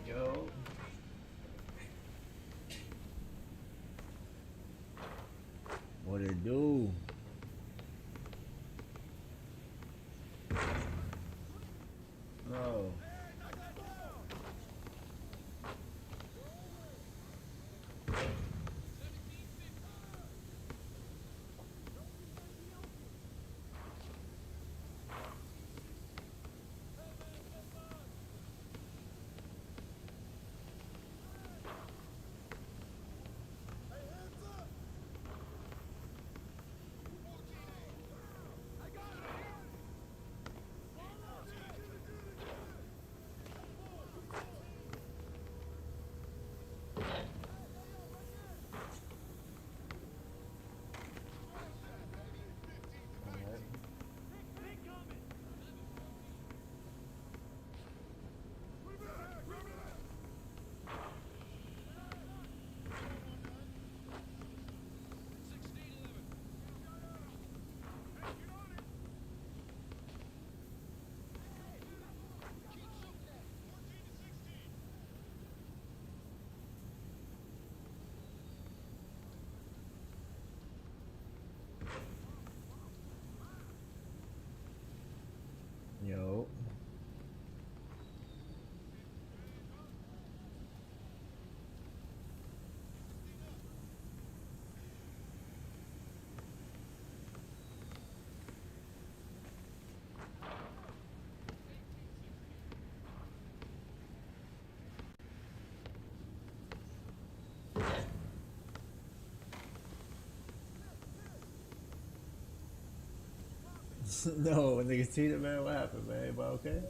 Yo. What it do? No. Yo. No, nigga, see the man. What happened, man? Everybody okay?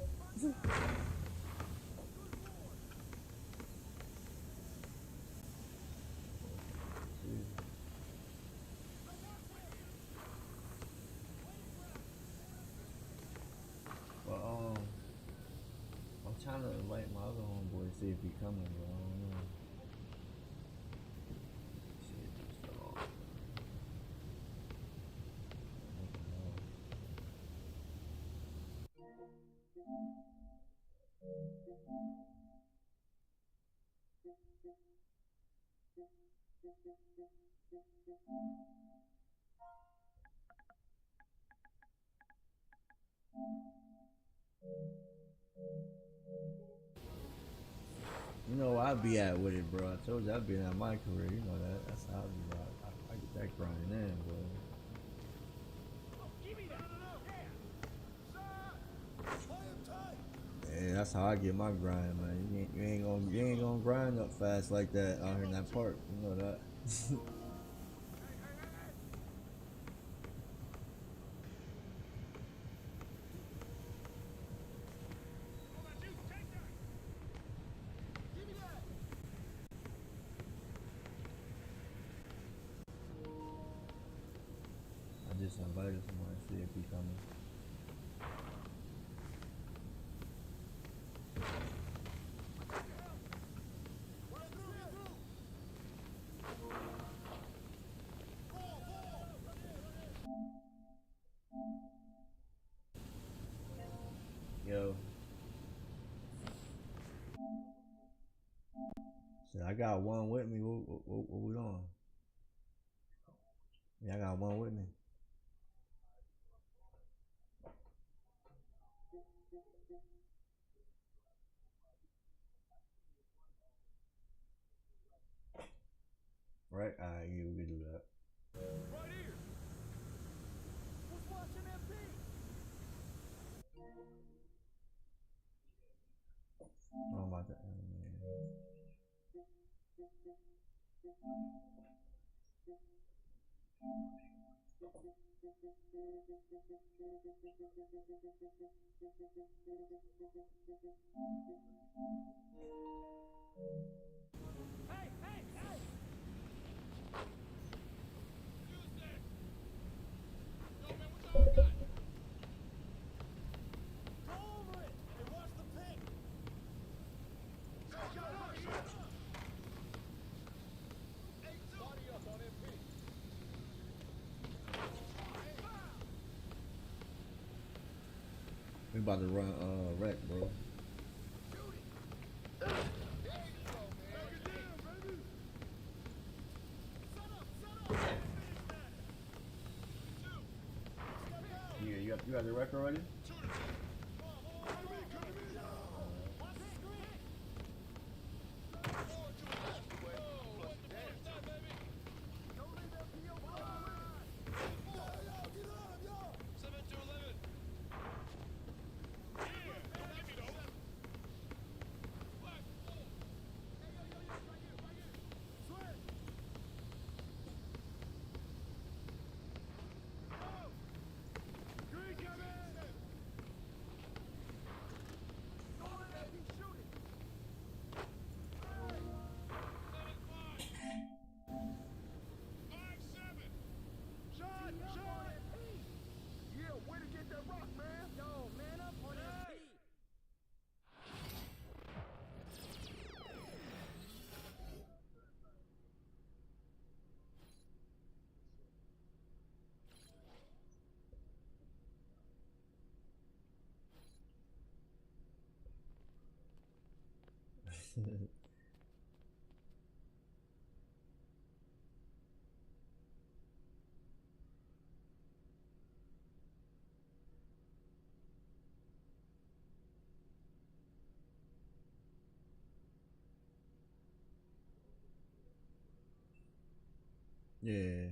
Well, I'm trying to invite my other homeboy to see if he coming, but I don't know. Shit, just fell off. What the hell? You know where I be at with it, bro. I told you I be at my career. You know that. That's how I be. I get that grinding in, bro. Yeah, that's how I get my grind, man. You ain't gonna grind up fast like that out here in that park. You know that. just invited someone. See if he coming. Yo. So I got one with me. What we on? Yeah, I got one with me. Right? Alright, yeah, we can do that. Right here. Who's watching MP? I'm about to man. Hey, hey, hey! Tuesday. Yo, man, what y'all got? Go over it and watch the pick. Shut up, shut up. Body up on MP. We about to run wreck, bro. There you go, man. Knock it down, baby. Set up, set up. Finish that. Two. Step out. Yeah, you got the wreck already? Two to two. Come to me, come to me. Watch the screen. Forward to the left. What's the first step, baby? Don't leave that PO behind. Yo, get on him, yo. 7 to 11. Yeah, don't let me know. Black, full. Hey, yo, right here, right here. Switch. Go. Green coming. Don't let that be shooting. 5-7. Shot, shot. Yeah, way to get that rock, man. Yo, man up on MP. Yeah.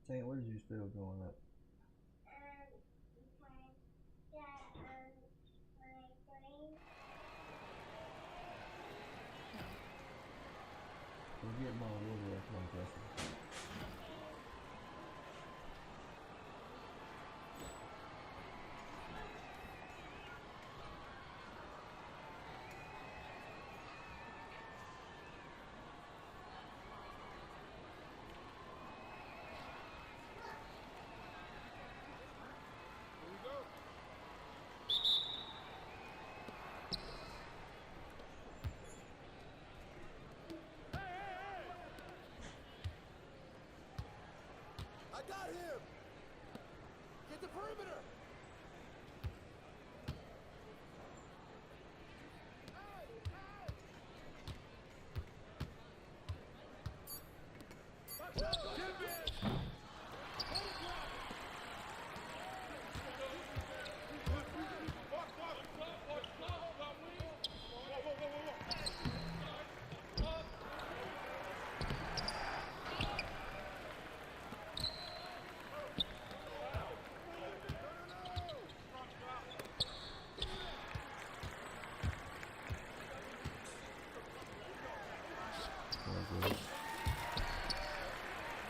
Saint, what is you still going up? Go get my water off my dresser. Here we go. I got him! Get the perimeter!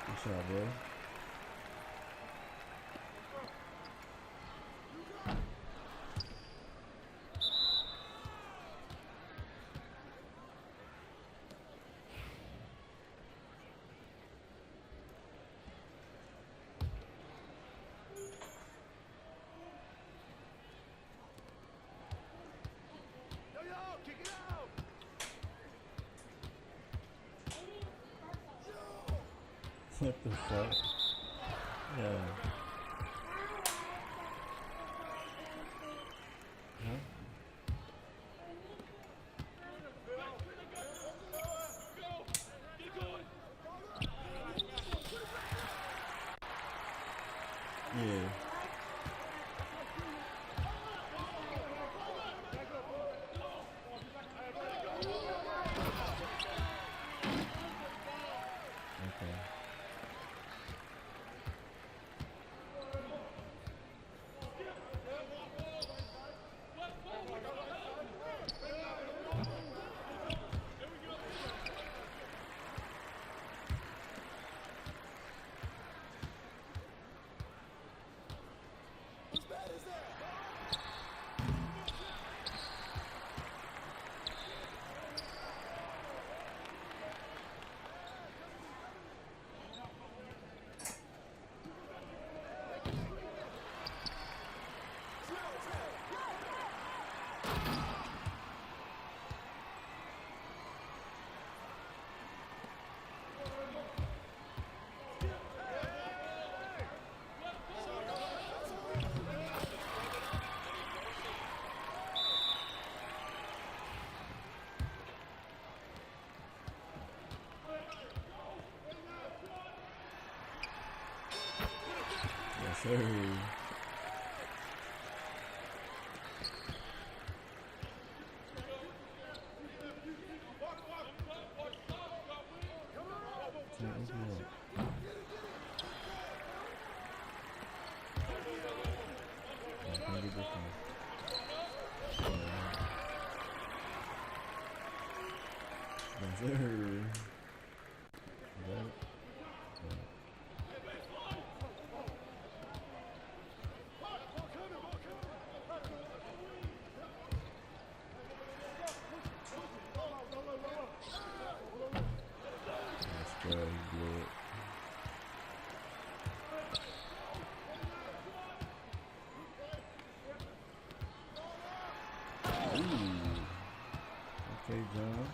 Good shot, bro. Yo, kick it out! What the fuck? Yeah. Huh? Yeah. Okay. Whose bat is that? Yes, sir. Saint, what's up? I can't get this one. Yes, sir. Is that it? Yeah. Let's go, he blew it. Ooh. Okay, John.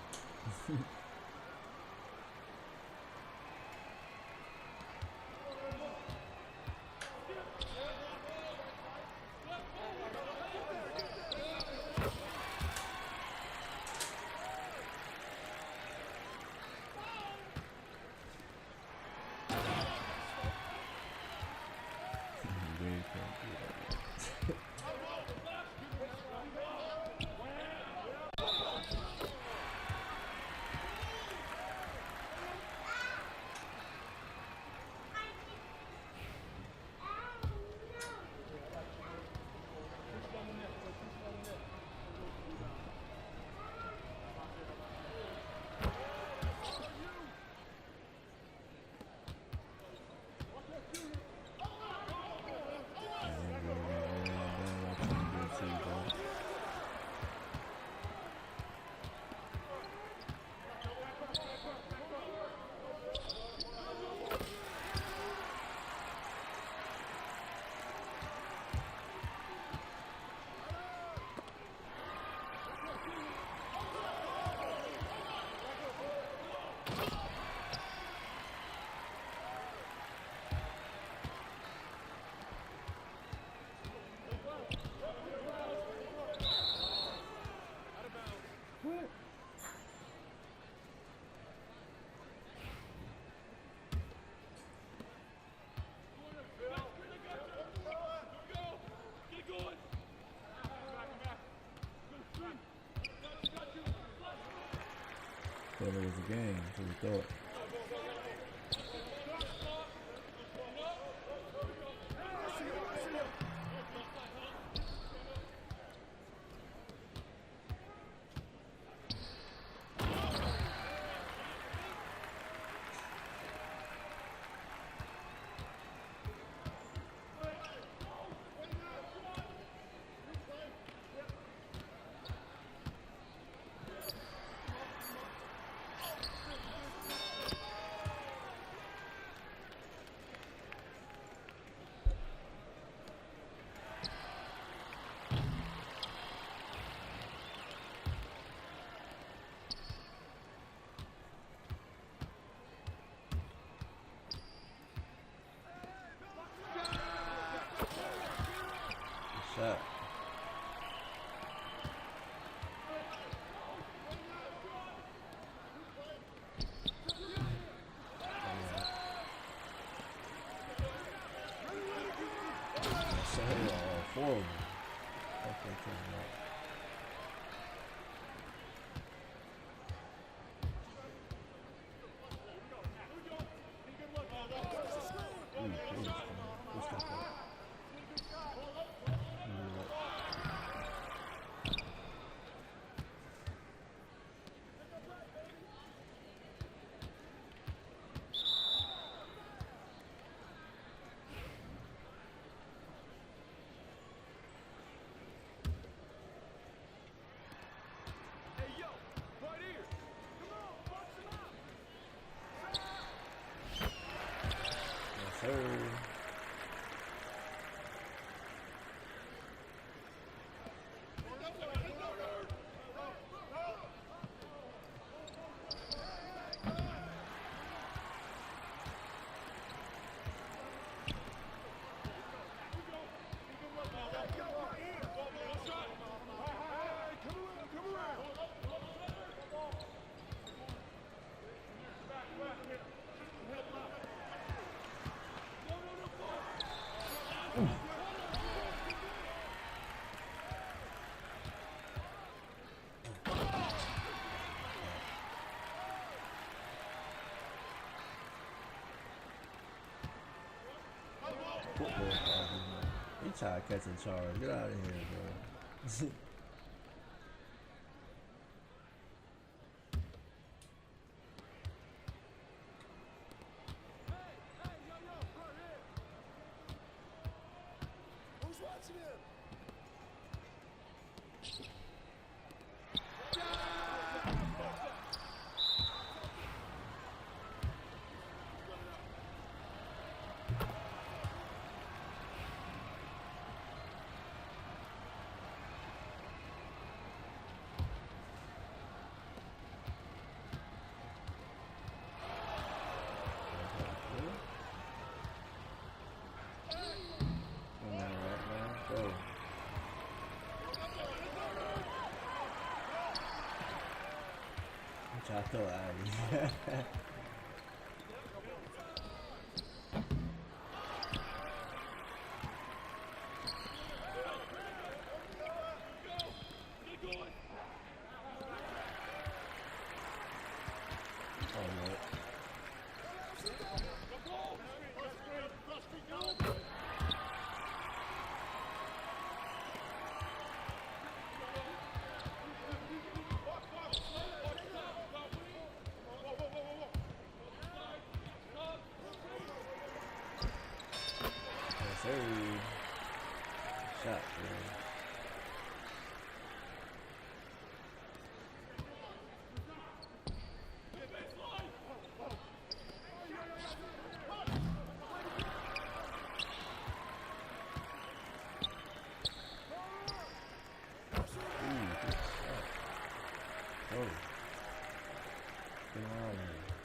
They can't do that. What? Thought it was a game, that's what we thought. Shot. All four of them. Fuck they talking about. Yes, sir. Football practice, man. He tried catching charge. Get out of here, bro. Who's watching him? Come on, right now. Go. Try to throw it out of you. Oh, no. Yes, sir. Shot, man. Ooh, good shot. Oh. Get him out of here.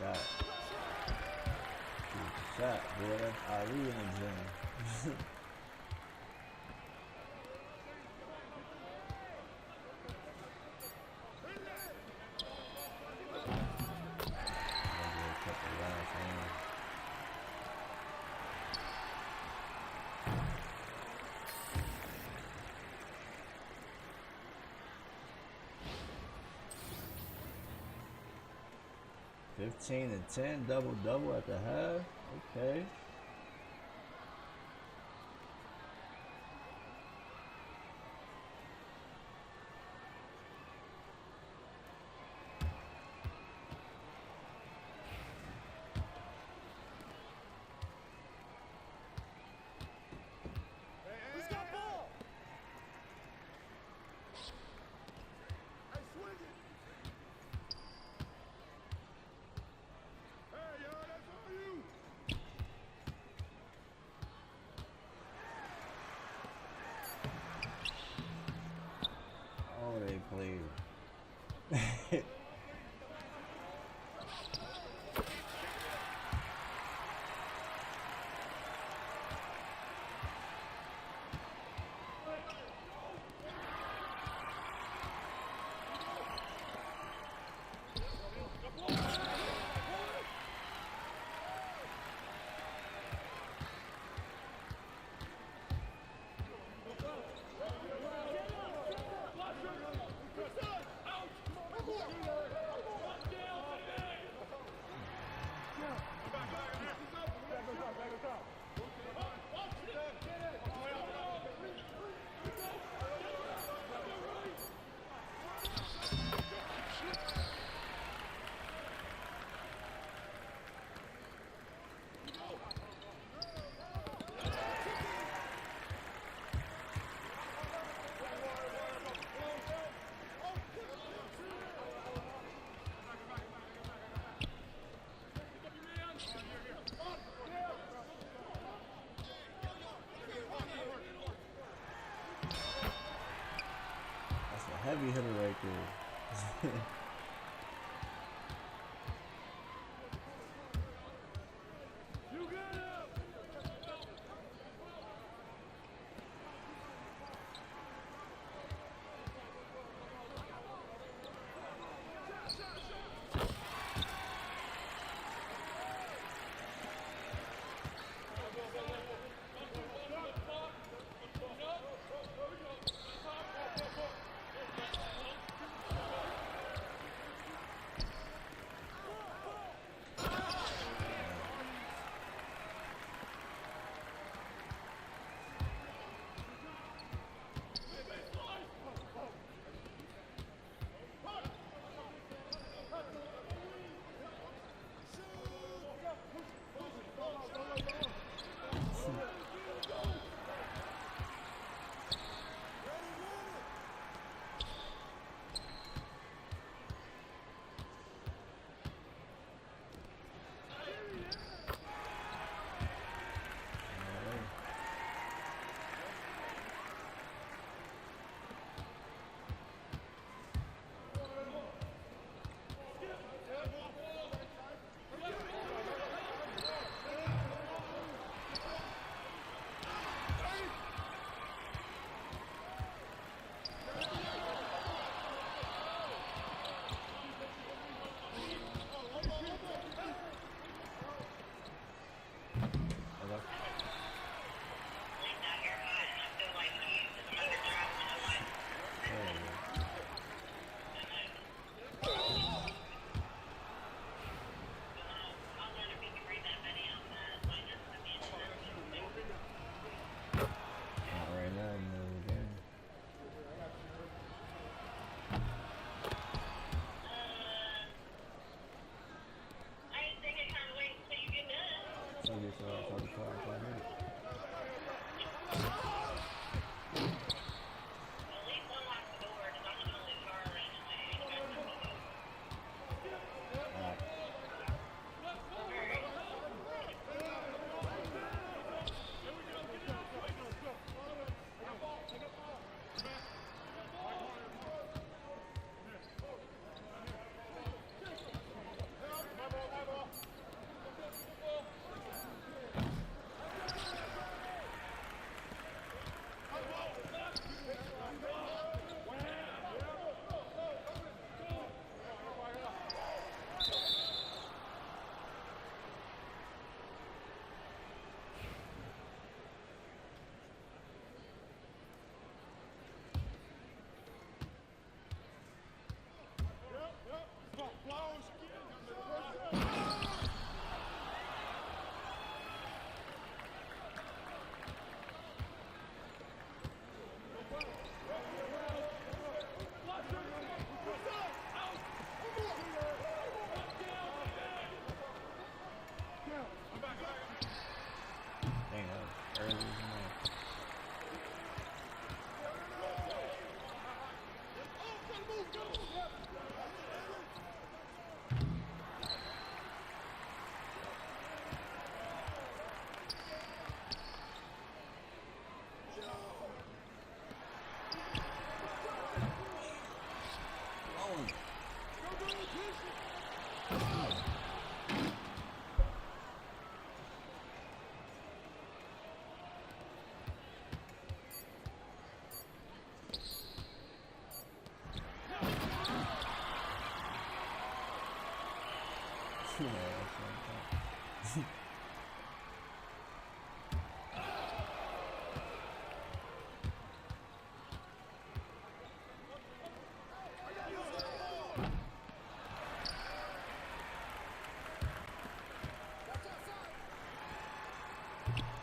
shot. Shoot the shot, boy. That's Ali in the gym. Cut the last one. $15 and 10, double at the half. Okay. Who's got ball? Hey, swing it. Hey, yo, that's all you. Oh, they played. That's a heavy hitter right there. You got him.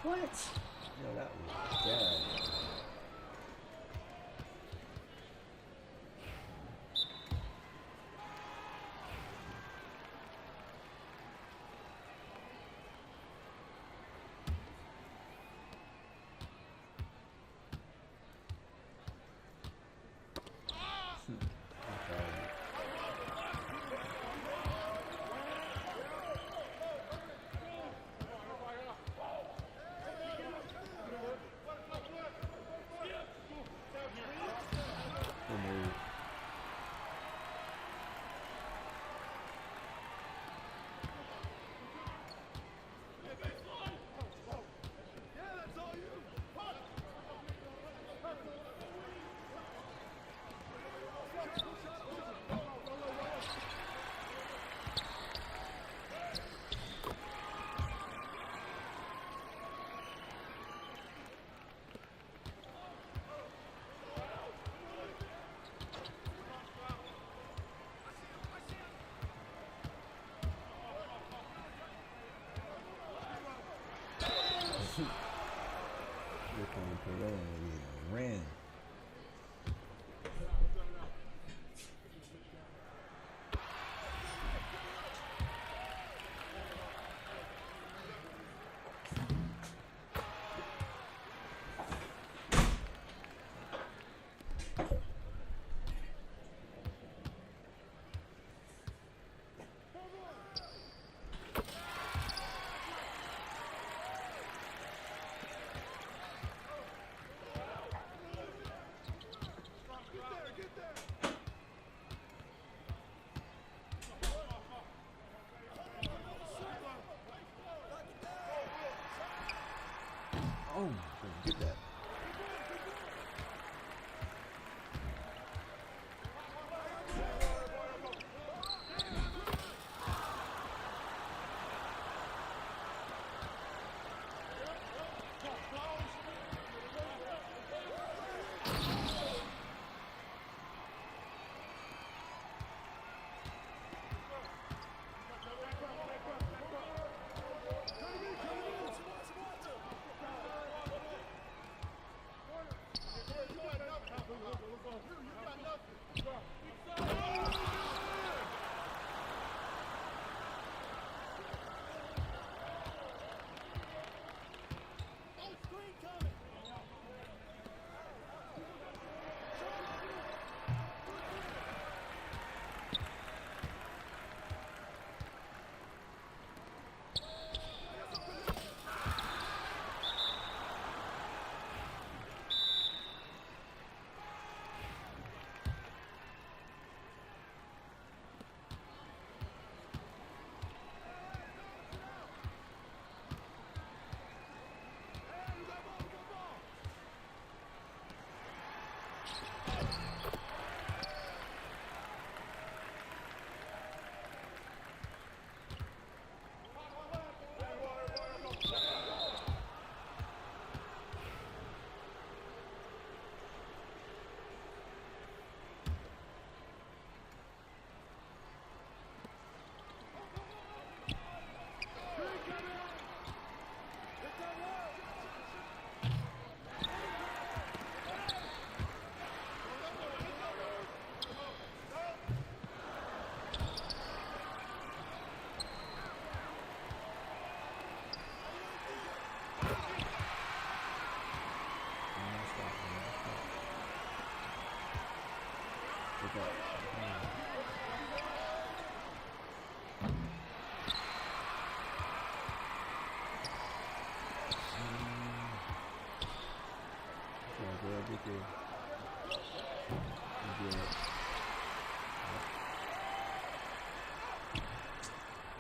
What? Yo, that was bad. Ran. Oh, get that.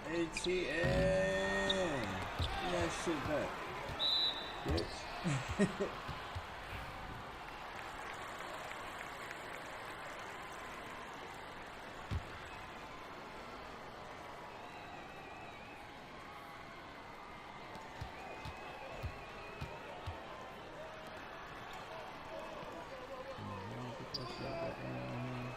ATM. Give that shit back, bitch. Get that shit back around here.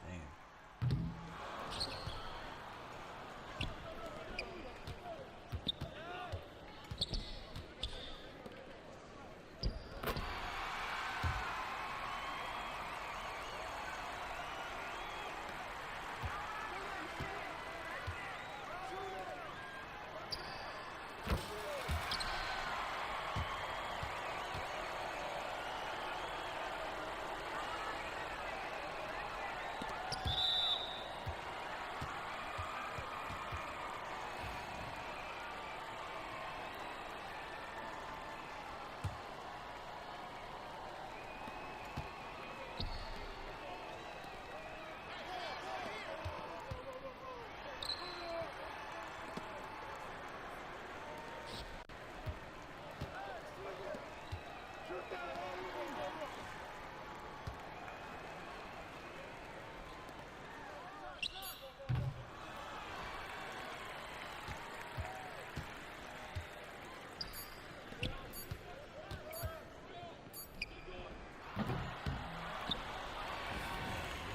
Damn.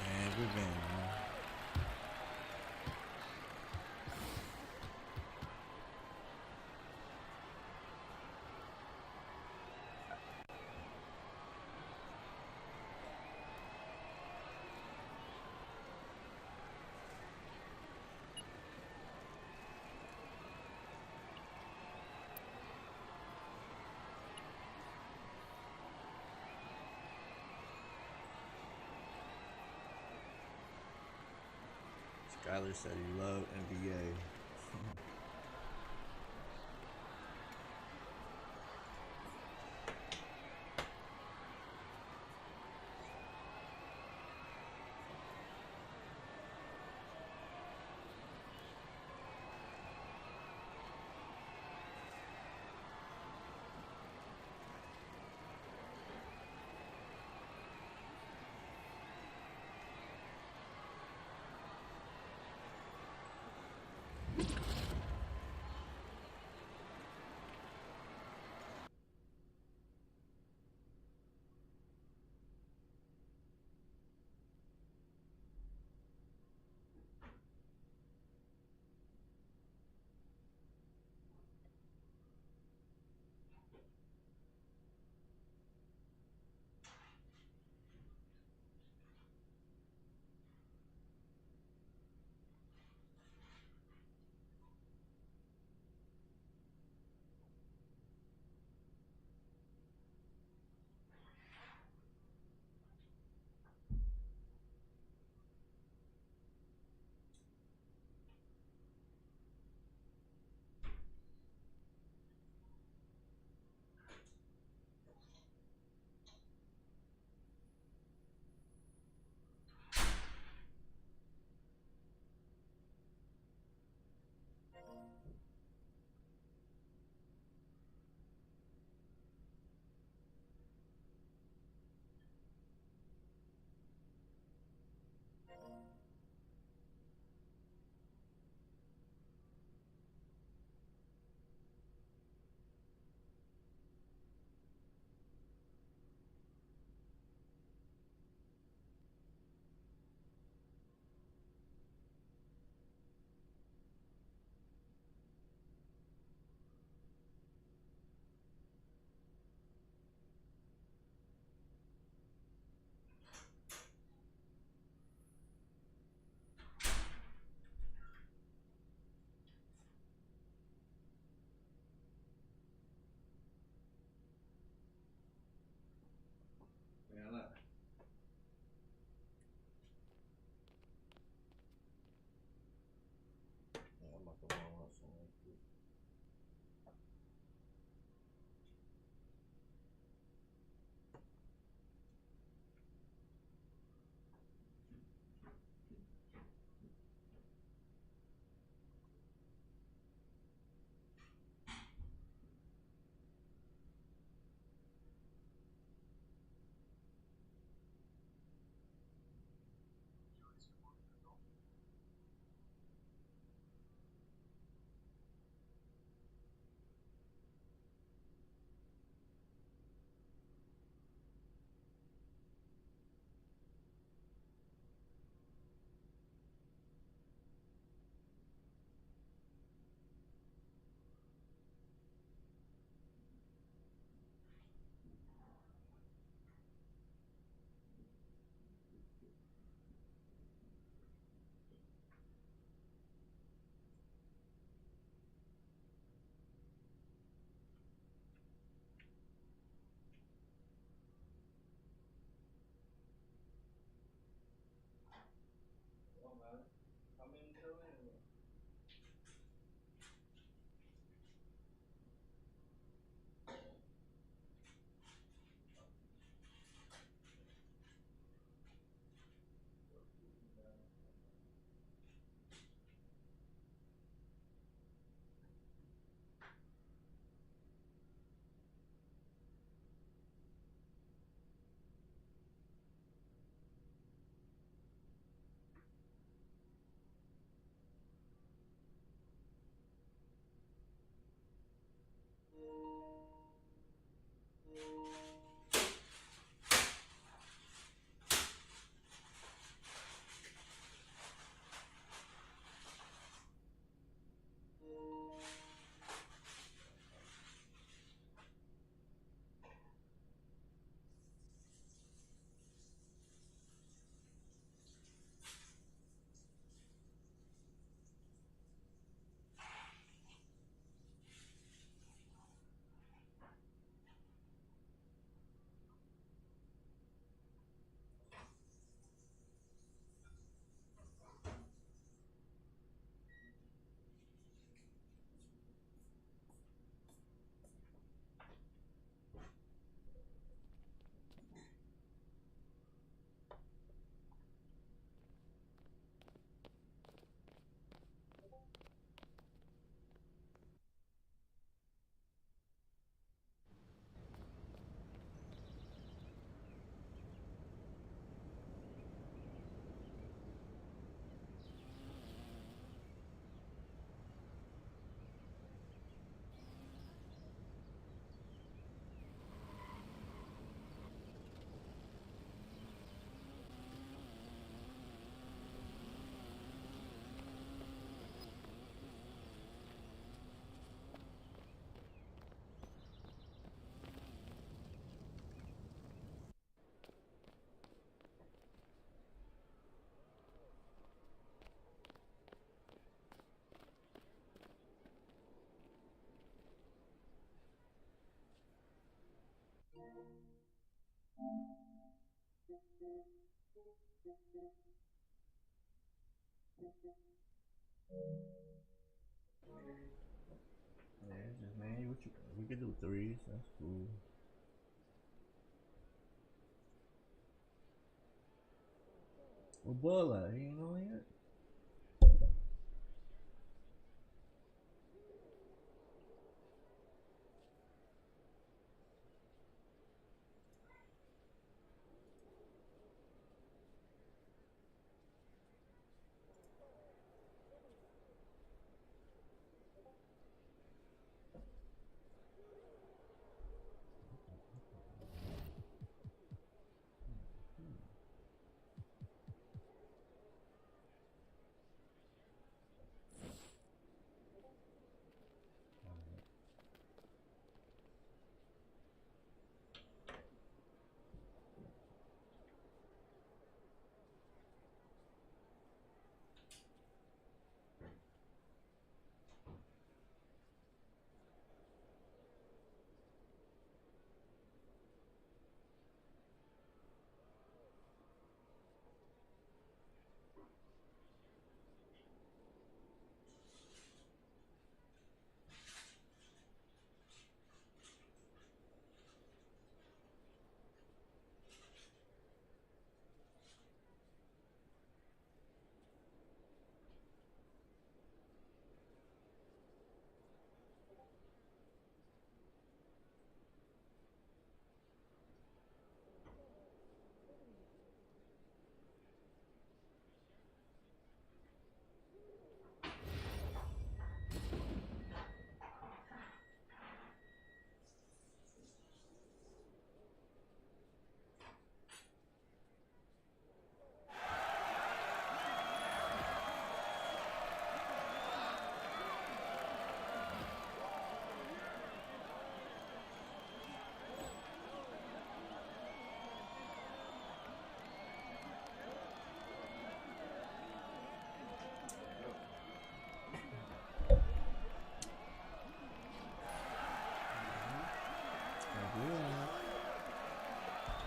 Man, revenge, man. Skyler said he loved NBA. Yeah, just man, what you? We can do threes. That's cool. What ball at? He ain't on yet.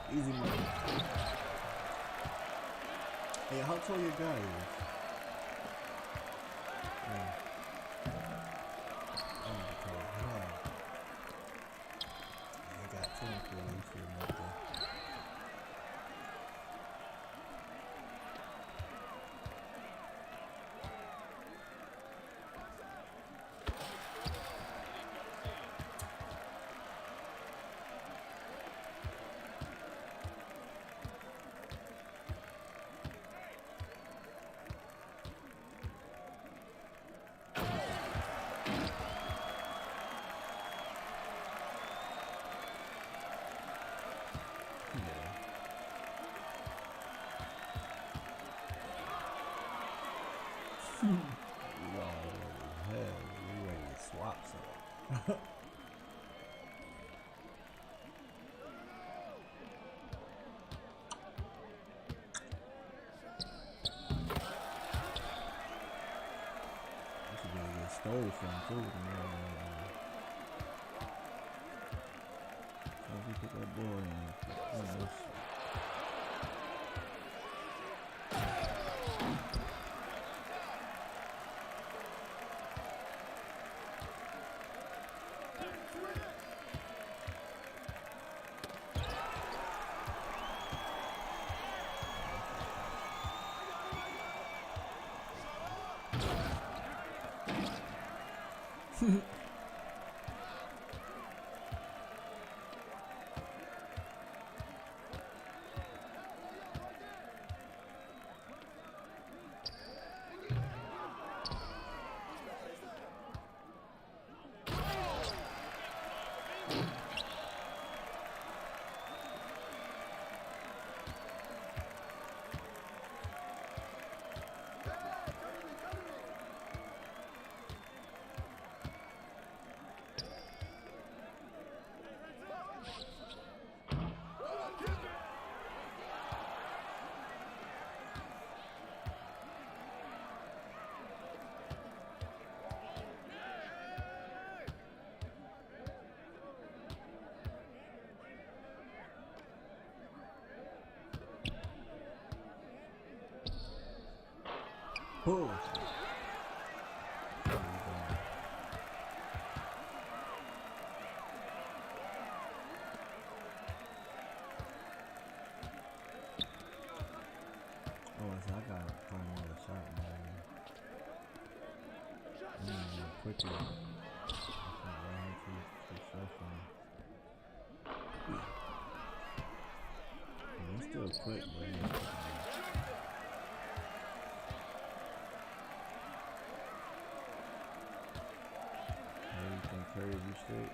Easy money. Hey, how tall your guy is? Yeah. Okay. Yeah. I got 24 weeks for a month. Hell, we ready to swap some. I should be able to get stole from too. So if we put that ball in, Oh. Oh, so I gotta find another shot, man. Quickly. It's still quick, man. Everything crazy straight.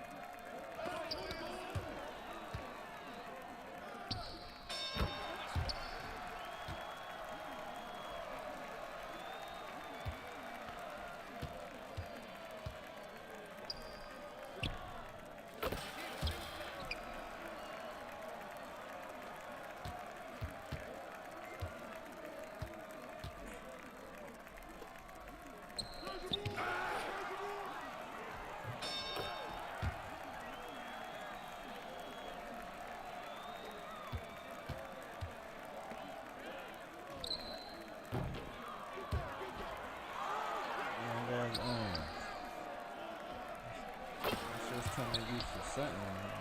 Just trying to use for something, man.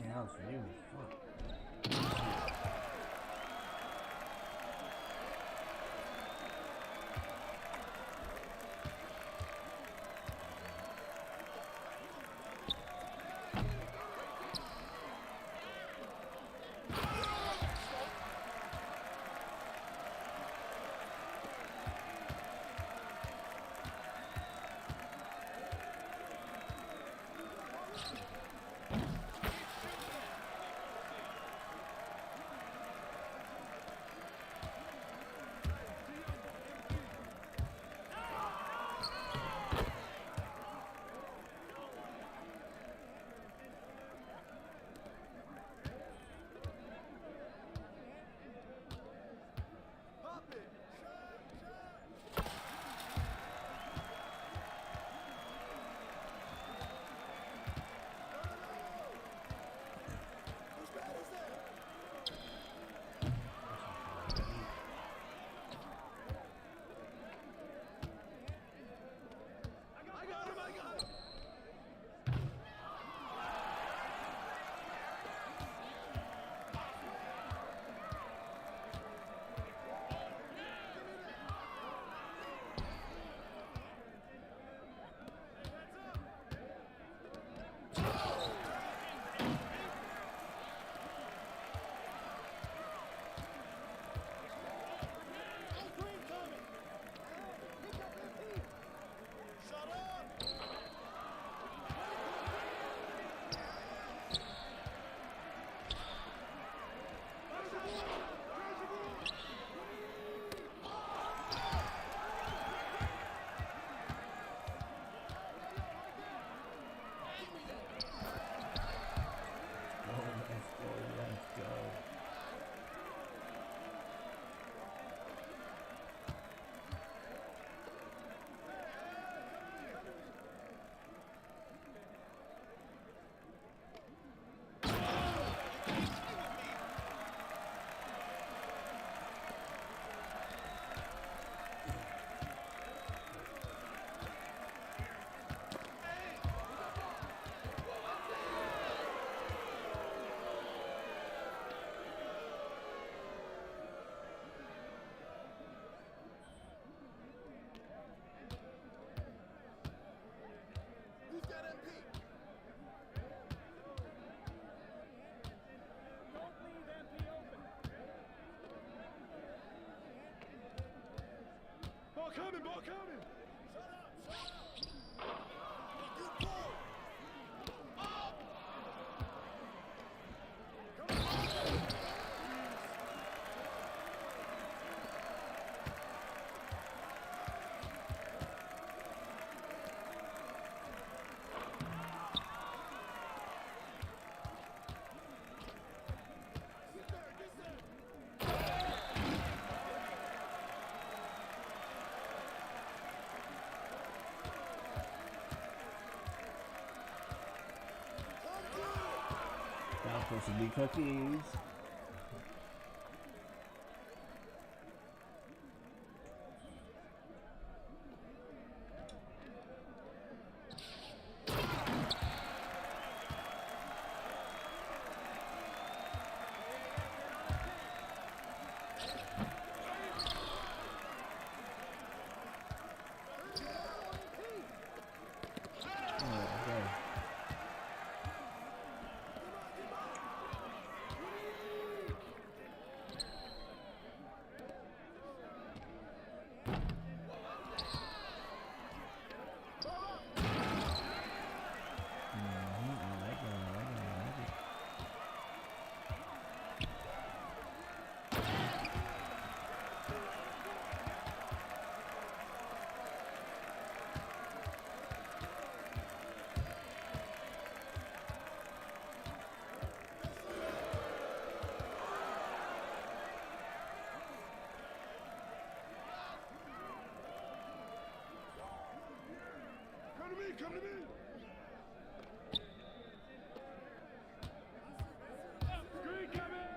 Yeah, that was for you. Fuck. Supposed to be cookies. Come to me! Screen coming!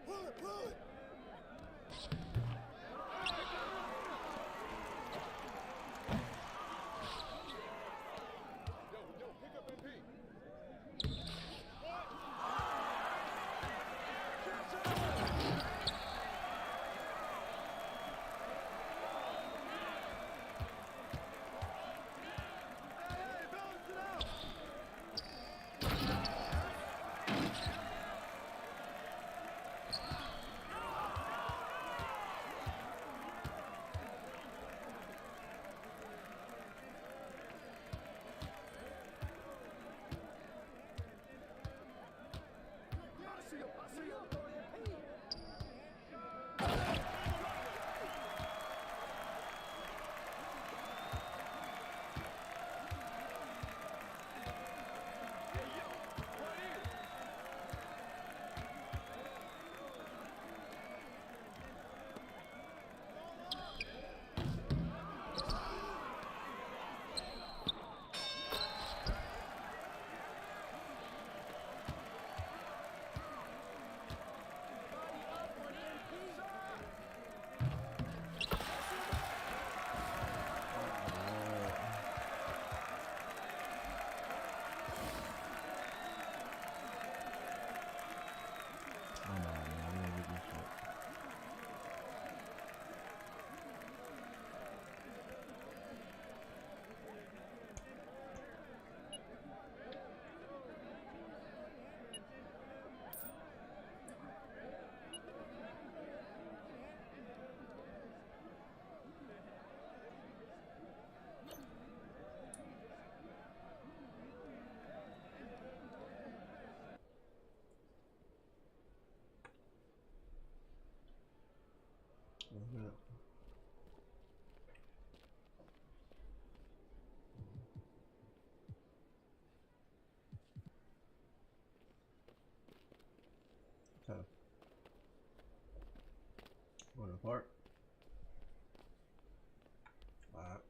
Pull it, pull it! Yo, pick up MP! Tough. Going apart. Alright.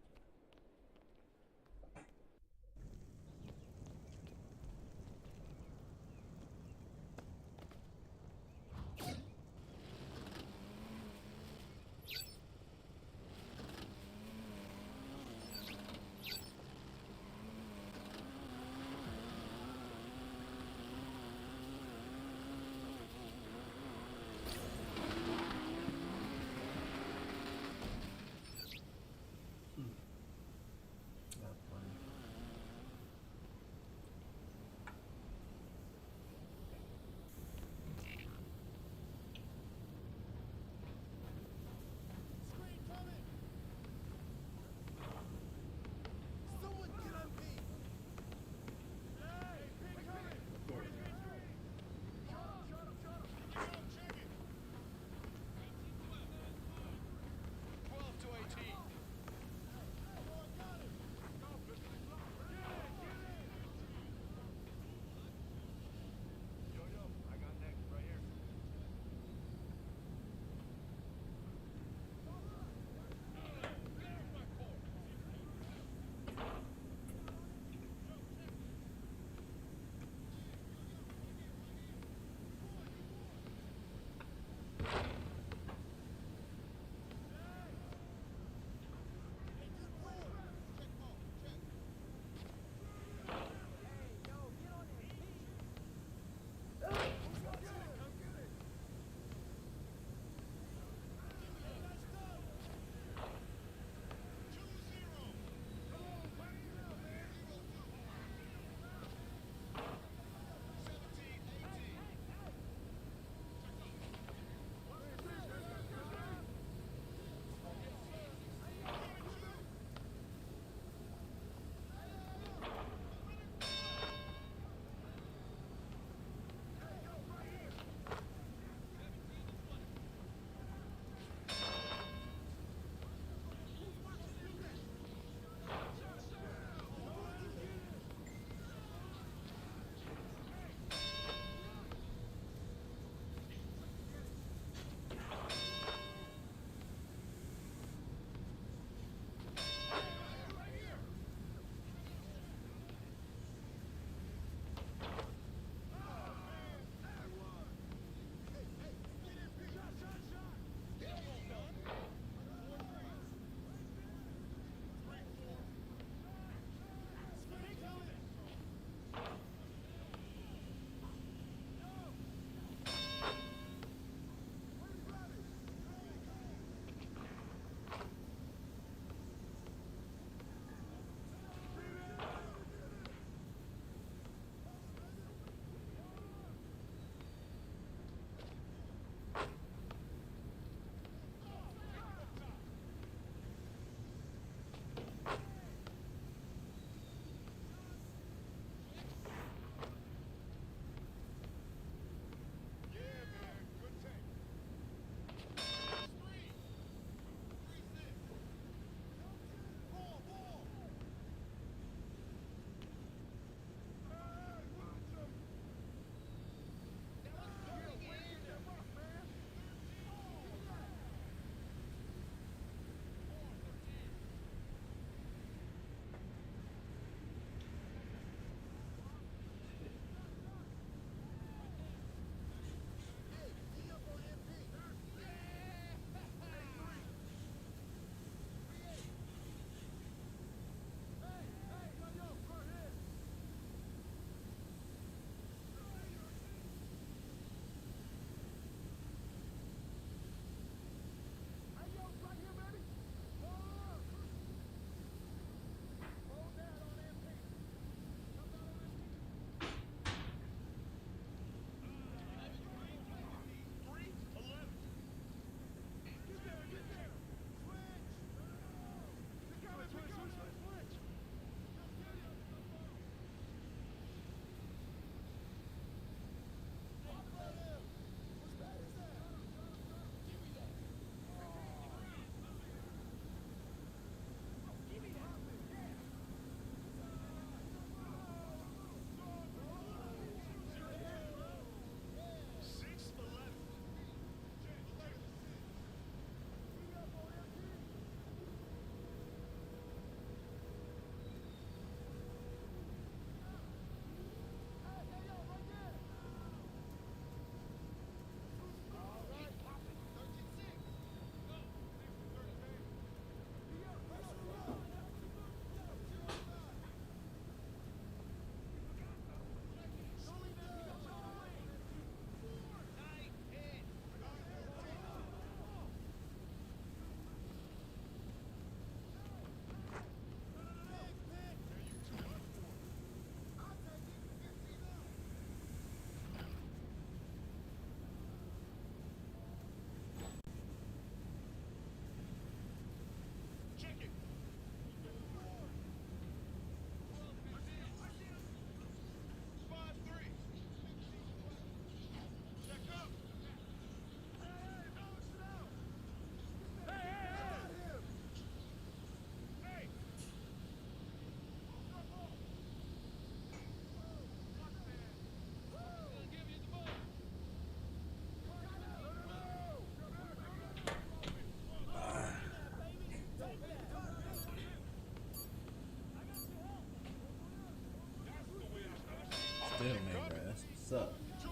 stalemate, bro. That's what's up. 2-0.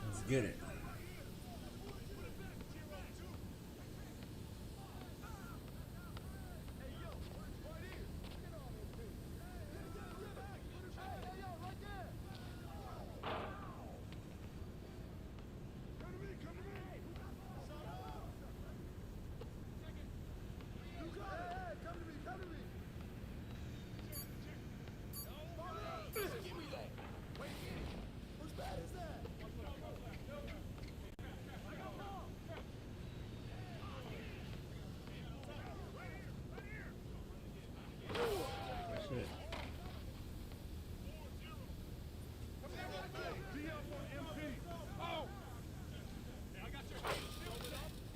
Let's get it. Shit.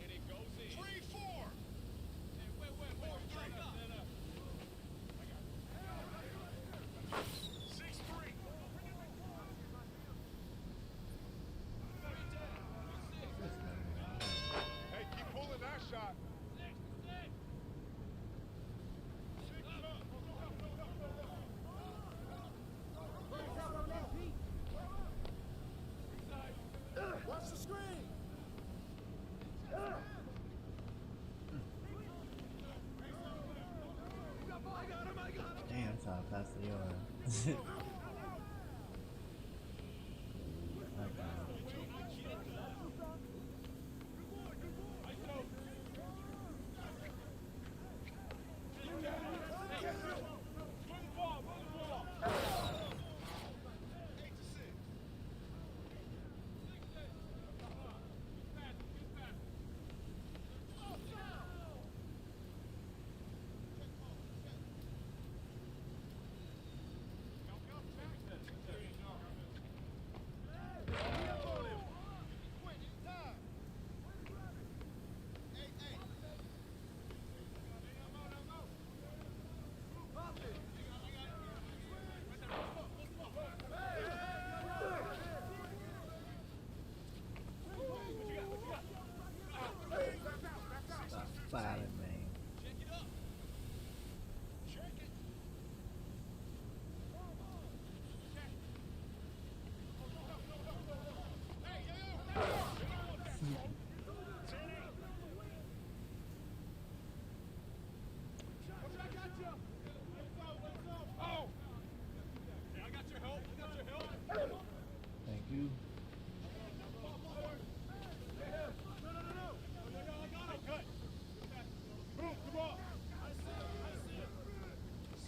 And it goes in. 3-4. Wait. 6-3. Hey, keep pulling that shot. Watch the screen. Damn, I'm trying to pass the yard. I got it. Stop fighting, man. Check it up. Check it. Oh! I got your help. Thank you. Cut. Boom, come on. I see it.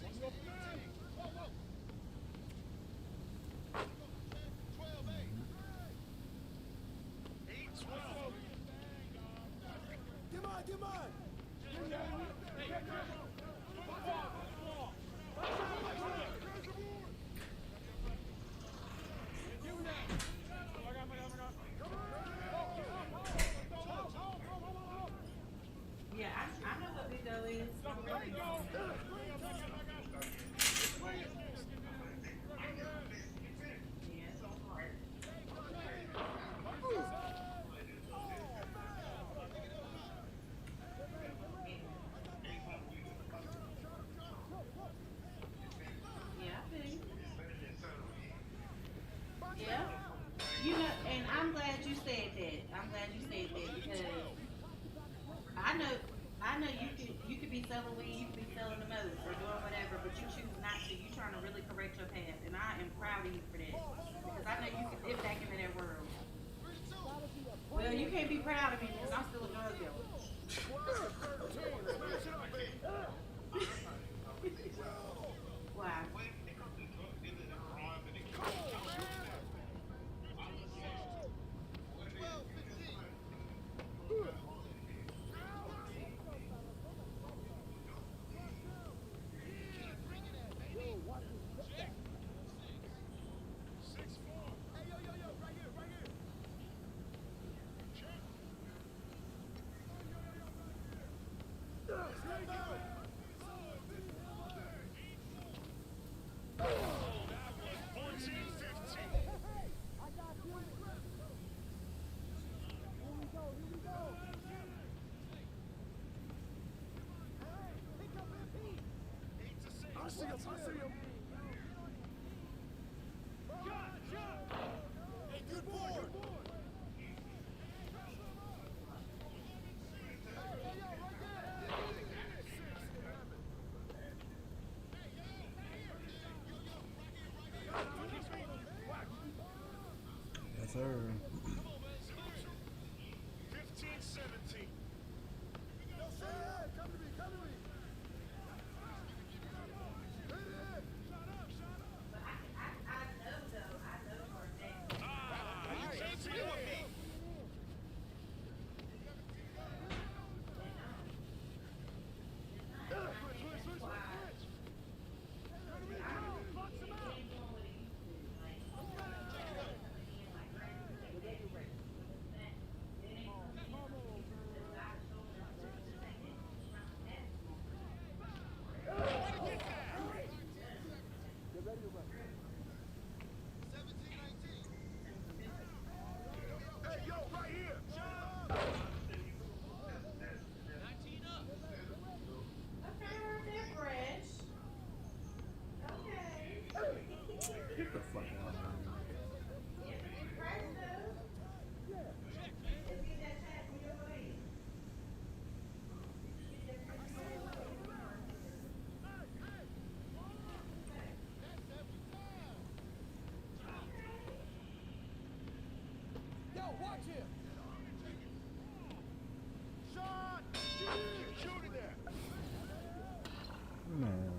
6-15. Whoa. 12-8. 8-12. Come on. Yeah, I know what Big O is. Yeah, it's on hard. Yeah, I feel you. Yeah. You know, and I'm glad you said that. I'm glad you said that because I know you could be selling weed, you could be selling the most or doing whatever, but you choose not to. You trying to really correct your path, and I am proud of you for that because I know you can dip back into that world. Well, you can't be proud of me because I'm still a drug dealer. Why? sir. 15-17. Yo, say it. Come to me. Come to me. Hit it. Shut up. Shut up. But I know though, I know for a fact. You can't deal with me. Switch. Hey, yo, right here. Okay, they're fresh. Okay. Get the fuck out of here. It's fresh though. Let's get that chat from your way. Yo, watch him. Shot. Shoot it there. Man.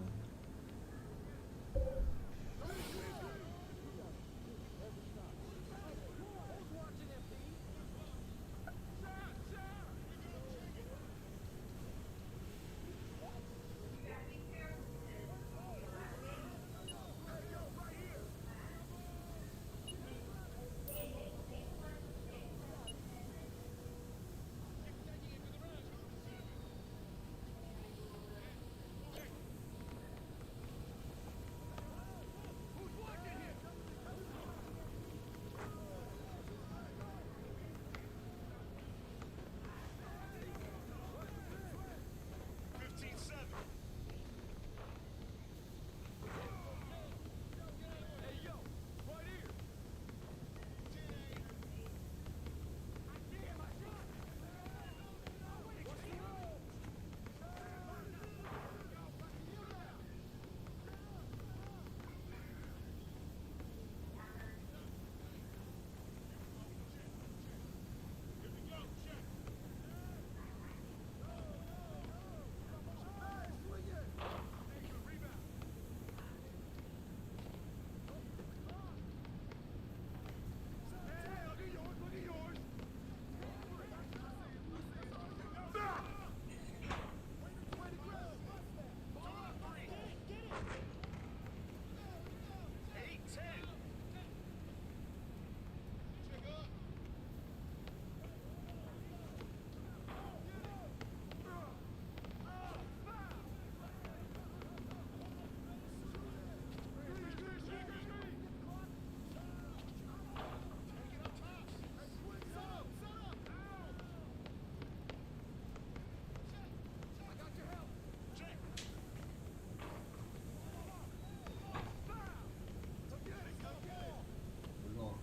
We're going.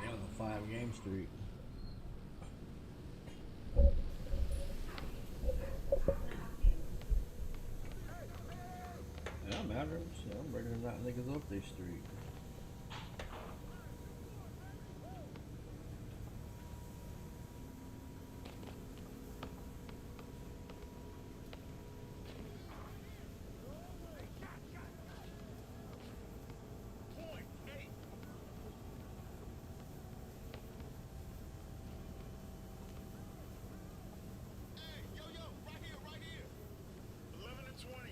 They on the 5-game streak. Yeah, I'm out here. Shit, I'm ready to knock niggas off this street. Hey, yo, right here. 11 and 20.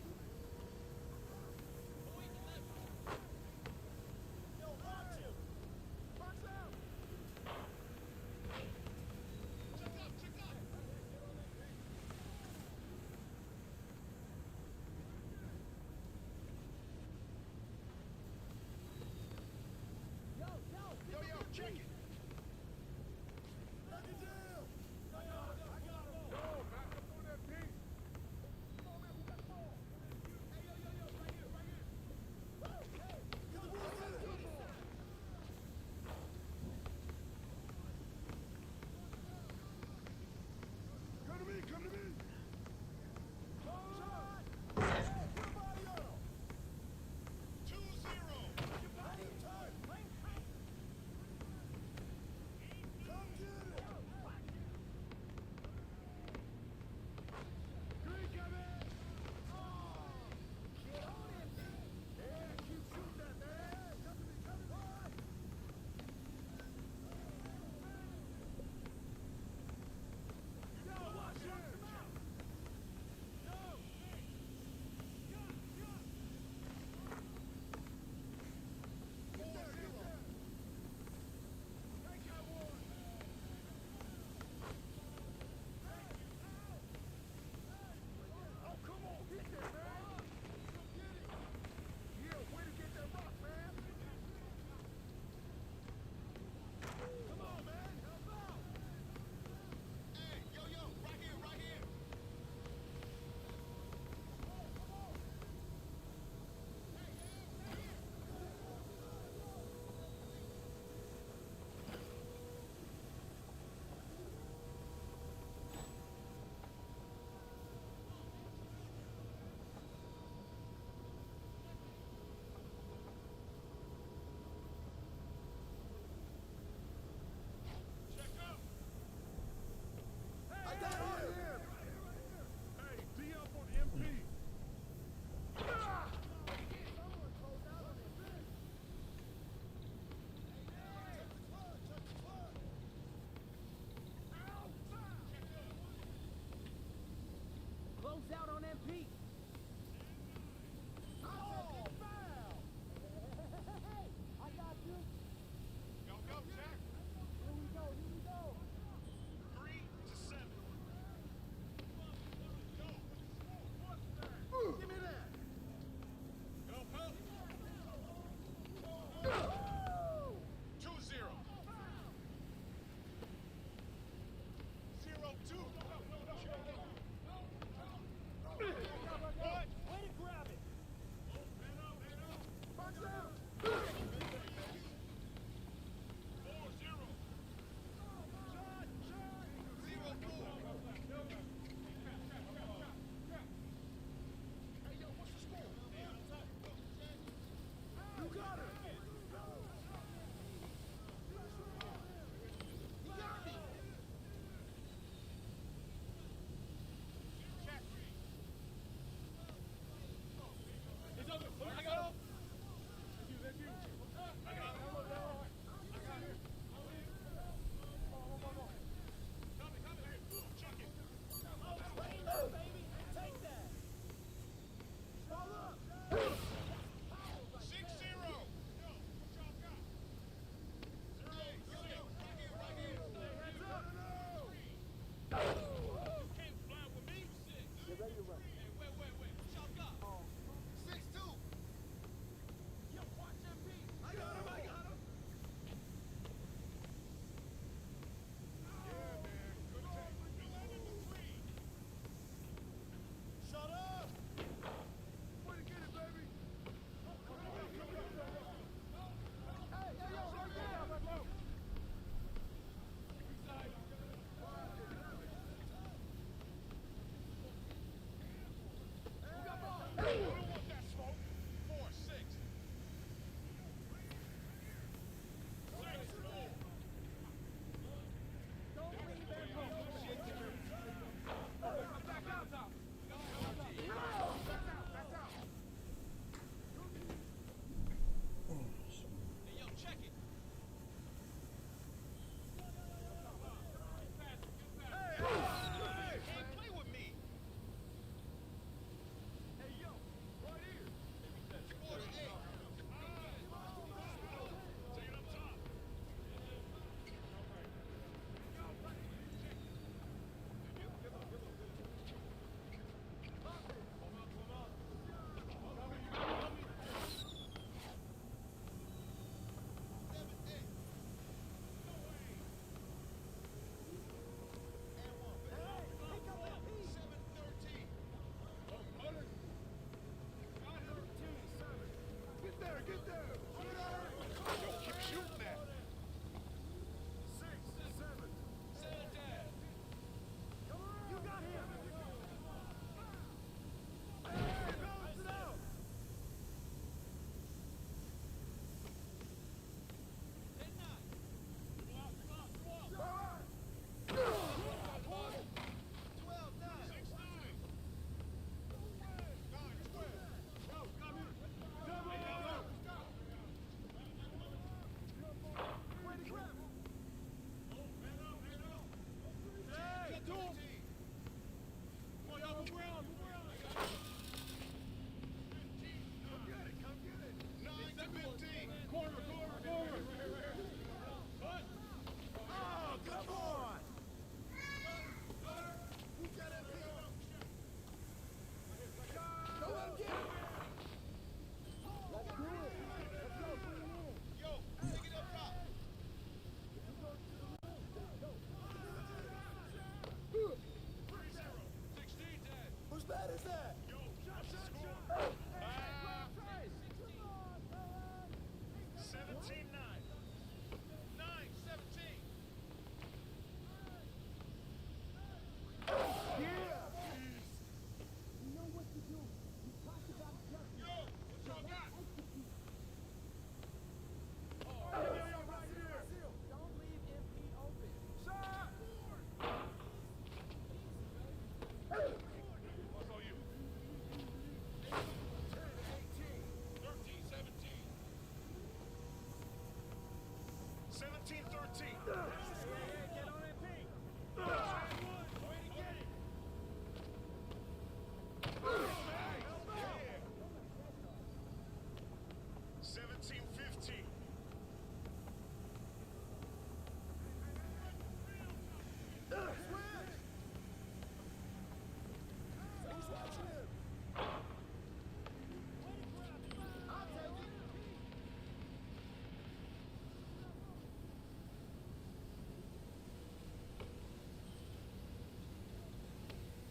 Hey, wait. What y'all got? 6'2". Yo, watch MP. I got him. Yeah, man. Good take. You landed the three. Shut up. Way to get it, baby. Hey, yo, right there. We don't want that smoke. 4-6. 6-4. Don't leave that home. Back out. That's out. Hey, yo, check it. Hey, play with me. Hey, yo, right here. Quarter 8. Take it up top. Get there! Yo, keep shooting that! 6, 7. Set it down. You got him! Hey, balance it out! 10-9. Come on! 12-9. 6-9. 9-12. Go, come here! Come on! Way to grab him! Hey, get to him! Come on, y'all, move around, Come get it! 9-15! Corner! Cut! Oh, come on! Who's got that piece? Go let him get it! Let's do it! Let's go, bring him in! Yo, take it up top! 16, Dad. Whose bat is that? Yo, shot. 17-9. 9-17. Yeah! You know what to do. You talked about justice. Yo, what y'all got? Execute. Right here. Don't leave MP open. Shot! What's on you? 10-18. 13-17. 17-13. Get on MP. Way to get it. Yeah. 17-15. Who's watching him? I'll take it.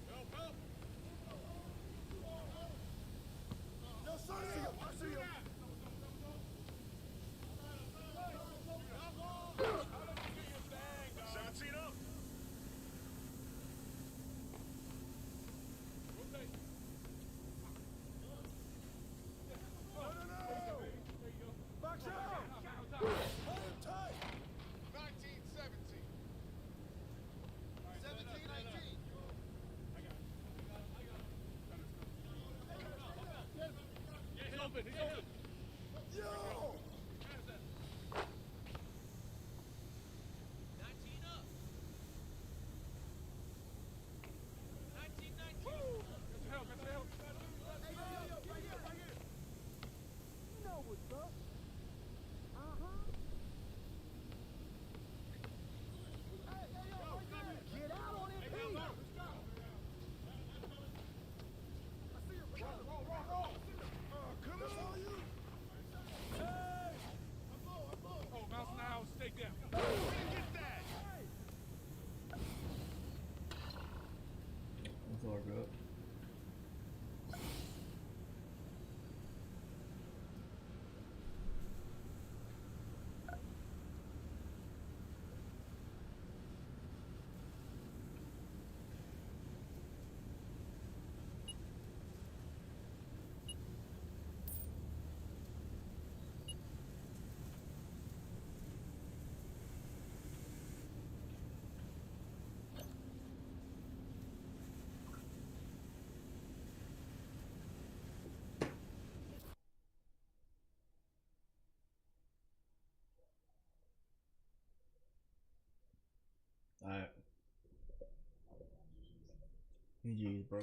Help. No, sir. I see him. 17 up. No. Box out. Hold him tight. 19-17. 17-18. He's open. Yo. 19 up. 19-19. Help. Hey, yo, right here. You know what's up. Hey, right there. Get out on MP. GG's, bro.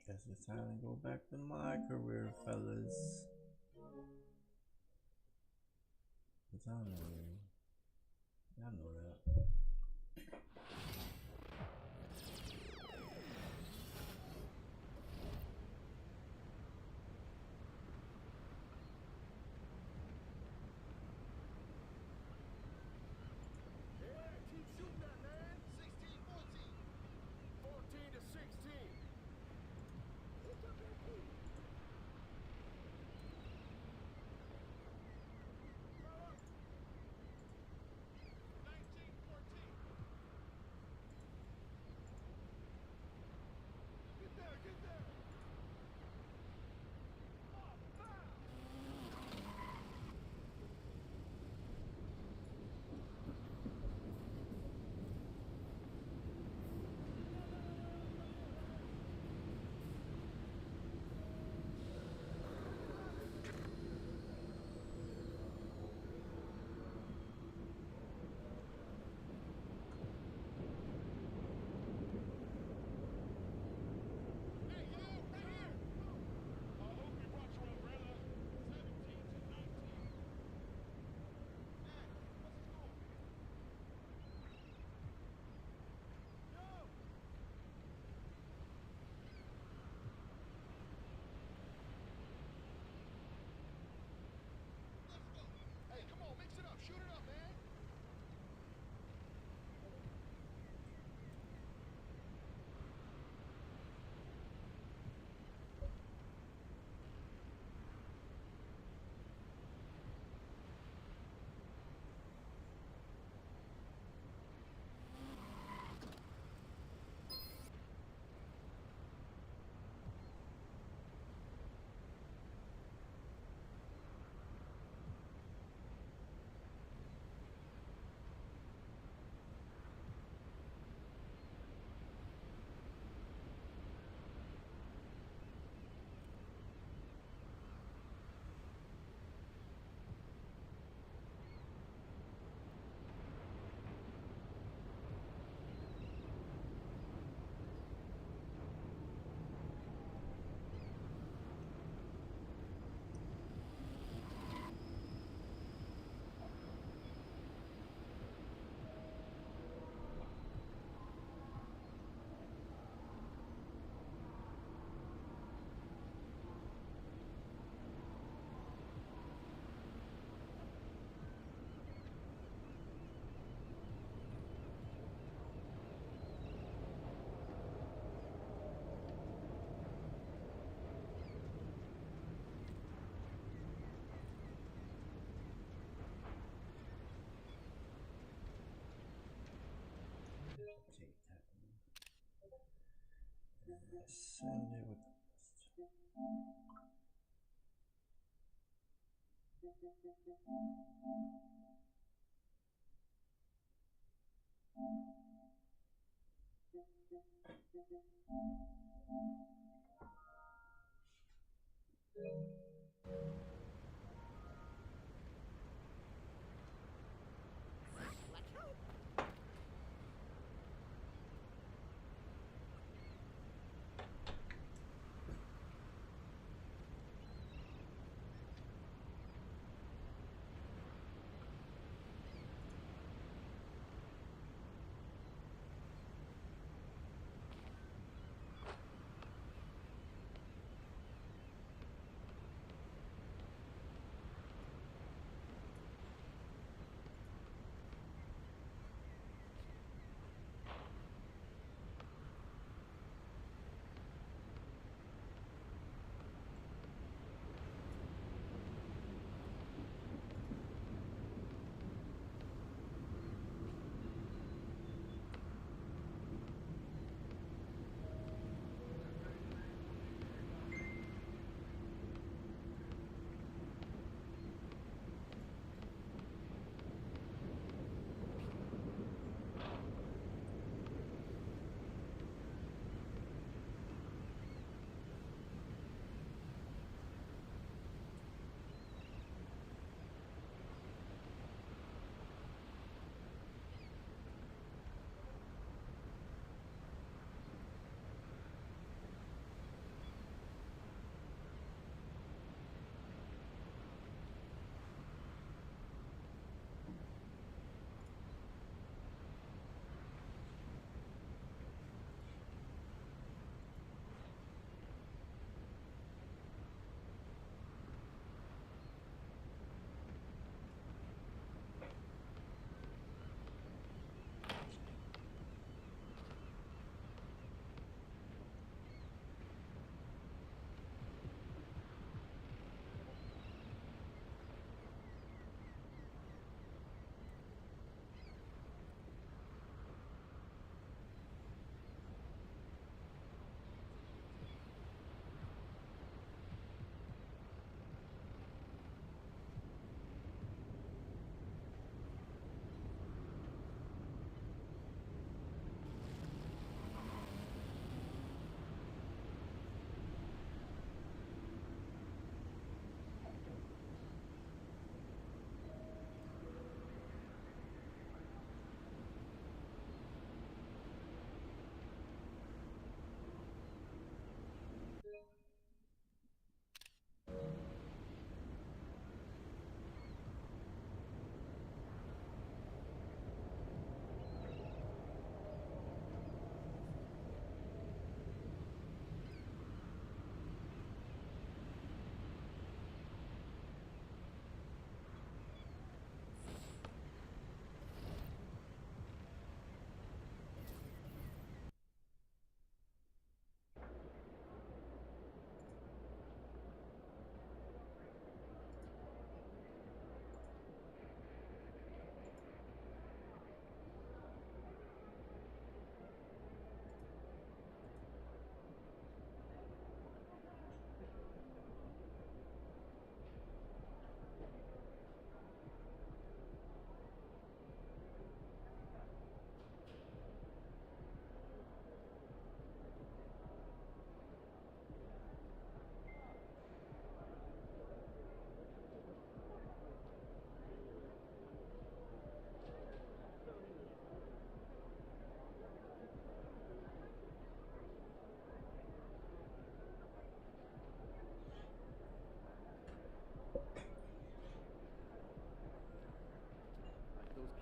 Guess it's time to go back to my career, fellas. It's on already. I know that. Yeah, keep shooting that, man. 16, 14. 14 to 16. Look up that key. Fella, 19, 14. get there, get there. Oh, foul. Hey, yo, right here. I hope you brought your umbrella. 17 to 19. Dad, what's the score? Yo! Let's go. Hey, come on, mix it up. Shoot it up, man. Take that. Send it with the rest.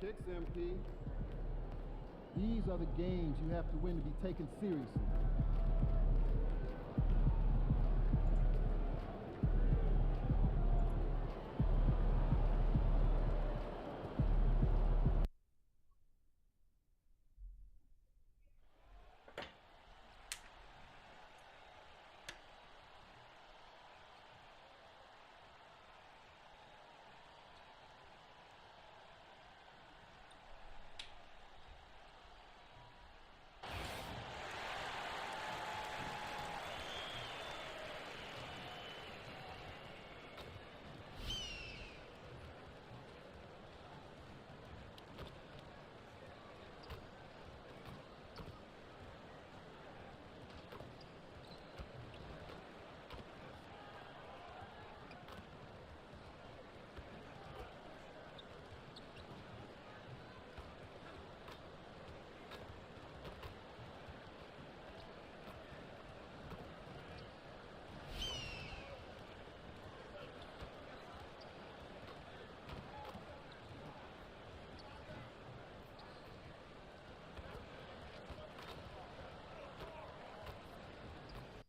kicks, MP. These are the games you have to win to be taken seriously.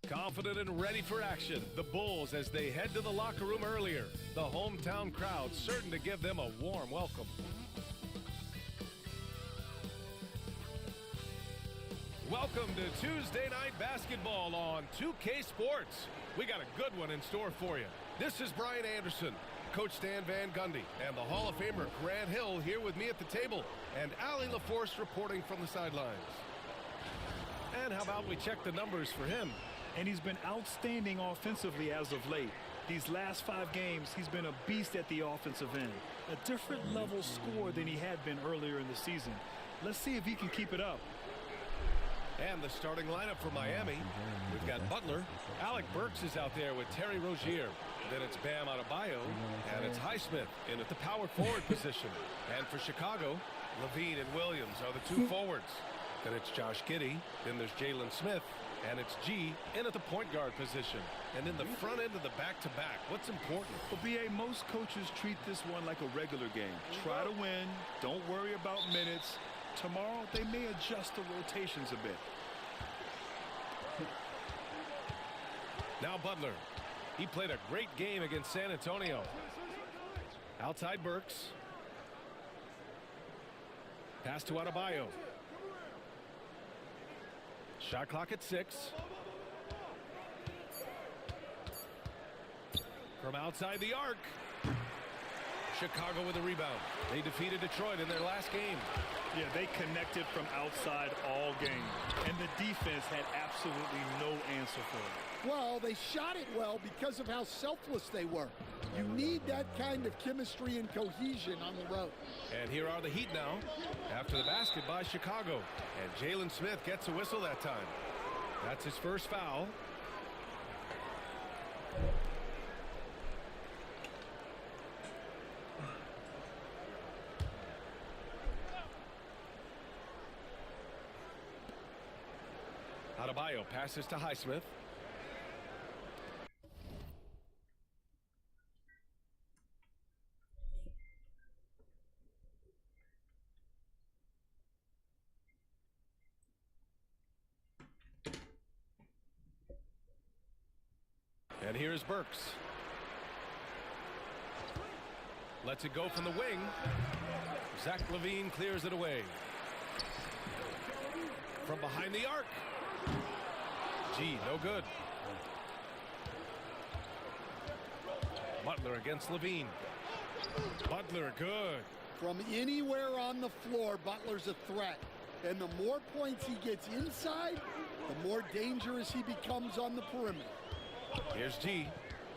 Confident and ready for action, the Bulls as they head to the locker room earlier. The hometown crowd certain to give them a warm welcome. Welcome to Tuesday Night Basketball on 2K Sports. We got a good one in store for you. This is Brian Anderson, Coach Stan Van Gundy, and the Hall of Famer Grant Hill here with me at the table, and Allie LaForce reporting from the sidelines. And how about we check the numbers for him? And he's been outstanding offensively as of late. These last 5 games, he's been a beast at the offensive end. A different level scorer than he had been earlier in the season. Let's see if he can keep it up. And the starting lineup for Miami. We've got Butler. Alec Burks is out there with Terry Rozier. Then it's Bam Adebayo. And it's Highsmith in at the power forward position. And for Chicago, Levine and Williams are the 2 forwards. Then it's Josh Giddey. Then there's Jalen Smith. And it's G in at the point guard position. And in the front end of the back-to-back, what's important? But BA, most coaches treat this one like a regular game. Try to win. Don't worry about minutes. Tomorrow, they may adjust the rotations a bit. Now Butler. He played a great game against San Antonio. Outside Burks. Pass to Adebayo. Shot clock at 6. From outside the arc. Chicago with a rebound. They defeated Detroit in their last game. Yeah, they connected from outside all game. And the defense had absolutely no answer for it. Well, they shot it well because of how selfless they were. You need that kind of chemistry and cohesion on the road. And here are the Heat now after the basket by Chicago. And Jalen Smith gets a whistle that time. That's his first foul. Adebayo passes to Highsmith. And here's Burks. Lets it go from the wing. Zach LaVine clears it away. From behind the arc. Gee, no good. Butler against LaVine. Butler, good. From anywhere on the floor, Butler's a threat. And the more points he gets inside, the more dangerous he becomes on the perimeter. Here's G.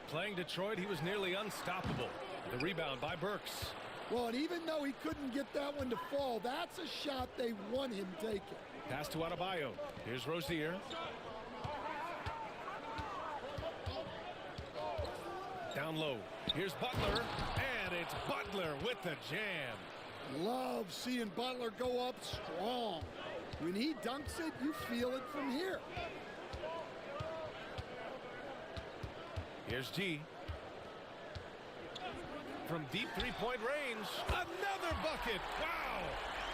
Playing Detroit, he was nearly unstoppable. The rebound by Burks. Well, and even though he couldn't get that one to fall, that's a shot they want him taking. Pass to Adebayo. Here's Rozier. Down low. Here's Butler. And it's Butler with the jam. Love seeing Butler go up strong. When he dunks it, you feel it from here. Here's G. from deep three-point range. Another bucket. Wow.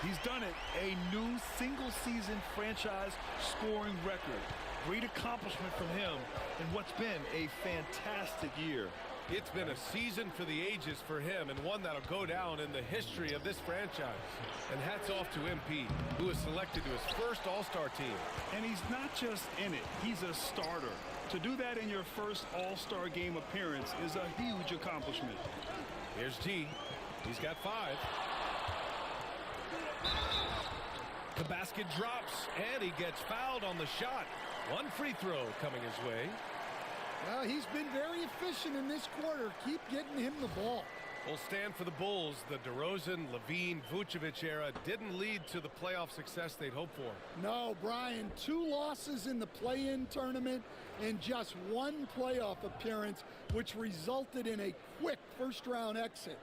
He's done it. A new single-season franchise scoring record. Great accomplishment from him in what's been a fantastic year. It's been a season for the ages for him, and one that'll go down in the history of this franchise. And hats off to MP, who was selected to his first All-Star team. And he's not just in it, he's a starter. To do that in your first All-Star game appearance is a huge accomplishment. Here's G. He's got 5. The basket drops, and he gets fouled on the shot. One free throw coming his way. Well, he's been very efficient in this quarter. Keep getting him the ball. Will stand for the Bulls. The DeRozan, Levine, Vucevic era didn't lead to the playoff success they'd hoped for. No, Brian, 2 losses in the play-in tournament and just 1 playoff appearance, which resulted in a quick first-round exit.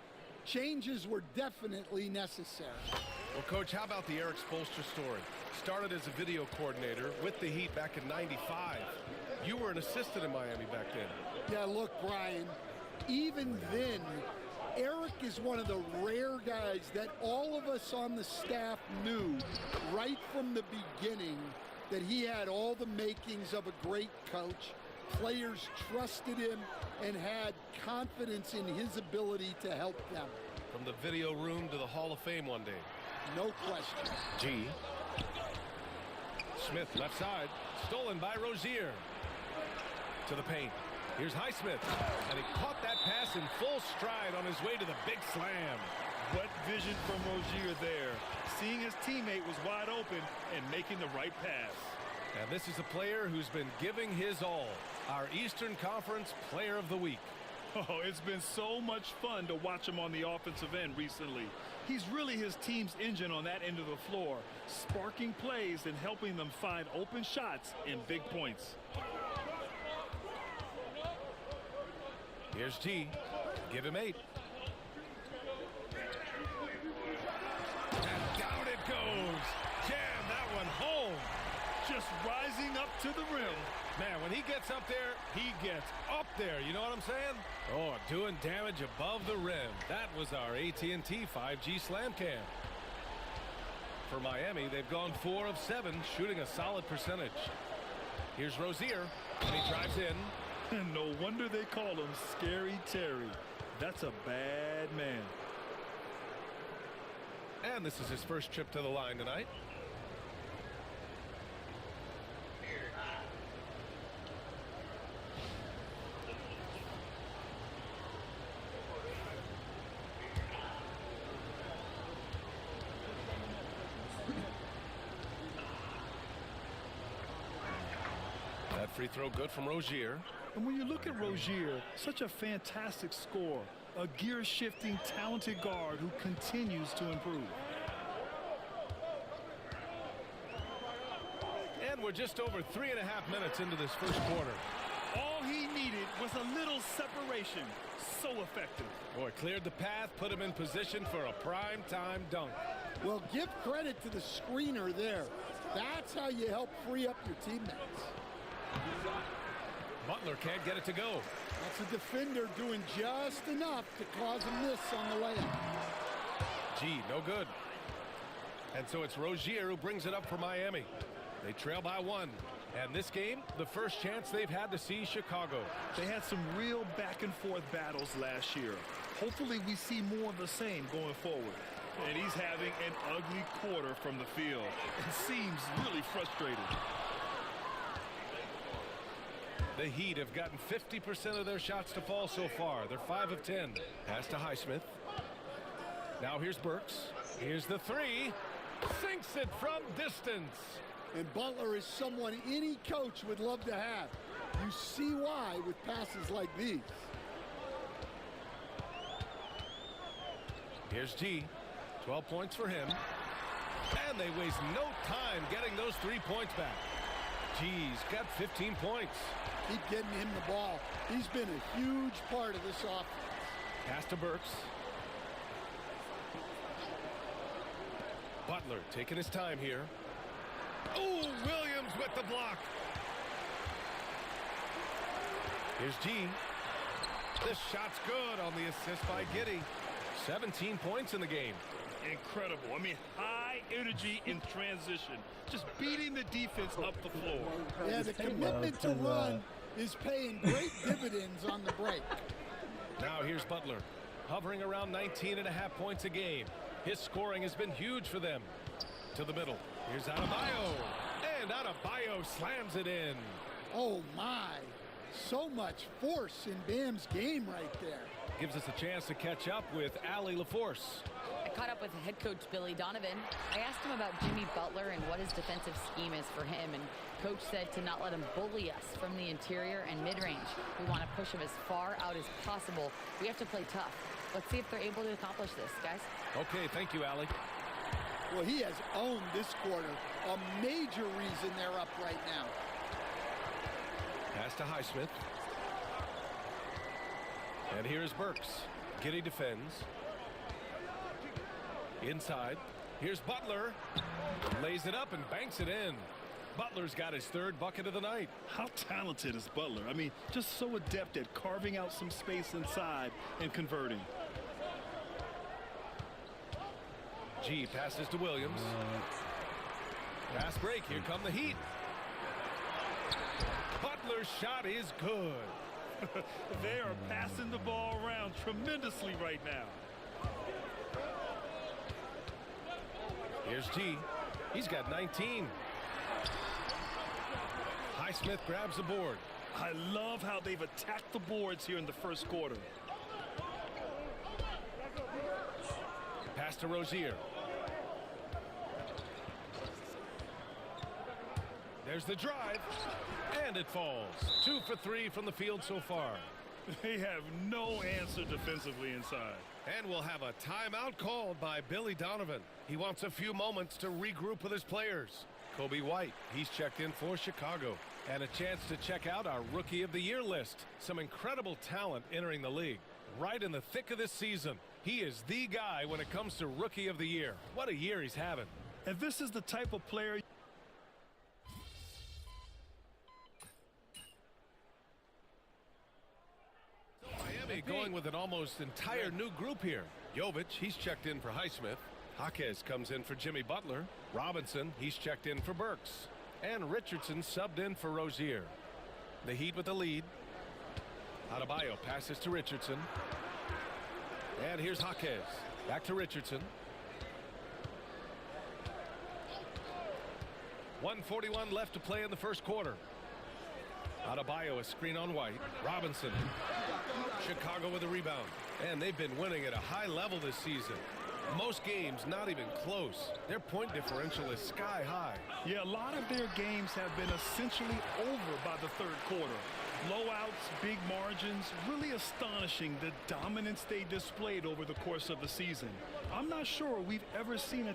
Changes were definitely necessary. Well, Coach, how about the Eric Spoelstra story? Started as a video coordinator with the Heat back in '95. You were an assistant in Miami back then. Yeah, look, Brian, even then, Eric is one of the rare guys that all of us on the staff knew right from the beginning that he had all the makings of a great coach. Players trusted him and had confidence in his ability to help them. From the video room to the Hall of Fame one day. No question. G. Smith left side. Stolen by Rozier. To the paint. Here's Highsmith. And he caught that pass in full stride on his way to the big slam. What vision from Rozier there. Seeing his teammate was wide open and making the right pass. And this is a player who's been giving his all. Our Eastern Conference Player of the Week. Oh, it's been so much fun to watch him on the offensive end recently. He's really his team's engine on that end of the floor, sparking plays and helping them find open shots and big points. Here's T. Give him 8. And down it goes. Jam that one home. Just rising up to the rim. Man, when he gets up there, he gets up there. You know what I'm saying? Oh, doing damage above the rim. That was our AT&T 5G Slam Cam. For Miami, they've gone 4 of 7, shooting a solid percentage. Here's Rozier, and he drives in. And no wonder they call him Scary Terry. That's a bad man. And this is his first trip to the line tonight. That free throw good from Rozier. And when you look at Rozier, such a fantastic scorer, a gear-shifting, talented guard who continues to improve. And we're just over 3.5 minutes into this first quarter. All he needed was a little separation. So effective. Boy, cleared the path, put him in position for a prime-time dunk. Well, give credit to the screener there. That's how you help free up your teammates. Butler can't get it to go. That's a defender doing just enough to cause a miss on the layup. G, no good. And so it's Rozier who brings it up for Miami. They trail by 1. And this game, the first chance they've had to see Chicago. They had some real back-and-forth battles last year. Hopefully we see more of the same going forward. And he's having an ugly quarter from the field. It seems really frustrated. The Heat have gotten 50% of their shots to fall so far. They're 5 of 10. Pass to Highsmith. Now here's Burks. Here's the 3. Sinks it from distance. And Butler is someone any coach would love to have. You see why with passes like these. Here's G. 12 points for him. And they waste no time getting those 3 points back. G's got 15 points. Keep getting him the ball. He's been a huge part of this offense. Pass to Burks. Butler taking his time here. Oh, Williams with the block. Here's G. This shot's good on the assist by Giddey. 17 points in the game. Incredible. I mean, high energy in transition. Just beating the defense up the floor. Yeah, the commitment to run is paying great dividends on the break. Now here's Butler, hovering around 19.5 points a game. His scoring has been huge for them. To the middle. Here's Adebayo. And Adebayo slams it in. Oh, my. So much force in Bam's game right there. Gives us a chance to catch up with Allie LaForce. I caught up with head coach Billy Donovan. I asked him about Jimmy Butler and what his defensive scheme is for him, and coach said to not let him bully us from the interior and mid-range. We want to push him as far out as possible. We have to play tough. Let's see if they're able to accomplish this, guys. Okay, thank you, Allie. Well, he has owned this quarter. A major reason they're up right now. Pass to Highsmith. And here's Burks. Giddey defends. Inside. Here's Butler. Lays it up and banks it in. Butler's got his third bucket of the night. How talented is Butler? I mean, just so adept at carving out some space inside and converting. G passes to Williams. Fast break. Here come the Heat. Butler's shot is good. They are passing the ball around tremendously right now. Here's G. He's got 19. Highsmith grabs the board. I love how they've attacked the boards here in the first quarter. Pass to Rozier. There's the drive. And it falls. 2 for 3 from the field so far. They have no answer defensively inside. And we'll have a timeout called by Billy Donovan. He wants a few moments to regroup with his players. Kobe White, he's checked in for Chicago. And a chance to check out our Rookie of the Year list. Some incredible talent entering the league. Right in the thick of this season. He is the guy when it comes to Rookie of the Year. What a year he's having. And this is the type of player... Miami going with an almost entire new group here. Jovic, he's checked in for Highsmith. Jaquez comes in for Jimmy Butler. Robinson, he's checked in for Burks. And Richardson subbed in for Rozier. The Heat with the lead. Adebayo passes to Richardson. And here's Jaquez. Back to Richardson. 1:41 left to play in the first quarter. Adebayo, a screen on White. Robinson. Chicago with a rebound. And they've been winning at a high level this season. Most games not even close. Their point differential is sky high. Yeah, a lot of their games have been essentially over by the third quarter. Blowouts, big margins, really astonishing the dominance they displayed over the course of the season. I'm not sure we've ever seen a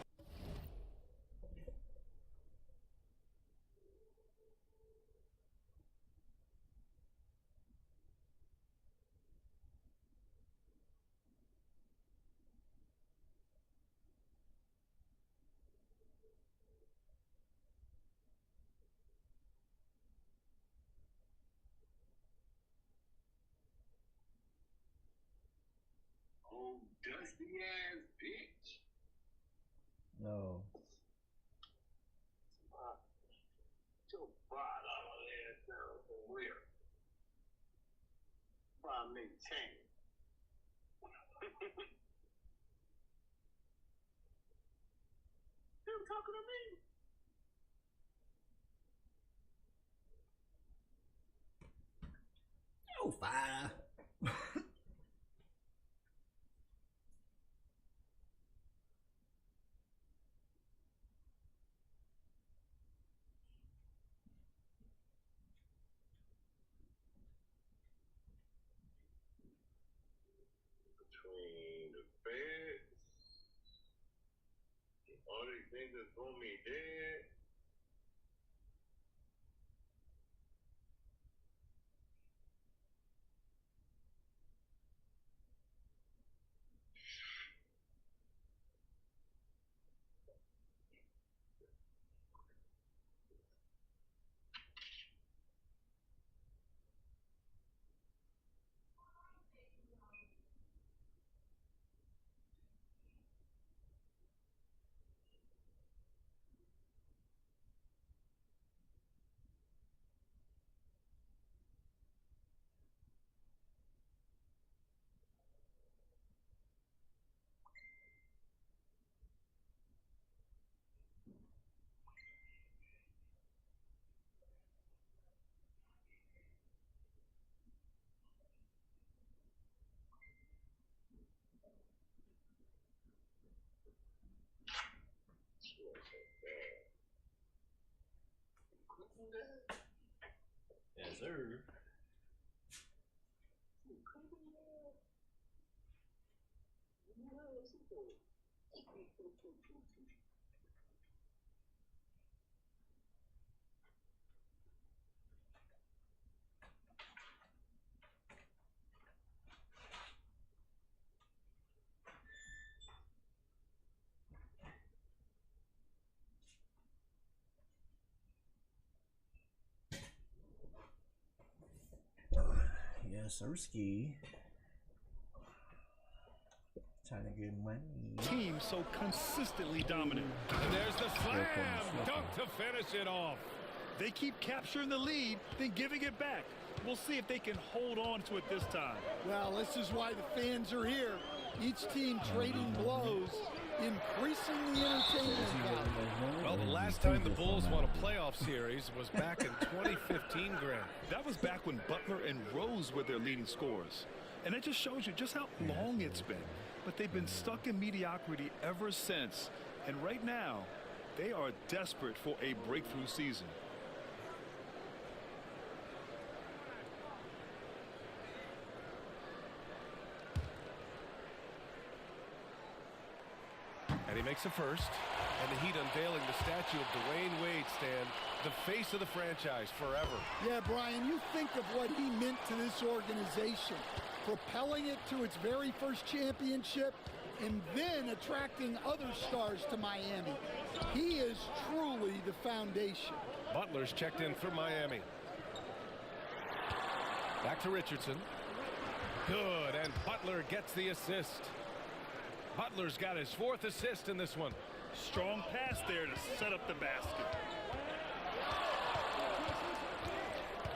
dusty ass bitch. No. Your bottom ass down somewhere. By maintain. You talking to me? Oh, fire. Between the feds, all these things that's gonna be dead. Yes, sir. Yes, Sirski. Trying to get money. Team so consistently dominant. And there's the slam dunk to finish it off. They keep capturing the lead, then giving it back. We'll see if they can hold on to it this time. Well, this is why the fans are here. Each team trading blows, increasing the entertainment value. Well, the last time the Bulls won a playoff series was back in 2015, Grant. That was back when Butler and Rose were their leading scorers. And that just shows you just how long it's been. But they've been stuck in mediocrity ever since. And right now, they are desperate for a breakthrough season. And he makes a first. And the Heat unveiling the statue of Dwayne Wade, Stan, the face of the franchise forever. Yeah, Brian, you think of what he meant to this organization, propelling it to its very first championship and then attracting other stars to Miami. He is truly the foundation. Butler's checked in for Miami. Back to Richardson. Good, and Butler gets the assist. Butler's got his 4th assist in this one. Strong pass there to set up the basket.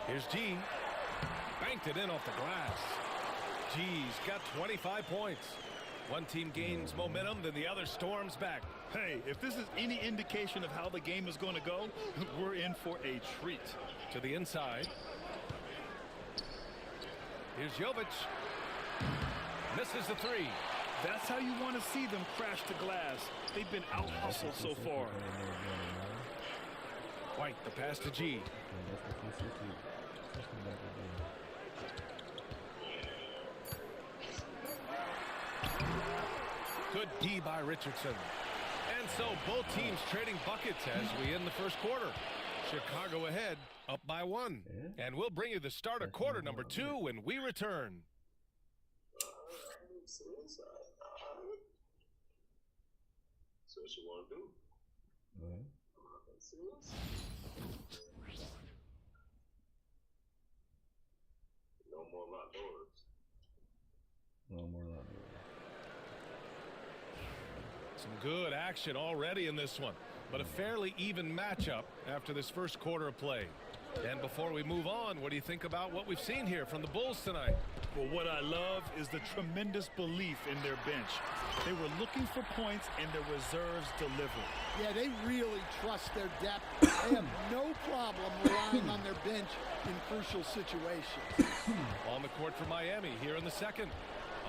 Here's G. Banked it in off the glass. G's got 25 points. One team gains momentum, then the other storms back. Hey, if this is any indication of how the game is going to go, we're in for a treat. To the inside. Here's Jovic. Misses the 3. That's how you want to see them crash to glass. They've been out-hustled so far. White, the pass to G. Good D by Richardson. And so both teams trading buckets as we end the first quarter. Chicago ahead, up by 1. And we'll bring you the start of quarter number 2 when we return. So what you want to do? No more locked doors. No more locked doors. Some good action already in this one, but a fairly even matchup after this first quarter of play. And before we move on, what do you think about what we've seen here from the Bulls tonight? Well, what I love is the tremendous belief in their bench. They were looking for points, and their reserves delivered. Yeah, they really trust their depth. They have no problem relying on their bench in crucial situations. On the court for Miami here in the second.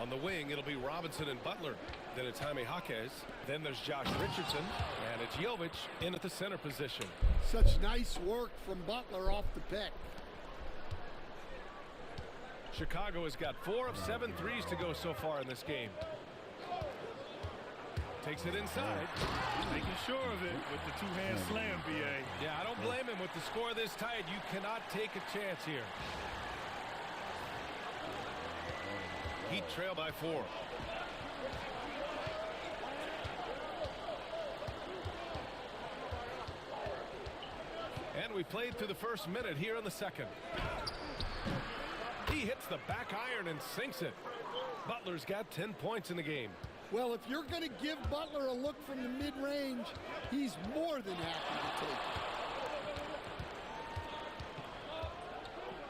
On the wing, it'll be Robinson and Butler. Then it's Jaime Jaquez. Then there's Josh Richardson. And it's Jovic in at the center position. Such nice work from Butler off the pick. Chicago has got 4 of 7 threes to go so far in this game. Takes it inside. Making sure of it with the two-hand slam, B.A. Yeah, I don't blame him. With the score this tight, you cannot take a chance here. Heat trail by 4. And we played through the first minute here in the second. He hits the back iron and sinks it. Butler's got 10 points in the game. Well, if you're going to give Butler a look from the mid-range, he's more than happy to take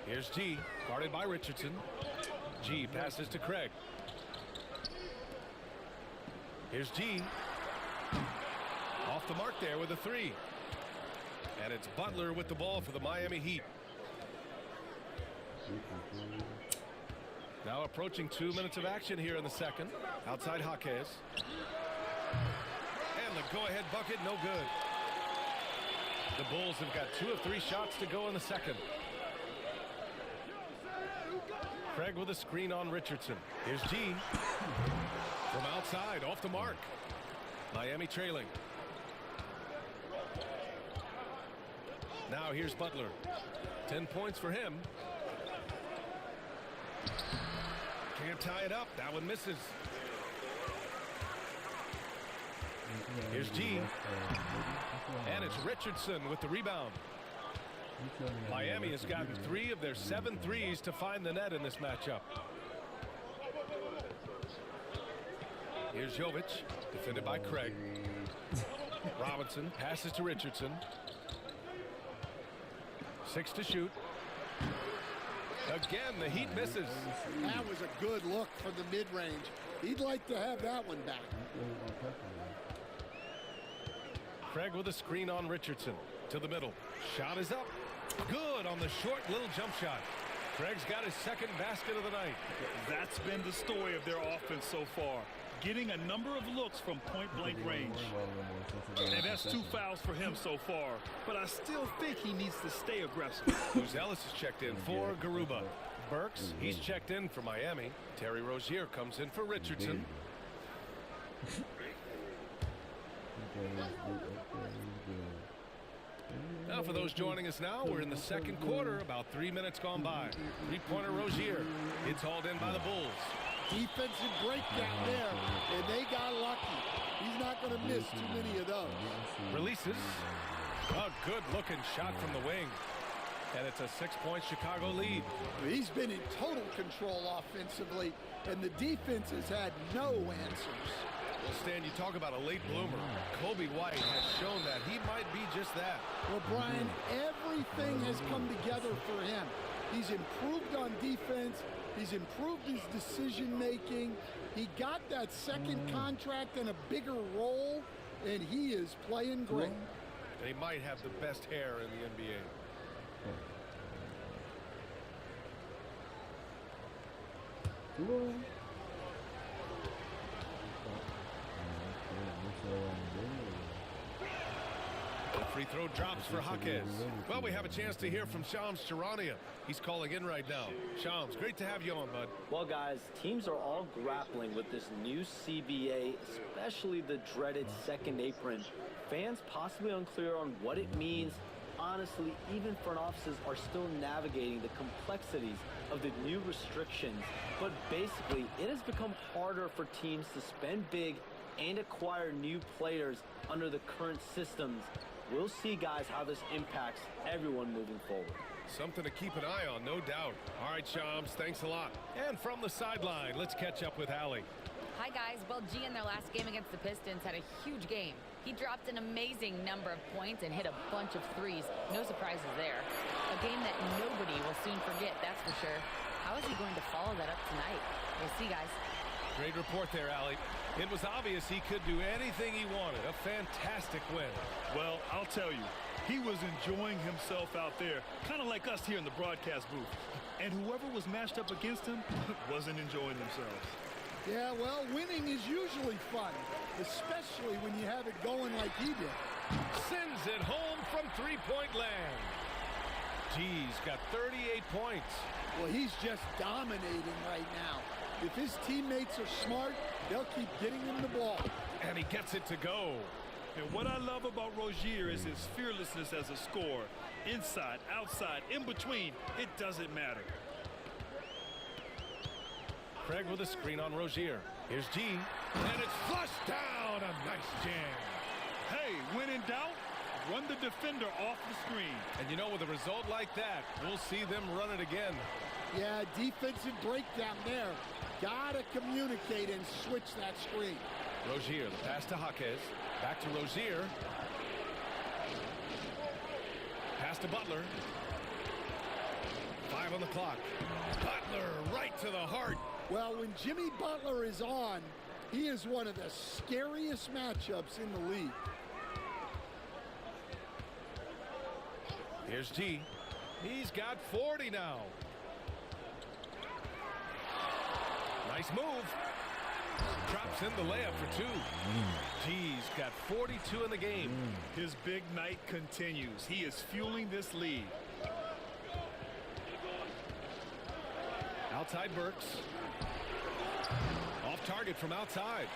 it. Here's G, guarded by Richardson. G passes to Craig. Here's G. Off the mark there with a 3. And it's Butler with the ball for the Miami Heat. Now approaching 2 minutes of action here in the second. Outside Jaquez. And the go-ahead bucket, no good. The Bulls have got 2 of 3 shots to go in the second. Craig with a screen on Richardson. Here's G. From outside, off the mark. Miami trailing. Now here's Butler. 10 points for him. Can't tie it up. That one misses. Here's G. And it's Richardson with the rebound. Miami has gotten 3 of their 7 threes to find the net in this matchup. Here's Jovic, defended by Craig. Robinson passes to Richardson. 6 to shoot. Again, the Heat misses. That was a good look from the mid-range. He'd like to have that one back. Craig with a screen on Richardson. To the middle. Shot is up. Good on the short little jump shot. Craig's got his second basket of the night. That's been the story of their offense so far. Getting a number of looks from point-blank range. And that's 2 fouls for him so far. But I still think he needs to stay aggressive. Luz Ellis is checked in for Garuba. Burks, he's checked in for Miami. Terry Rozier comes in for Richardson. Now for those joining us now, we're in the second quarter, about 3 minutes gone by. 3-pointer Rozier. It's hauled in by the Bulls. Defensive breakdown there, and they got lucky. He's not going to miss too many of those. Releases. A good-looking shot from the wing. And it's a 6-point Chicago lead. He's been in total control offensively, and the defense has had no answers. Well, Stan, you talk about a late bloomer. Kobe White has shown that he might be just that. Well, Brian, everything has come together for him. He's improved on defense. He's improved his decision-making. He got that second contract and a bigger role, and he is playing great. And he might have the best hair in the NBA. The free throw drops for Jaquez. Well, we have a chance to hear from Shams Charania. He's calling in right now. Shams, great to have you on, bud. Well, guys, teams are all grappling with this new CBA, especially the dreaded second apron. Fans possibly unclear on what it means. Honestly, even front offices are still navigating the complexities of the new restrictions. But basically, it has become harder for teams to spend big and acquire new players under the current systems. We'll see, guys, how this impacts everyone moving forward. Something to keep an eye on, no doubt. All right, Shams, thanks a lot. And from the sideline, let's catch up with Allie. Hi, guys. Well, G in their last game against the Pistons had a huge game. He dropped an amazing number of points and hit a bunch of threes. No surprises there. A game that nobody will soon forget, that's for sure. How is he going to follow that up tonight? We'll see, guys. Great report there, Allie. It was obvious he could do anything he wanted. A fantastic win. Well, I'll tell you, he was enjoying himself out there, kind of like us here in the broadcast booth. And whoever was matched up against him wasn't enjoying themselves. Yeah, well, winning is usually fun, especially when you have it going like he did. Sends it home from three-point land. G's got 38 points. Well, he's just dominating right now. If his teammates are smart, they'll keep getting him the ball. And he gets it to go. And what I love about Rozier is his fearlessness as a scorer. Inside, outside, in between, it doesn't matter. Craig with a screen on Rozier. Here's G. And it's flushed down. A nice jam. Hey, when in doubt, run the defender off the screen. And you know, with a result like that, we'll see them run it again. Yeah, defensive breakdown there. Gotta communicate and switch that screen. Rozier, the pass to Jaquez. Back to Rozier. Pass to Butler. 5 on the clock. Butler right to the heart. Well, when Jimmy Butler is on, he is one of the scariest matchups in the league. Here's G. He's got 40 now. Nice move. Drops in the layup for 2. G's got got 42 in the game. His big night continues. He is fueling this lead. Outside Burks. Off target from outside.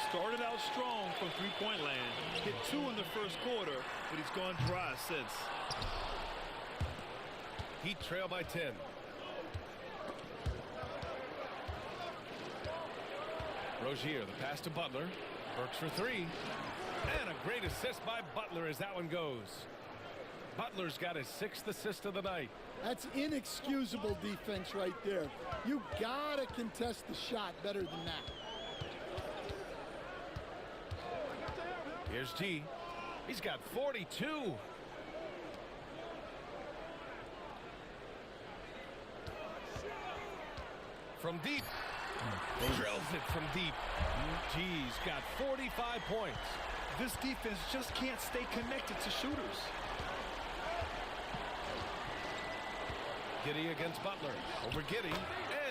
Started out strong from three-point land. Hit 2 in the first quarter, but he's gone dry since. Heat trail by 10. Rozier, the pass to Butler. Burks for 3. And a great assist by Butler as that one goes. Butler's got his 6th assist of the night. That's inexcusable defense right there. You gotta contest the shot better than that. Here's G. He's got 42. From deep. Drills it from deep. G's got 45 points. This defense just can't stay connected to shooters. Giddey against Butler. Over Giddey.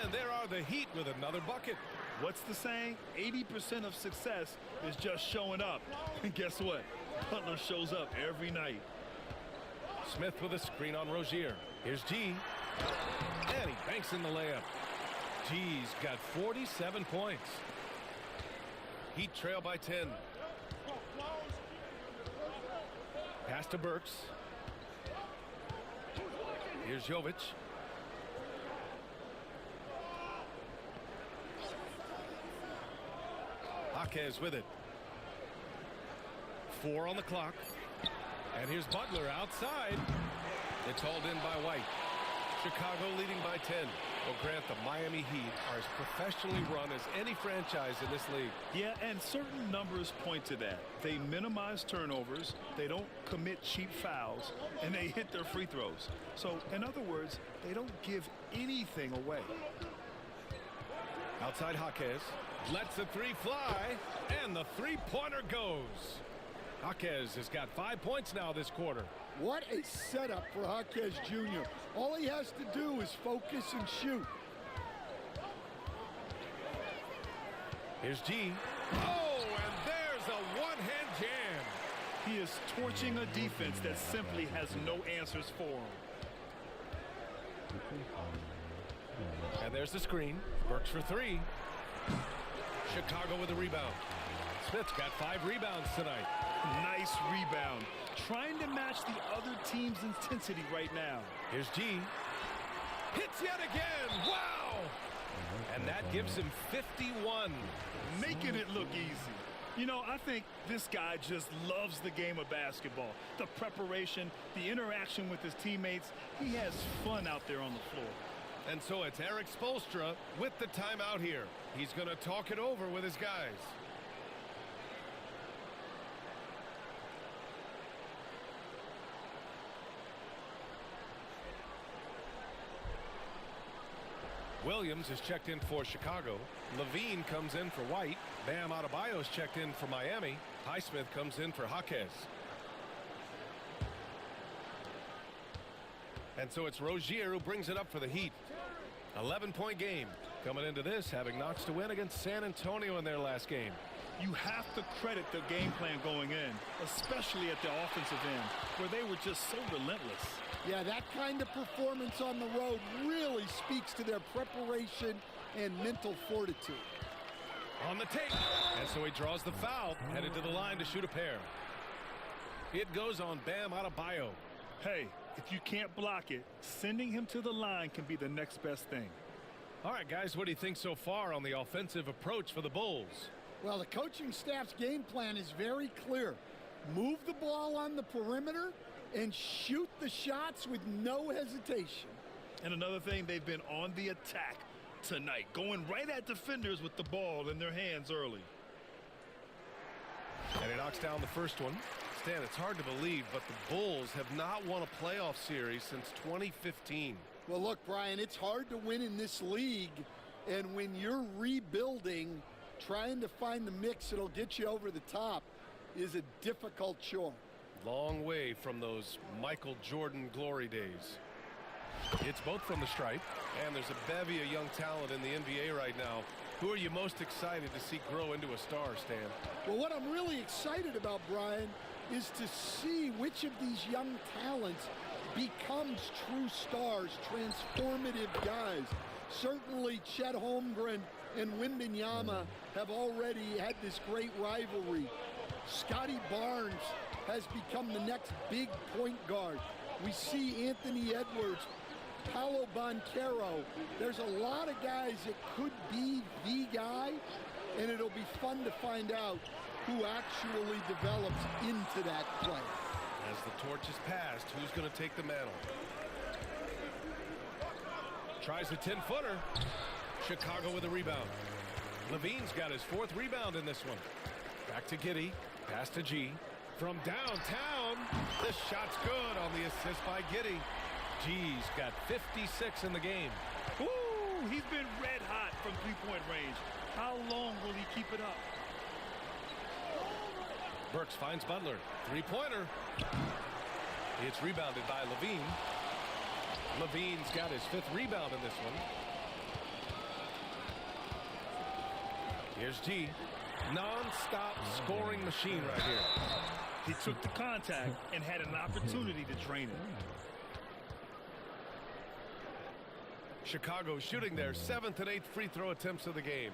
And there are the Heat with another bucket. What's the saying? 80% of success is just showing up. And guess what? Butler shows up every night. Smith with a screen on Rozier. Here's G. And he banks in the layup. G's got 47 points. Heat trail by 10. Pass to Burks. Here's Jovic. Jaquez with it. 4 on the clock. And here's Butler outside. It's hauled in by White. Chicago leading by 10. Well, Grant, the Miami Heat are as professionally run as any franchise in this league. Yeah, and certain numbers point to that. They minimize turnovers, they don't commit cheap fouls, and they hit their free throws. So, in other words, they don't give anything away. Outside Jaquez. Lets the 3 fly, and the three-pointer goes. Jaquez has got 5 points now this quarter. What a setup for Jaquez Jr. All he has to do is focus and shoot. Here's G. Oh, and there's a one-hand jam. He is torching a defense that simply has no answers for him. And there's the screen. Burks for 3. Chicago with a rebound. Smith's got 5 rebounds tonight. Nice rebound. Trying to match the other team's intensity right now. Here's G. Hits yet again. Wow! And that gives him 51. Making it look easy. You know, I think this guy just loves the game of basketball. The preparation, the interaction with his teammates. He has fun out there on the floor. And so it's Eric Spoelstra with the timeout here. He's going to talk it over with his guys. Williams is checked in for Chicago. Levine comes in for White. Bam Adebayo's checked in for Miami. Highsmith comes in for Jaquez. And so it's Rozier who brings it up for the Heat. 11-point game. Coming into this, having Knox to win against San Antonio in their last game. You have to credit the game plan going in, especially at the offensive end, where they were just so relentless. Yeah, that kind of performance on the road really speaks to their preparation and mental fortitude. On the tape. And so he draws the foul, headed to the line to shoot a pair. It goes on Bam Adebayo. Hey, if you can't block it, sending him to the line can be the next best thing. All right, guys, what do you think so far on the offensive approach for the Bulls? Well, the coaching staff's game plan is very clear. Move the ball on the perimeter and shoot the shots with no hesitation. And another thing, they've been on the attack tonight, going right at defenders with the ball in their hands early. And he knocks down the first one. Stan, it's hard to believe, but the Bulls have not won a playoff series since 2015. Well, look, Brian, it's hard to win in this league, and when you're rebuilding, trying to find the mix that'll get you over the top is a difficult chore. Long way from those Michael Jordan glory days. It's both from the stripe, and there's a bevy of young talent in the NBA right now. Who are you most excited to see grow into a star, Stan? Well, what I'm really excited about, Brian, is to see which of these young talents becomes true stars, transformative guys. Certainly Chet Holmgren and Wembanyama have already had this great rivalry. Scotty Barnes has become the next big point guard. We see Anthony Edwards, Paolo Banchero. There's a lot of guys that could be the guy, and it'll be fun to find out who actually develops into that play. As the torch is passed, who's going to take the mantle? Tries a 10-footer. Chicago with a rebound. Levine's got his 4th rebound in this one. Back to Giddey. Pass to G. From downtown, this shot's good on the assist by Giddey. G's got 56 in the game. Ooh, he's been red hot from three-point range. How long will he keep it up? Burks finds Butler. Three-pointer. It's rebounded by Levine. Levine's got his 5th rebound in this one. Here's G. Non-stop scoring machine right here. He took the contact and had an opportunity to drain it. Chicago shooting their 7th and 8th free throw attempts of the game.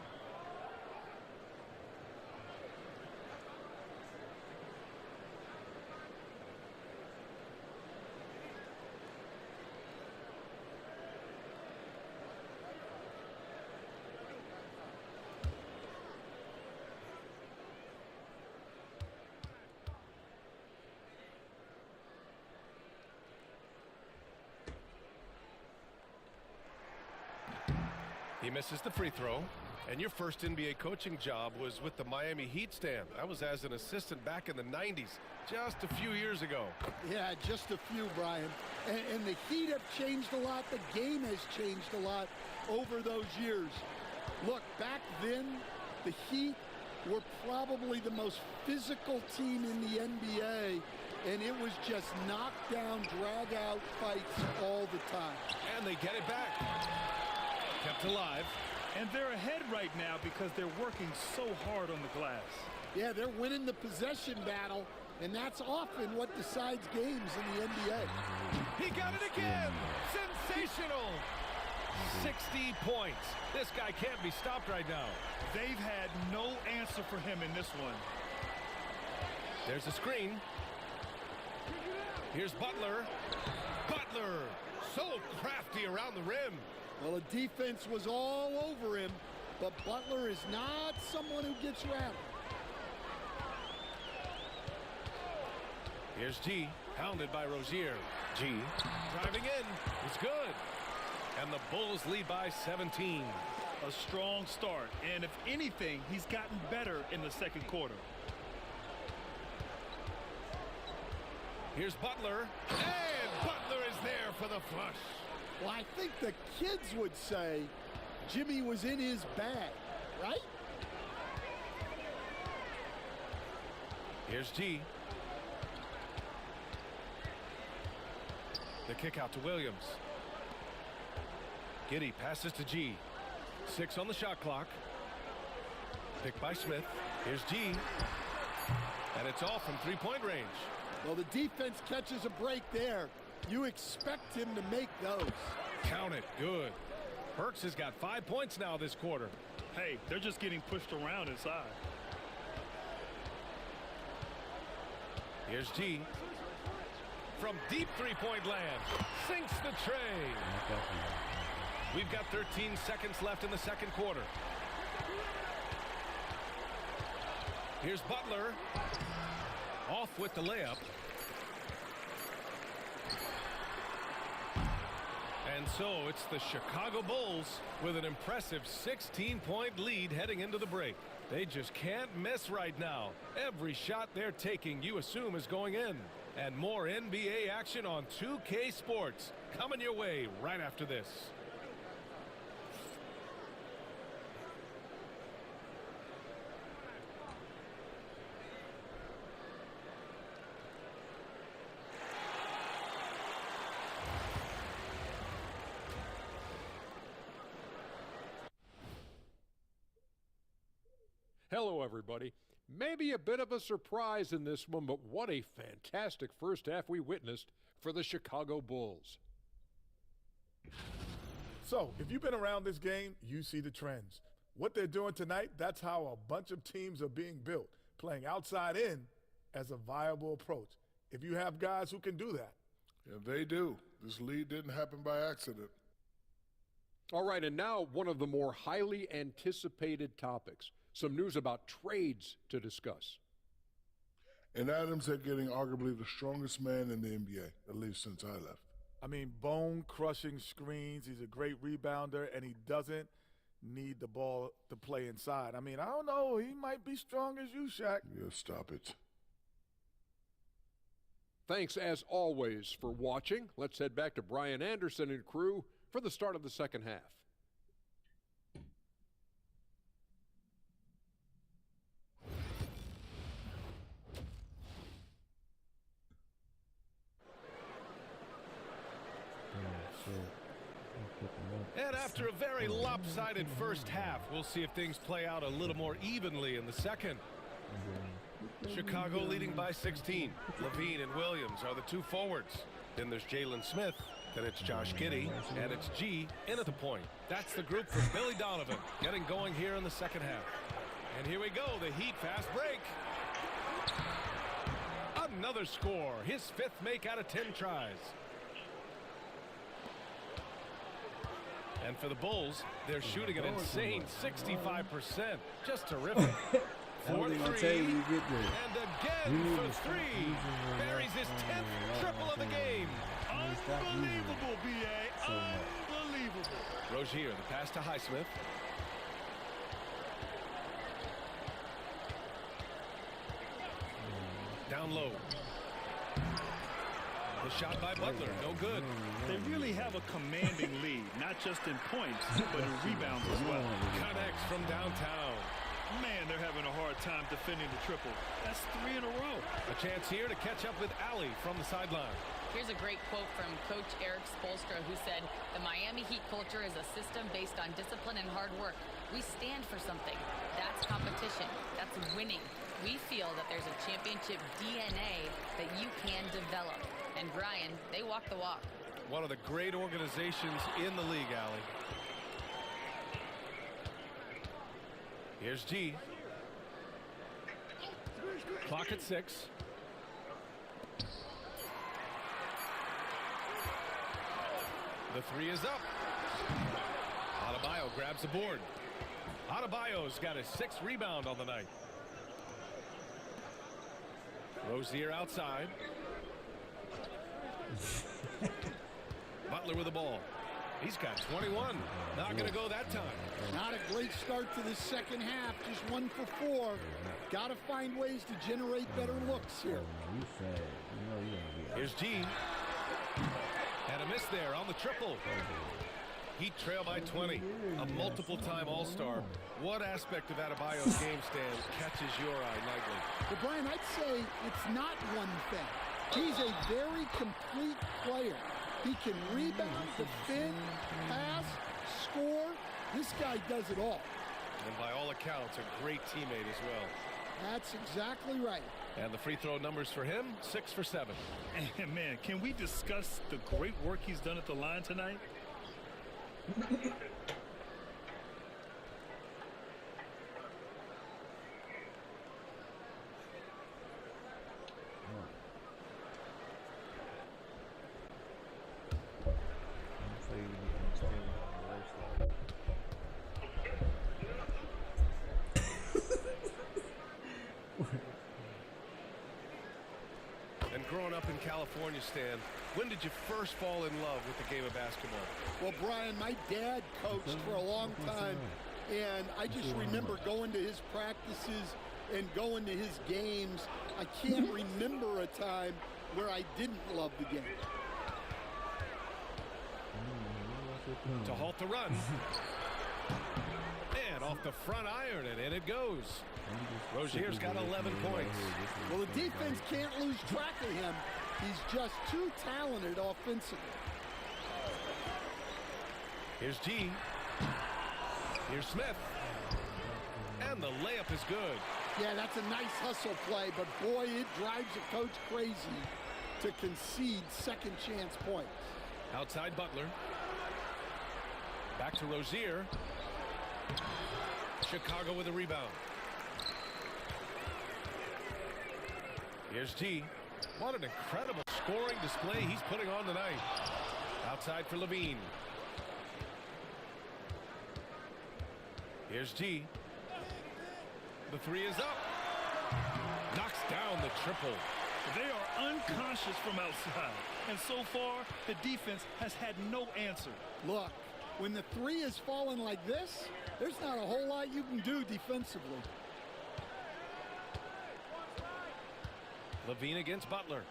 He misses the free throw. And your first NBA coaching job was with the Miami Heat, Stan. That was as an assistant back in the 90s, just a few years ago. Yeah, just a few, Brian. And the Heat have changed a lot. The game has changed a lot over those years. Look, back then, the Heat were probably the most physical team in the NBA, and it was just knockdown, drag-out fights all the time. And they get it back. Kept alive. And they're ahead right now because they're working so hard on the glass. Yeah, they're winning the possession battle, and that's often what decides games in the NBA. He got it again! Sensational! 60 points. This guy can't be stopped right now. They've had no answer for him in this one. There's a screen. Here's Butler. Butler, so crafty around the rim. Well, the defense was all over him, but Butler is not someone who gets rattled. Here's G, pounded by Rozier. G, driving in, it's good. And the Bulls lead by 17. A strong start, and if anything, he's gotten better in the second quarter. Here's Butler, and Butler is there for the flush. Well, I think the kids would say Jimmy was in his bag, right? Here's G. The kick out to Williams. Giddey passes to G. 6 on the shot clock. Picked by Smith. Here's G. And it's off from three-point range. Well, the defense catches a break there. You expect him to make those. Count it. Good. Burks has got 5 points now this quarter. Hey, they're just getting pushed around inside. Here's G. From deep three-point land. Sinks the tray. We've got 13 seconds left in the second quarter. Here's Butler. Off with the layup. And so it's the Chicago Bulls with an impressive 16-point lead heading into the break. They just can't miss right now. Every shot they're taking, you assume, is going in. And more NBA action on 2K Sports coming your way right after this. Hello, everybody. Maybe a bit of a surprise in this one, but what a fantastic first half we witnessed for the Chicago Bulls. So, if you've been around this game, you see the trends. What they're doing tonight, that's how a bunch of teams are being built, playing outside in as a viable approach. If you have guys who can do that. Yeah, they do. This lead didn't happen by accident. All right, and now one of the more highly anticipated topics. Some news about trades to discuss. And Adams, they're getting arguably the strongest man in the NBA, at least since I left. I mean, bone-crushing screens. He's a great rebounder, and he doesn't need the ball to play inside. I mean, I don't know. He might be strong as you, Shaq. Yeah, stop it. Thanks, as always, for watching. Let's head back to Brian Anderson and crew for the start of the second half. And after a very lopsided first half, we'll see if things play out a little more evenly in the second. Chicago leading by 16. Levine and Williams are the two forwards. Then there's Jalen Smith. Then it's Josh Giddey. And it's G in at the point. That's the group for Billy Donovan getting going here in the second half. And here we go, the Heat fast break. Another score, his fifth make out of 10 tries. And for the Bulls, they're shooting an insane 65%. Just terrific. 4-3, and again for three. Buries his 10th triple of the game. Unbelievable, B.A. Unbelievable. Rozier, the pass to Highsmith. Down low. The shot by Butler, no good. They really have a commanding lead, not just in points, but in rebounds as well. Connects from downtown. Man, they're having a hard time defending the triple. That's 3 in a row. A chance here to catch up with Allie from the sideline. Here's a great quote from Coach Eric Spoelstra, who said, "The Miami Heat culture is a system based on discipline and hard work. We stand for something. That's competition. That's winning. We feel that there's a championship DNA that you can develop." And Brian, they walk the walk. One of the great organizations in the league, Allie. Here's G. Clock at 6. The three is up. Adebayo grabs the board. Adebayo's got his 6th rebound on the night. Rozier outside. Butler with the ball. He's got 21. Not going to go that time. Not a great start to the second half. Just 1 for 4. Got to find ways to generate better looks here. Here's G. And a miss there on the triple. Heat trail by 20. A multiple-time All-Star. What aspect of Adebayo's game stand catches your eye nightly? But Brian, I'd say it's not one thing. He's a very complete player. He can rebound, defend, pass, score. This guy does it all. And by all accounts, a great teammate as well. That's exactly right. And the free throw numbers for him, 6 for 7. And man, can we discuss the great work he's done at the line tonight? And growing up in California, Stan, when did you first fall in love with the game of basketball? Well, Brian, my dad coached for a long time, and I just remember going to his practices and going to his games. I can't remember a time where I didn't love the game. To halt the run. And off the front iron, and in it goes. Rozier's got 11 points. Well, the defense can't lose track of him. He's just too talented offensively. Here's G. Here's Smith. And the layup is good. Yeah, that's a nice hustle play, but boy, it drives a coach crazy to concede second chance points. Outside Butler. Back to Rozier. Chicago with a rebound. Here's T. What an incredible scoring display he's putting on tonight. Outside for Levine. Here's T. The three is up. Knocks down the triple. They are unconscious from outside. And so far, the defense has had no answer. Look, when the three is falling like this, there's not a whole lot you can do defensively. Levine against Butler.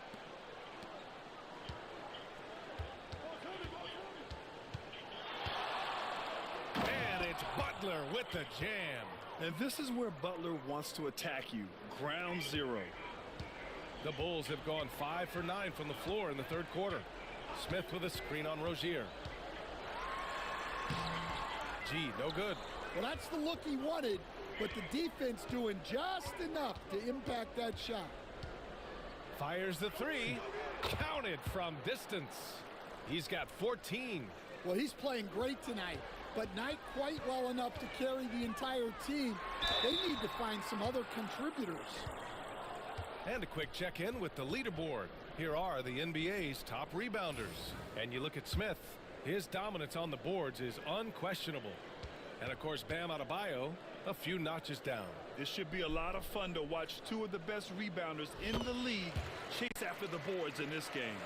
And it's Butler with the jam. And this is where Butler wants to attack you. Ground zero. The Bulls have gone 5 for 9 from the floor in the third quarter. Smith with a screen on Rozier. Gee, no good. Well, that's the look he wanted, but the defense doing just enough to impact that shot. Fires the three. Counted from distance. He's got 14. Well, he's playing great tonight, but not quite well enough to carry the entire team. They need to find some other contributors. And a quick check-in with the leaderboard. Here are the NBA's top rebounders. And you look at Smith. His dominance on the boards is unquestionable. And, of course, Bam Adebayo, a few notches down. This should be a lot of fun to watch two of the best rebounders in the league chase after the boards in this game.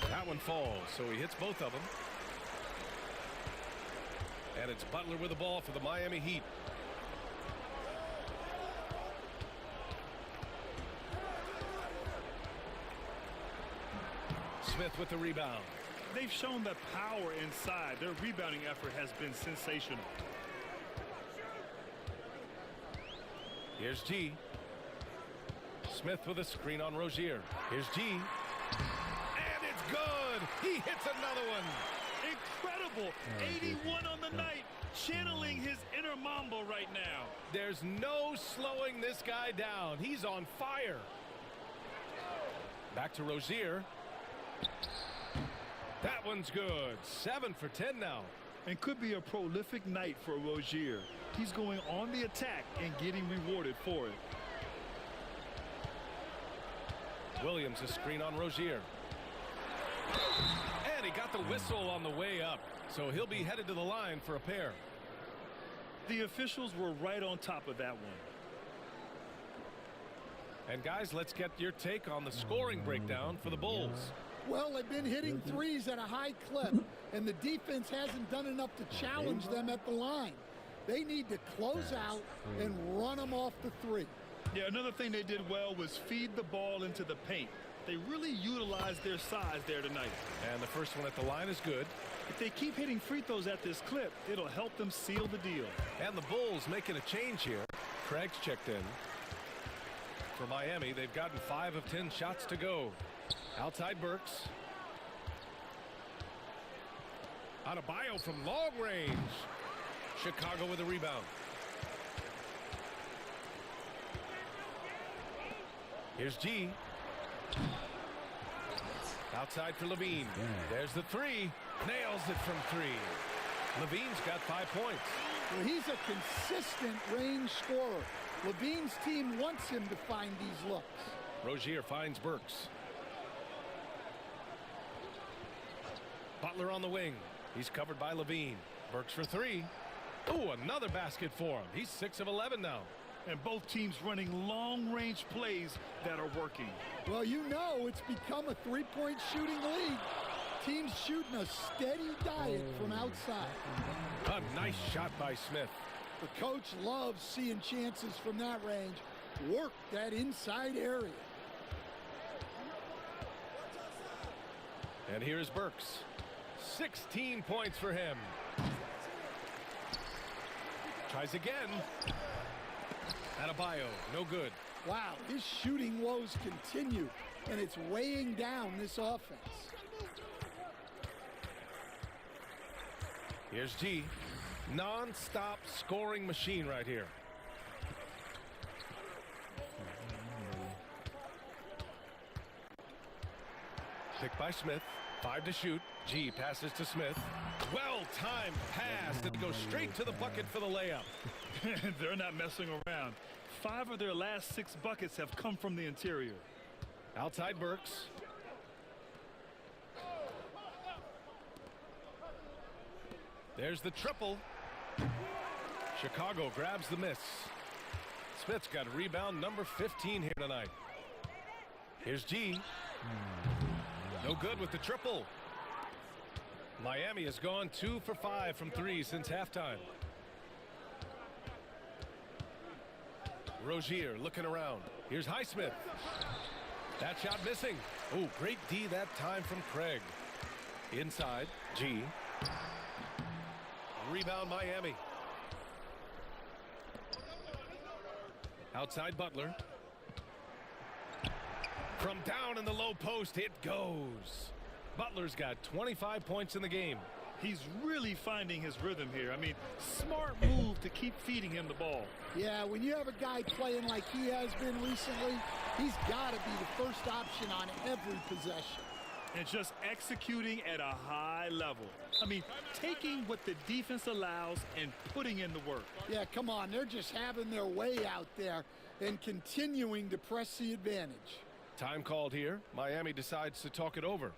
That one falls, so he hits both of them. And it's Butler with the ball for the Miami Heat. Smith with the rebound. They've shown that power inside. Their rebounding effort has been sensational. Here's G. Smith with a screen on Rozier. Here's G. And it's good. He hits another one. Incredible. 81 on the night. Channeling his inner Mamba right now. There's no slowing this guy down. He's on fire. Back to Rozier. That one's good. 7 for 10 now. And could be a prolific night for Rozier. He's going on the attack and getting rewarded for it. Williams, a screen on Rozier. And he got the whistle on the way up. So he'll be headed to the line for a pair. The officials were right on top of that one. And guys, let's get your take on the scoring breakdown for the Bulls. Well, they've been hitting threes at a high clip, and the defense hasn't done enough to challenge them at the line. They need to close out and run them off the three. Yeah, another thing they did well was feed the ball into the paint. They really utilized their size there tonight. And the first one at the line is good. If they keep hitting free throws at this clip, it'll help them seal the deal. And the Bulls making a change here. Craig's checked in. For Miami, they've gotten 5 of 10 shots to go. Outside Burks. Adebayo from long range. Chicago with a rebound. Here's G. Outside for Levine. There's the three. Nails it from 3. Levine's got 5 points. Well, he's a consistent range scorer. Levine's team wants him to find these looks. Rozier finds Burks. Butler on the wing. He's covered by Levine. Burks for 3. Oh, another basket for him. He's 6 of 11 now. And both teams running long-range plays that are working. Well, you know it's become a three-point shooting league. Teams shooting a steady diet from outside. A nice shot by Smith. The coach loves seeing chances from that range. Work that inside area. And here's Burks. 16 points for him. Tries again. Adebayo, no good. Wow, his shooting woes continue, and it's weighing down this offense. Here's G. Non-stop scoring machine right here. Picked by Smith. 5 to shoot. G passes to Smith. Well-timed pass that goes straight to the bucket for the layup. They're not messing around. 5 of their last 6 buckets have come from the interior. Outside Burks. There's the triple. Chicago grabs the miss. Smith's got rebound number 15 here tonight. Here's G. No good with the triple. Miami has gone 2 for 5 from 3 since halftime. Rozier looking around. Here's Highsmith. That shot missing. Oh, great D that time from Craig. Inside, G. Rebound Miami. Outside Butler. From down in the low post, it goes. Butler's got 25 points in the game. He's really finding his rhythm here. I mean, smart move to keep feeding him the ball. Yeah, when you have a guy playing like he has been recently, he's got to be the first option on every possession. And just executing at a high level. I mean, taking what the defense allows and putting in the work. Yeah, come on. They're just having their way out there and continuing to press the advantage. Time called here. Miami decides to talk it over.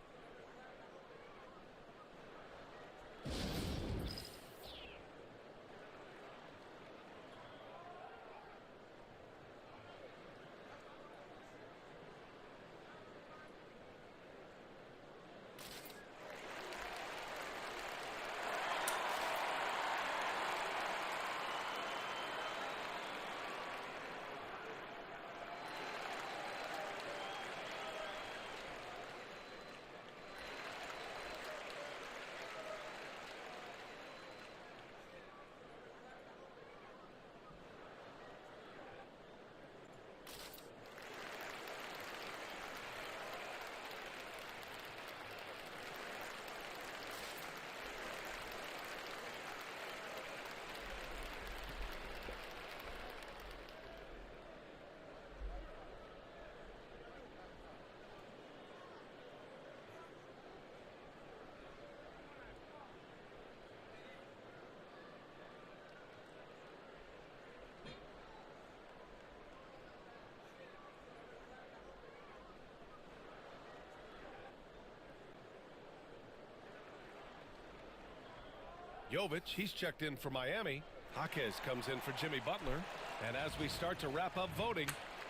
Jovic, he's checked in for Miami. Jaquez comes in for Jimmy Butler. And as we start to wrap up voting,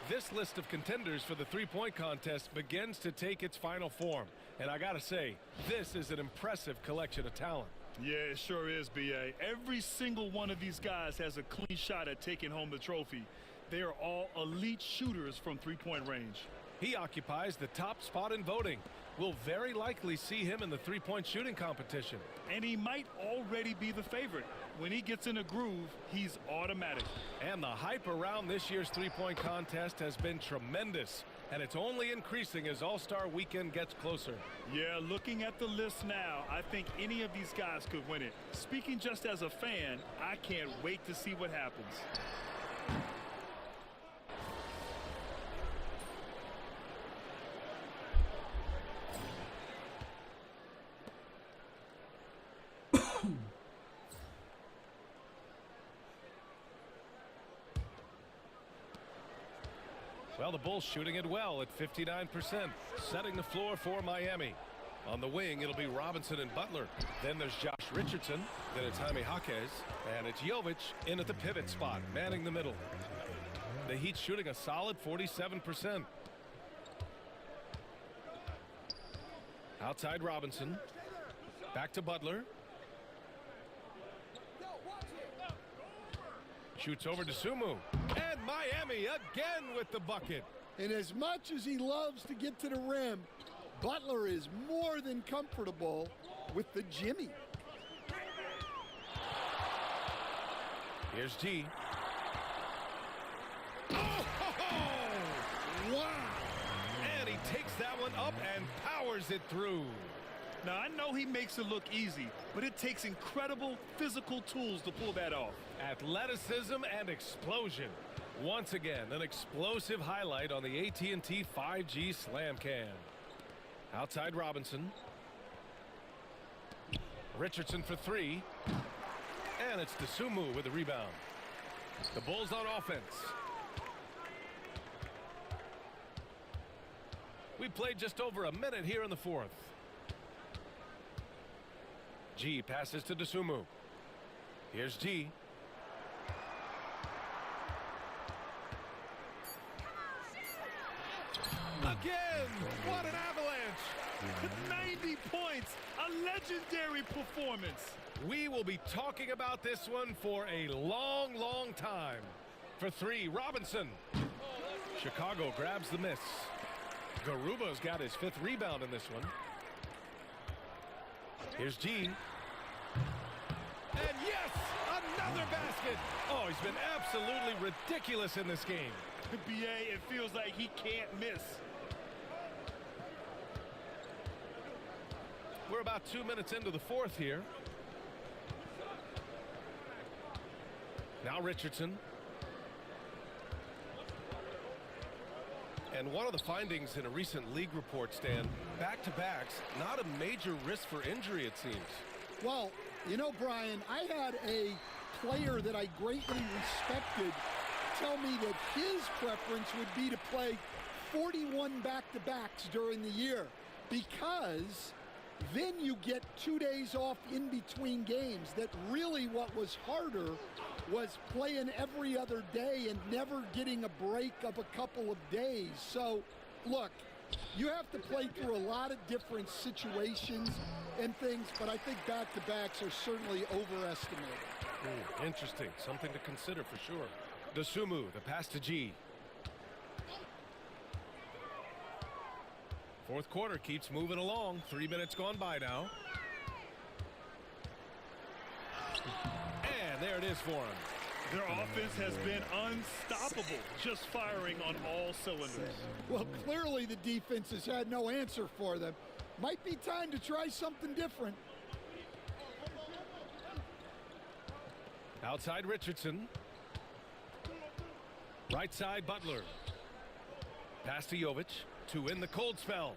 this list of contenders for the three-point contest begins to take its final form. And I gotta say, this is an impressive collection of talent. Yeah, it sure is, B.A. Every single one of these guys has a clean shot at taking home the trophy. They are all elite shooters from three-point range. He occupies the top spot in voting. We'll very likely see him in the three-point shooting competition. And he might already be the favorite. When he gets in a groove, he's automatic. And the hype around this year's three-point contest has been tremendous. And it's only increasing as All-Star Weekend gets closer. Yeah, looking at the list now, I think any of these guys could win it. Speaking just as a fan, I can't wait to see what happens. Well, the Bulls shooting it well at 59%, setting the floor for Miami. On the wing, it'll be Robinson and Butler. Then there's Josh Richardson. Then it's Jaime Jaquez. And it's Jovic in at the pivot spot, manning the middle. The Heat shooting a solid 47%. Outside Robinson. Back to Butler. Shoots over to Sumu. And Miami again with the bucket. And as much as he loves to get to the rim, Butler is more than comfortable with the Jimmy. Here's G. Oh! Wow! And he takes that one up and powers it through. Now, I know he makes it look easy, but it takes incredible physical tools to pull that off. Athleticism and explosion. Once again, an explosive highlight on the AT&T 5G Slam Cam. Outside Robinson. Richardson for three. And it's Dosunmu with the rebound. The Bulls on offense. We played just over a minute here in the fourth. G passes to Dosunmu. Here's G. Again, what an avalanche. 90 points, a legendary performance. We will be talking about this one for a long, long time. For three, Robinson. Chicago grabs the miss. Garuba's got his 5th rebound in this one. Here's G. And yes, another basket. Oh, he's been absolutely ridiculous in this game. BA, it feels like he can't miss. We're about 2 minutes into the fourth here. Now Richardson. And one of the findings in a recent league report, Stan, back-to-backs, not a major risk for injury, it seems. Well, you know, Brian, I had a player that I greatly respected tell me that his preference would be to play 41 back-to-backs during the year because then you get 2 days off in between games. That really what was harder was playing every other day and never getting a break of a couple of days. So, look, you have to play through a lot of different situations and things, but I think back-to-backs are certainly overestimated. Interesting. Something to consider for sure. Dosunmu, the pass to G. Fourth quarter keeps moving along. 3 minutes gone by now. And there it is for him. Their offense has been unstoppable, just firing on all cylinders. Well, clearly the defense has had no answer for them. Might be time to try something different. Outside Richardson. Right side Butler. Pass to Jovic to win the cold spell.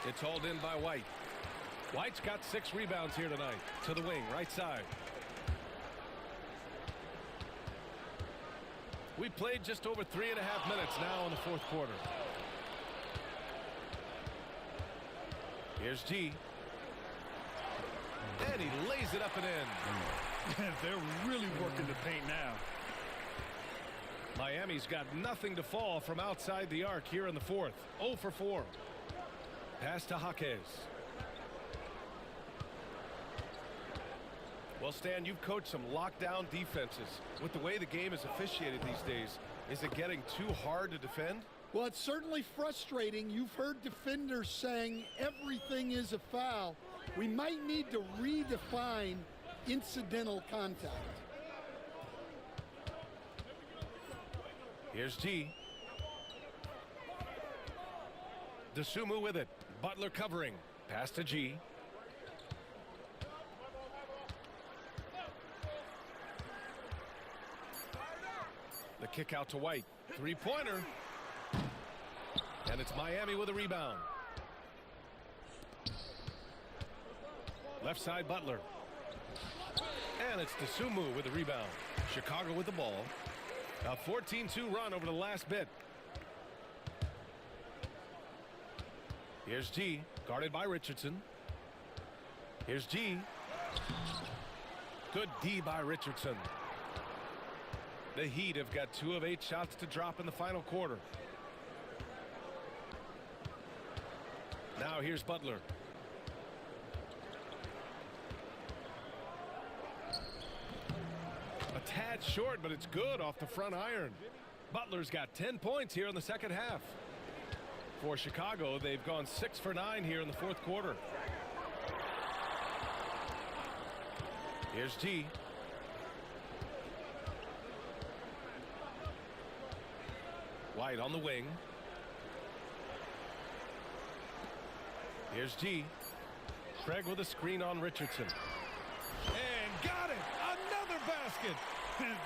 It's hauled in by White. White's got 6 rebounds here tonight. To the wing, right side. We played just over 3.5 minutes now in the fourth quarter. Here's G. And he lays it up and in. They're really working the paint now. Miami's got nothing to fall from outside the arc here in the fourth. 0 for 4. Pass to Jaquez. Well, Stan, you've coached some lockdown defenses. With the way the game is officiated these days, is it getting too hard to defend? Well, it's certainly frustrating. You've heard defenders saying everything is a foul. We might need to redefine incidental contact. Here's G. Dosunmu with it. Butler covering. Pass to G. The kick out to White. 3-pointer. And it's Miami with a rebound. Left side Butler. And it's Dosunmu with the rebound. Chicago with the ball. A 14-2 run over the last bit. Here's G, guarded by Richardson. Here's G. Good D by Richardson. The Heat have got 2 of 8 shots to drop in the final quarter. Now here's Butler. A tad short, but it's good off the front iron. Butler's got 10 points here in the second half. For Chicago, they've gone 6 for 9 here in the fourth quarter. Here's G. White on the wing. Here's G. Craig with a screen on Richardson. And got it! Another basket!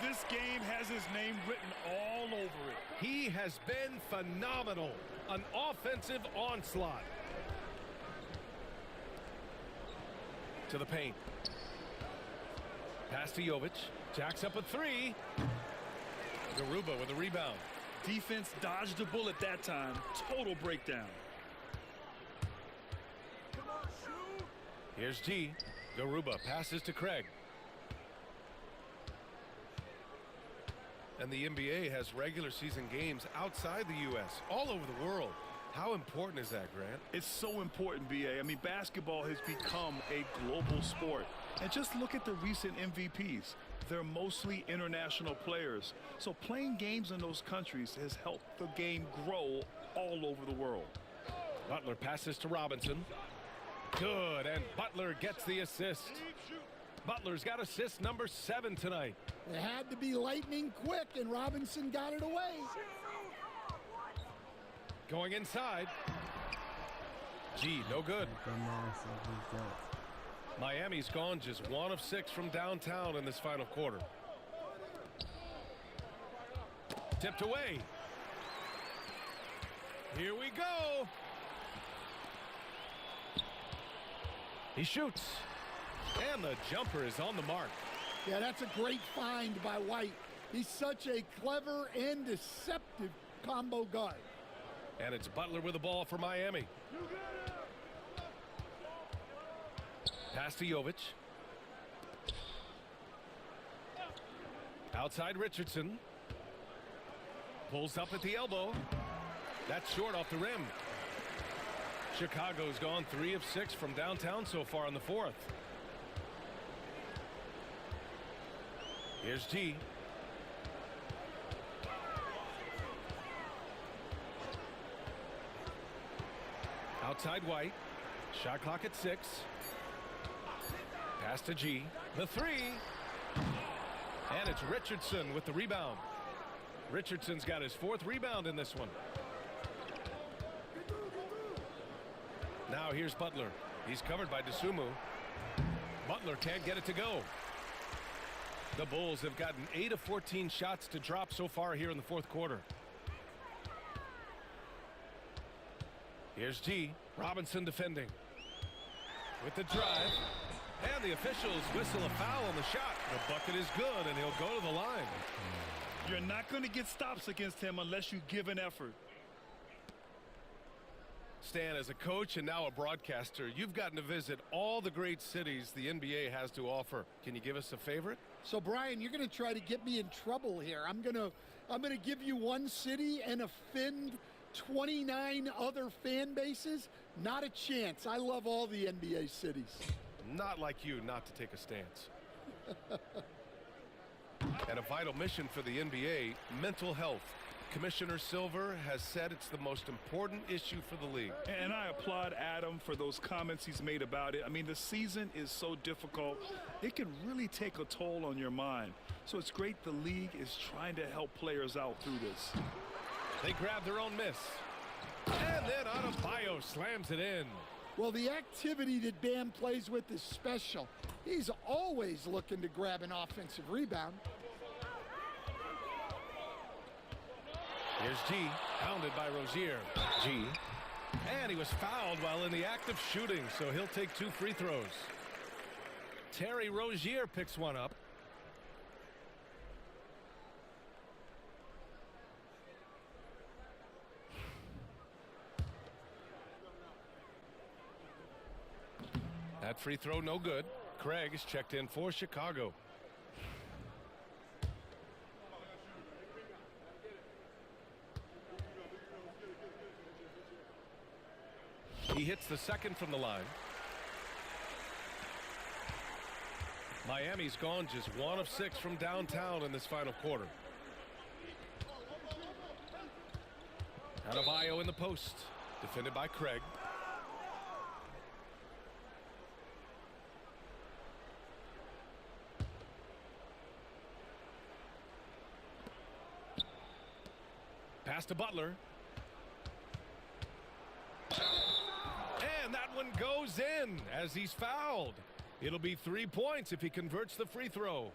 This game has his name written all over it. He has been phenomenal. An offensive onslaught. To the paint. Pass to Jovic. Jacks up a three. Garuba with a rebound. Defense dodged a bullet that time. Total breakdown. Here's G. Garuba passes to Craig. And the NBA has regular season games outside the U.S., all over the world. How important is that, Grant? It's so important, B.A. I mean, basketball has become a global sport. And just look at the recent MVPs. They're mostly international players. So playing games in those countries has helped the game grow all over the world. Butler passes to Robinson. Good, and Butler gets the assist. Butler's got assist number 7 tonight. It had to be lightning quick, and Robinson got it away. Going inside. G, no good. Miami's gone just 1 of 6 from downtown in this final quarter. Tipped away. Here we go. He shoots. And the jumper is on the mark. Yeah, that's a great find by White. He's such a clever and deceptive combo guard. And it's Butler with the ball for Miami. Pass to Jovic. Outside Richardson. Pulls up at the elbow. That's short off the rim. Chicago's gone 3 of 6 from downtown so far in the 4th. Here's G. Outside White. Shot clock at 6. Pass to G. The 3. And it's Richardson with the rebound. Richardson's got his 4th rebound in this one. Now here's Butler. He's covered by DeSumo. Butler can't get it to go. The Bulls have gotten 8 of 14 shots to drop so far here in the 4th quarter. Here's G. Robinson defending. With the drive. And the officials whistle a foul on the shot. The bucket is good, and he'll go to the line. You're not going to get stops against him unless you give an effort. Stan, as a coach and now a broadcaster, you've gotten to visit all the great cities the NBA has to offer. Can you give us a favorite? So, Brian, you're going to try to get me in trouble here. I'm going to give you one city and offend 29 other fan bases. Not a chance. I love all the NBA cities. Not like you not to take a stance. And a vital mission for the NBA, mental health. Commissioner Silver has said it's the most important issue for the league. And I applaud Adam for those comments he's made about it. I mean, the season is so difficult. It can really take a toll on your mind. So it's great the league is trying to help players out through this. They grab their own miss. And then Adebayo slams it in. Well, the activity that Bam plays with is special. He's always looking to grab an offensive rebound. Here's G, pounded by Rozier. G, and he was fouled while in the act of shooting, so he'll take 2 free throws. Terry Rozier picks one up. That free throw no good. Craig is checked in for Chicago. He hits the second from the line. Miami's gone just 1 of 6 from downtown in this final quarter. Adebayo in the post, defended by Craig. Pass to Butler. And that one goes in as he's fouled. It'll be 3 points if he converts the free throw.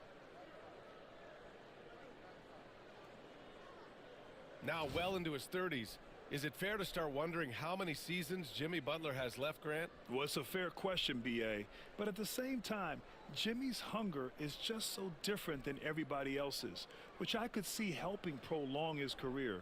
Now well into his 30s. Is it fair to start wondering how many seasons Jimmy Butler has left, Grant? Well, it's a fair question, B.A. But at the same time, Jimmy's hunger is just so different than everybody else's, which I could see helping prolong his career.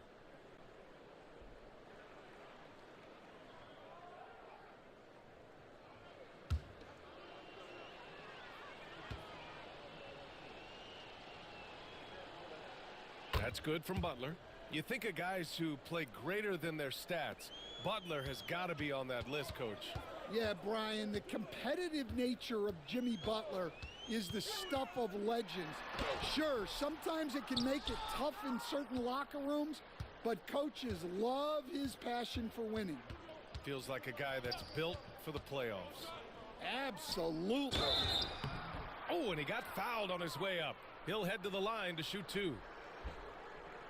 That's good from Butler. You think of guys who play greater than their stats. Butler has got to be on that list, Coach. Yeah, Brian, the competitive nature of Jimmy Butler is the stuff of legends. Sure, sometimes it can make it tough in certain locker rooms, but coaches love his passion for winning. Feels like a guy that's built for the playoffs. Absolutely. Oh, and he got fouled on his way up. He'll head to the line to shoot 2.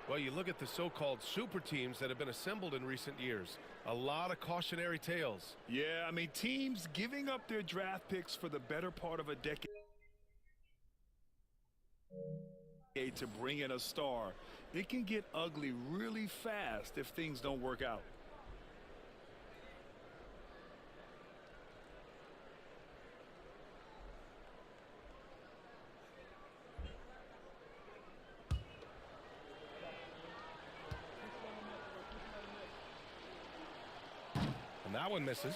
Well, you look at the so-called super teams that have been assembled in recent years. A lot of cautionary tales. Yeah, I mean, teams giving up their draft picks for the better part of a decade to bring in a star. It can get ugly really fast if things don't work out. And that one misses.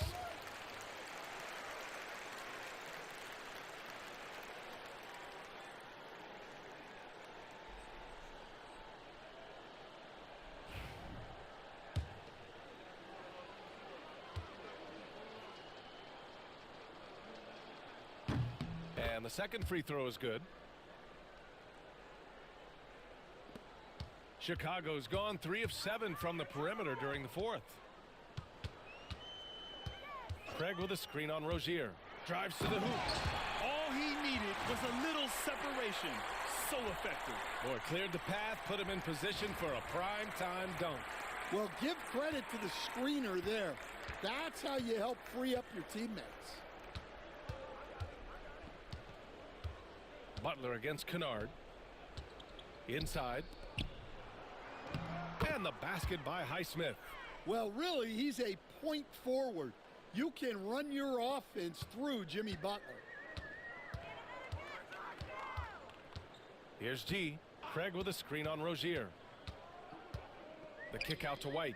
And the second free throw is good. Chicago's gone 3 of 7 from the perimeter during the 4th. Craig with a screen on Rozier. Drives to the hoop. All he needed was a little separation. So effective. Boy, cleared the path, put him in position for a prime-time dunk. Well, give credit to the screener there. That's how you help free up your teammates. Butler against Kennard. Inside. And the basket by Highsmith. Well, really, he's a point forward. You can run your offense through Jimmy Butler. Here's G. Craig with a screen on Rozier. The kick out to White.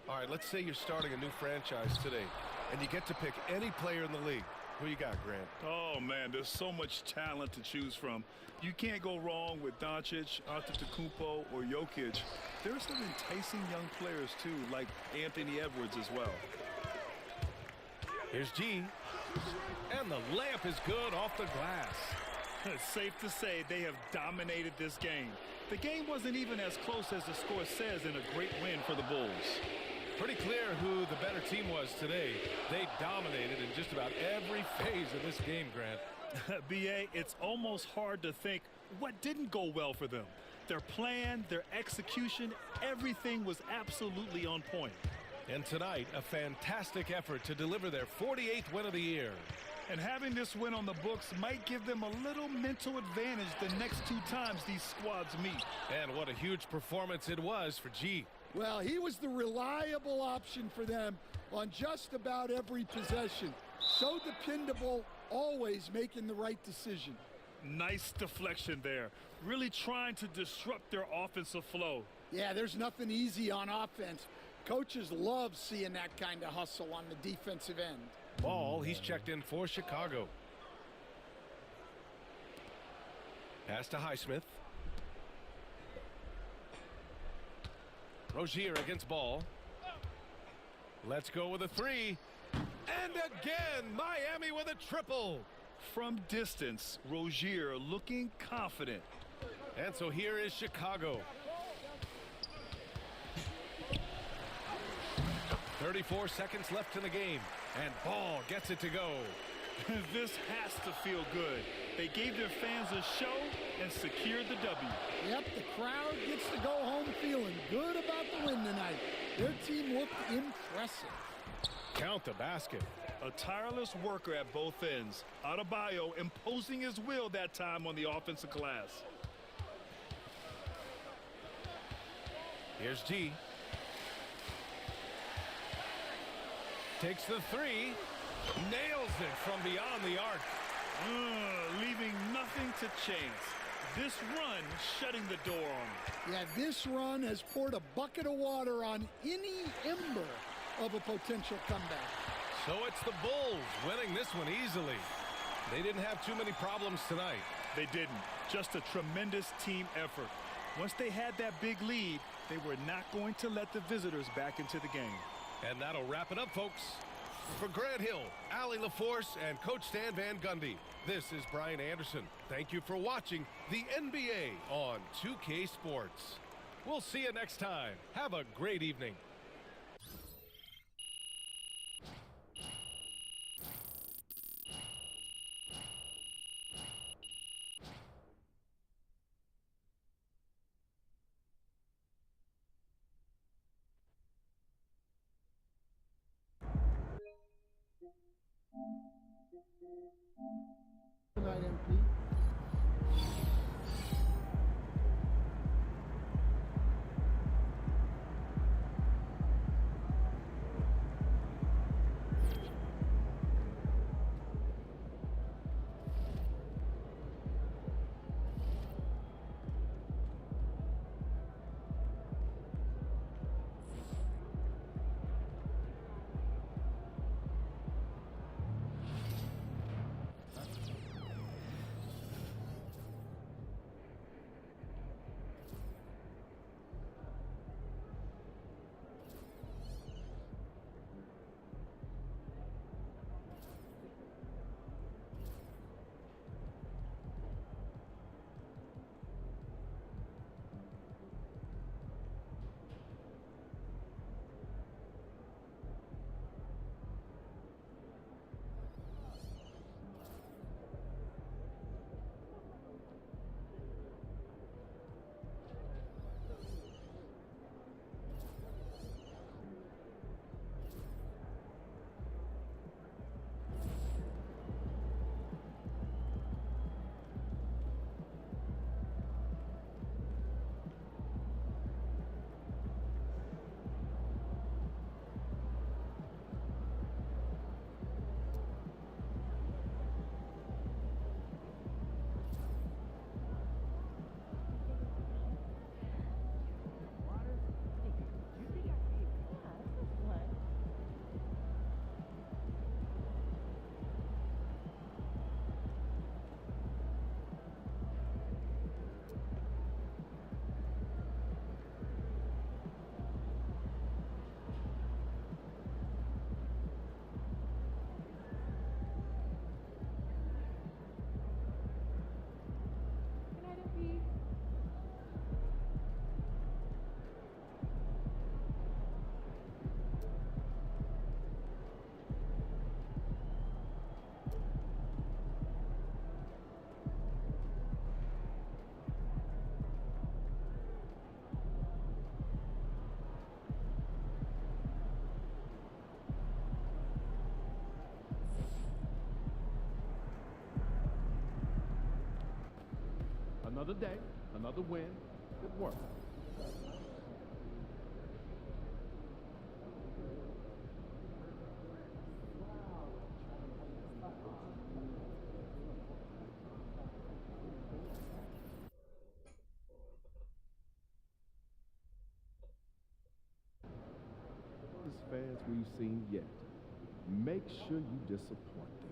All right, let's say you're starting a new franchise today, and you get to pick any player in the league. Who you got, Grant? Oh, man, there's so much talent to choose from. You can't go wrong with Doncic, Antetokounmpo, or Jokic. There's some enticing young players, too, like Anthony Edwards as well. Here's G. And the layup is good off the glass. It's safe to say they have dominated this game. The game wasn't even as close as the score says in a great win for the Bulls. Pretty clear who the better team was today. They dominated in just about every phase of this game, Grant. B.A., it's almost hard to think what didn't go well for them. Their plan, their execution, everything was absolutely on point. And tonight, a fantastic effort to deliver their 48th win of the year. And having this win on the books might give them a little mental advantage the next 2 times these squads meet. And what a huge performance it was for G. Well, he was the reliable option for them on just about every possession. So dependable, always making the right decision. Nice deflection there. Really trying to disrupt their offensive flow. Yeah, there's nothing easy on offense. Coaches love seeing that kind of hustle on the defensive end. Ball, he's checked in for Chicago. Pass to Highsmith. Rozier against Ball. Let's go with a 3. And again, Miami with a triple. From distance, Rozier looking confident. And so here is Chicago. 34 seconds left in the game. And Ball gets it to go. This has to feel good. They gave their fans a show and secured the W. Yep, the crowd gets to go home feeling good about the win tonight. Their team looked impressive. Count the basket. A tireless worker at both ends. Adebayo imposing his will that time on the offensive glass. Here's G. Takes the three. Nails it from beyond the arc. Leaving nothing to chance. This run shutting the door on him. Yeah, this run has poured a bucket of water on any ember of a potential comeback. So it's the Bulls winning this one easily. They didn't have too many problems tonight. They didn't. Just a tremendous team effort. Once they had that big lead, they were not going to let the visitors back into the game. And that'll wrap it up, folks. For Grant Hill, Allie LaForce, and Coach Stan Van Gundy, this is Brian Anderson. Thank you for watching the NBA on 2K Sports. We'll see you next time. Have a great evening. Good night, MP. Another day, another win. Good work. Fans we've seen yet. Make sure you disappoint them.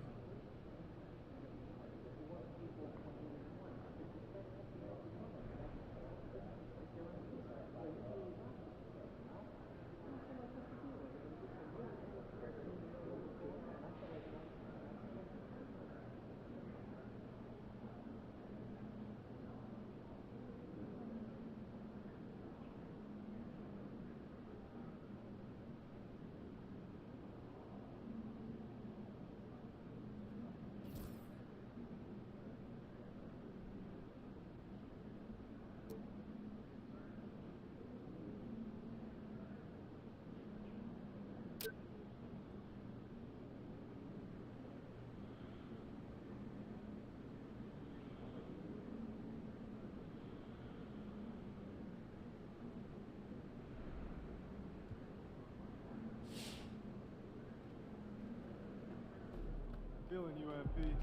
RIP.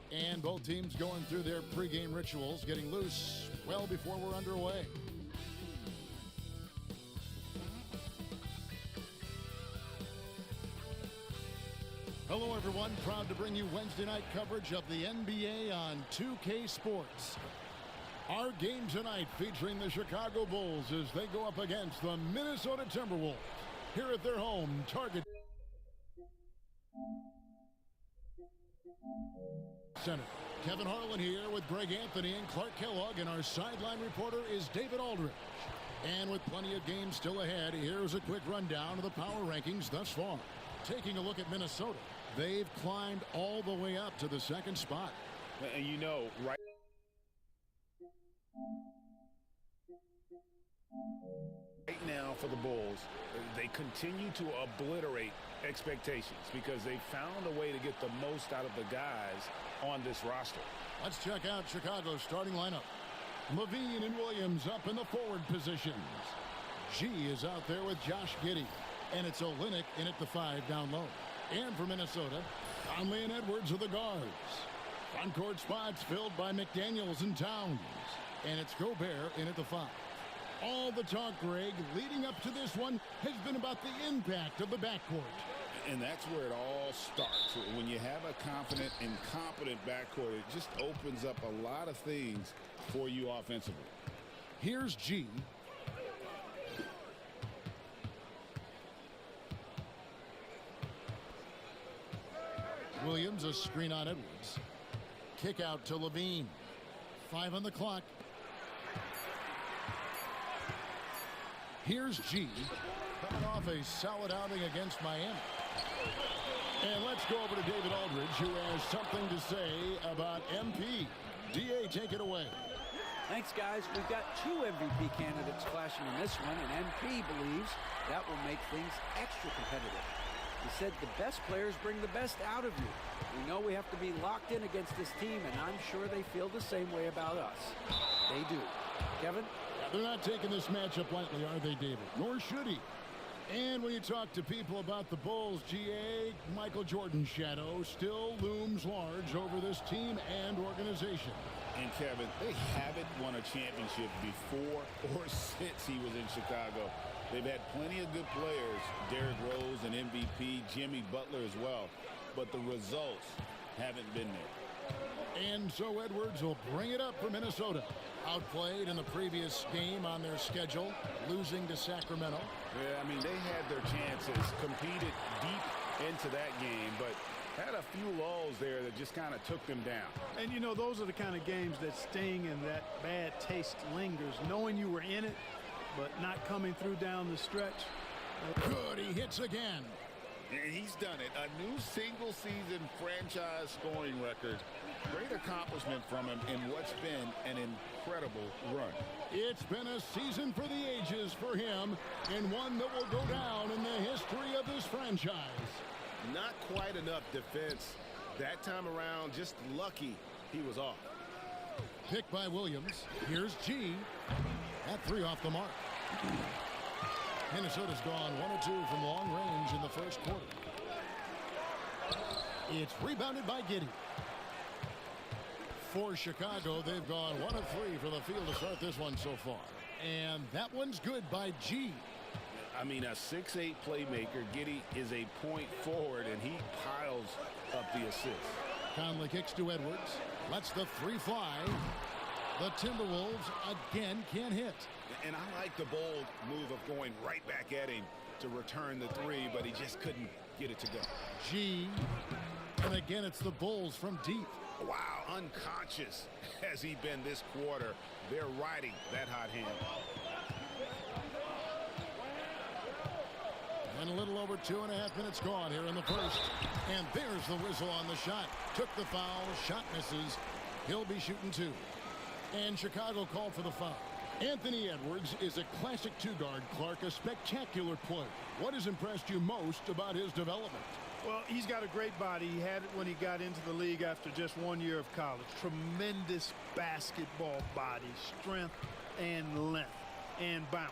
And both teams going through their pregame rituals, getting loose well before we're underway. Hello, everyone. Proud to bring you Wednesday night coverage of the NBA on 2K Sports. Our game tonight featuring the Chicago Bulls as they go up against the Minnesota Timberwolves here at their home Target Center. Kevin Harlan here with Greg Anthony and Clark Kellogg, and our sideline reporter is David Aldridge. And with plenty of games still ahead, here's a quick rundown of the power rankings thus far. Taking a look at Minnesota, they've climbed all the way up to the second spot. And you know, right now for the Bulls, they continue to obliterate expectations because they found a way to get the most out of the guys on this roster. Let's check out Chicago's starting lineup. Levine and Williams up in the forward positions. G is out there with Josh Giddey, and it's Olynyk in at the 5 down low. And for Minnesota, Conley and Edwards are the guards. Front court spots filled by McDaniels and Towns, and it's Gobert in at the 5. All the talk, Greg, leading up to this one has been about the impact of the backcourt. And that's where it all starts. When you have a confident and competent backcourt, it just opens up a lot of things for you offensively. Here's G. Williams, a screen on Edwards. Kick out to Levine. 5 on the clock. Here's G, coming off a solid outing against Miami. And let's go over to David Aldridge, who has something to say about MP. DA, take it away. Thanks, guys. We've got 2 MVP candidates clashing in this one, and MP believes that will make things extra competitive. He said the best players bring the best out of you. We know we have to be locked in against this team, and I'm sure they feel the same way about us. They do. Kevin? They're not taking this matchup lightly, are they, David? Nor should he. And when you talk to people about the Bulls, GA, Michael Jordan's shadow still looms large over this team and organization. And Kevin, they haven't won a championship before or since he was in Chicago. They've had plenty of good players, Derrick Rose, an MVP, Jimmy Butler as well, but the results haven't been there. And so Edwards will bring it up for Minnesota. Outplayed in the previous game on their schedule, losing to Sacramento. Yeah, I mean, they had their chances, competed deep into that game, but had a few lulls there that just kind of took them down. And, you know, those are the kind of games that sting and that bad taste lingers, knowing you were in it, but not coming through down the stretch. Good, he hits again. And he's done it. A new single-season franchise scoring record. Great accomplishment from him in what's been an incredible run. It's been a season for the ages for him, and one that will go down in the history of this franchise. Not quite enough defense that time around. Just lucky he was off. Picked by Williams. Here's G. That 3 off the mark. Minnesota's gone 1 of 2 from long range in the first quarter. It's rebounded by Giddey. For Chicago, they've gone 1 of 3 from the field to start this one so far. And that one's good by G. I mean, a 6'8" playmaker. Giddey is a point forward, and he piles up the assist. Conley kicks to Edwards. Lets the 3 fly. The Timberwolves again can't hit. And I like the bold move of going right back at him to return the 3, but he just couldn't get it to go. G. And again, it's the Bulls from deep. Wow, unconscious has he been this quarter. They're riding that hot hand. And a little over 2.5 minutes gone here in the first. And there's the whistle on the shot. Took the foul. Shot misses. He'll be shooting 2. And Chicago called for the foul. Anthony Edwards is a classic 2-guard, Clark, a spectacular player. What has impressed you most about his development? Well, he's got a great body. He had it when he got into the league after just 1 year of college. Tremendous basketball body, strength and length and bounce.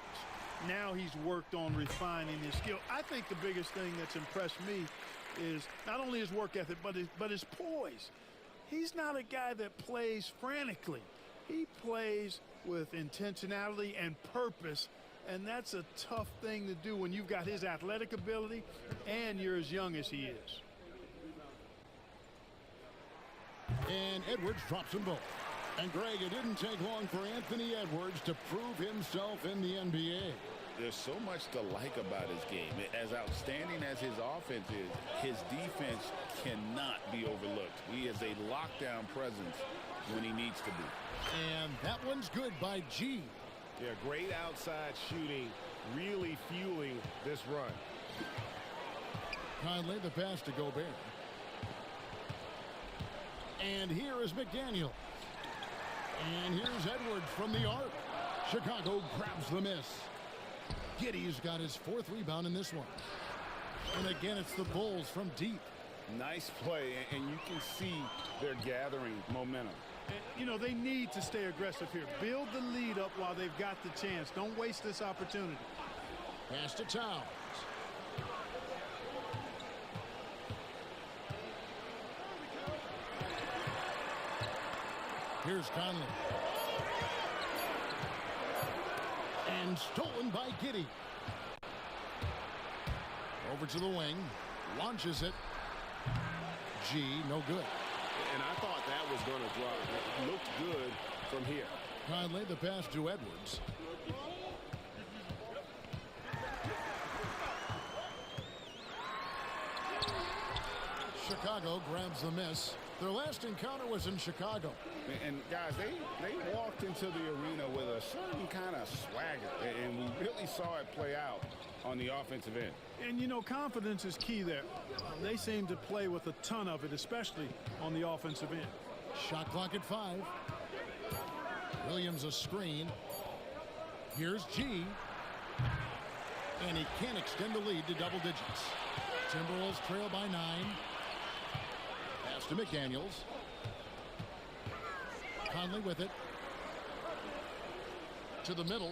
Now he's worked on refining his skill. I think the biggest thing that's impressed me is not only his work ethic, but his poise. He's not a guy that plays frantically. He plays with intentionality and purpose, and that's a tough thing to do when you've got his athletic ability and you're as young as he is. And Edwards drops them both. And Greg, it didn't take long for Anthony Edwards to prove himself in the NBA. There's so much to like about his game. As outstanding as his offense is, his defense cannot be overlooked. He is a lockdown presence when he needs to be. And that one's good by G. Yeah, great outside shooting, really fueling this run. Conley, the pass to Gobert. And here is McDaniel. And here's Edwards from the arc. Chicago grabs the miss. Giddey's got his 4th rebound in this one. And again, it's the Bulls from deep. Nice play, and you can see they're gathering momentum. And, you know, they need to stay aggressive here. Build the lead up while they've got the chance. Don't waste this opportunity. Pass to Towns. Here's Conley. And stolen by Giddey. Over to the wing. Launches it. G, no good. And I thought that was going to drop. It looked good from here. Conley, the pass to Edwards. Chicago grabs the miss. Their last encounter was in Chicago. And guys, they walked into the arena with a certain kind of swagger, and we really saw it play out on the offensive end. And, you know, confidence is key there. They seem to play with a ton of it, especially on the offensive end. Shot clock at 5. Williams a screen. Here's G. And he can't extend the lead to double digits. Timberwolves trail by 9. Pass to McDaniels. Conley with it. To the middle.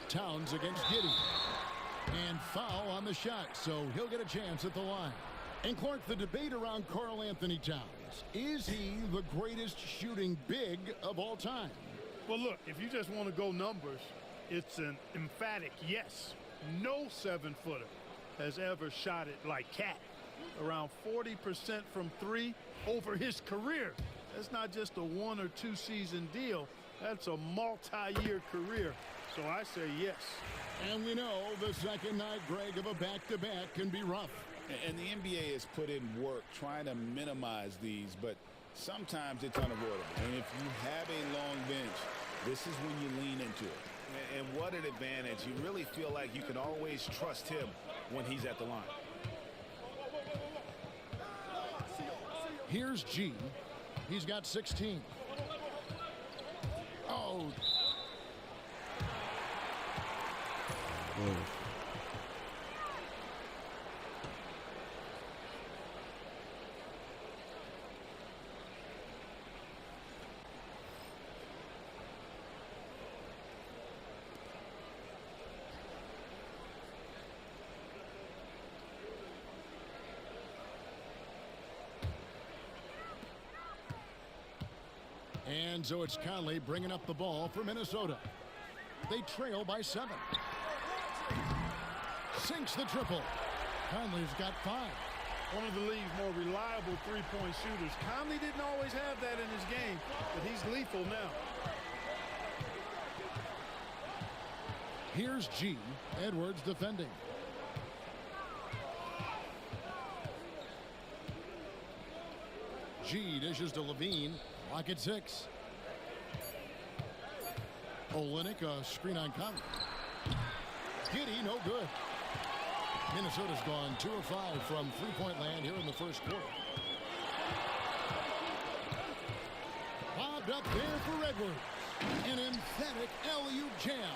Towns against Giddey. And foul on the shot, so he'll get a chance at the line. And Clark, the debate around Karl Anthony Towns. Is he the greatest shooting big of all time? Well, look, if you just want to go numbers, it's an emphatic yes. No 7-footer has ever shot it like Cat. Around 40% from 3 over his career. That's not just a 1 or 2 season deal. That's a multi-year career. So I say yes. And we know the second night, Greg, of a back-to-back can be rough. And the NBA has put in work trying to minimize these, but sometimes it's unavoidable. And if you have a long bench, this is when you lean into it. And what an advantage. You really feel like you can always trust him when he's at the line. Here's G. He's got 16. Oh. Whoa. And so it's Conley bringing up the ball for Minnesota. They trail by 7. Sinks the triple. Conley's got 5. One of the league's more reliable three-point shooters. Conley didn't always have that in his game, but he's lethal now. Here's G. Edwards defending. G dishes to Levine. Lock at 6. Olynyk, a screen on Conley. Giddey, no good. Minnesota's gone 2 of 5 from three-point land here in the first quarter. Bobbed up there for Edwards. An emphatic alley-oop jam.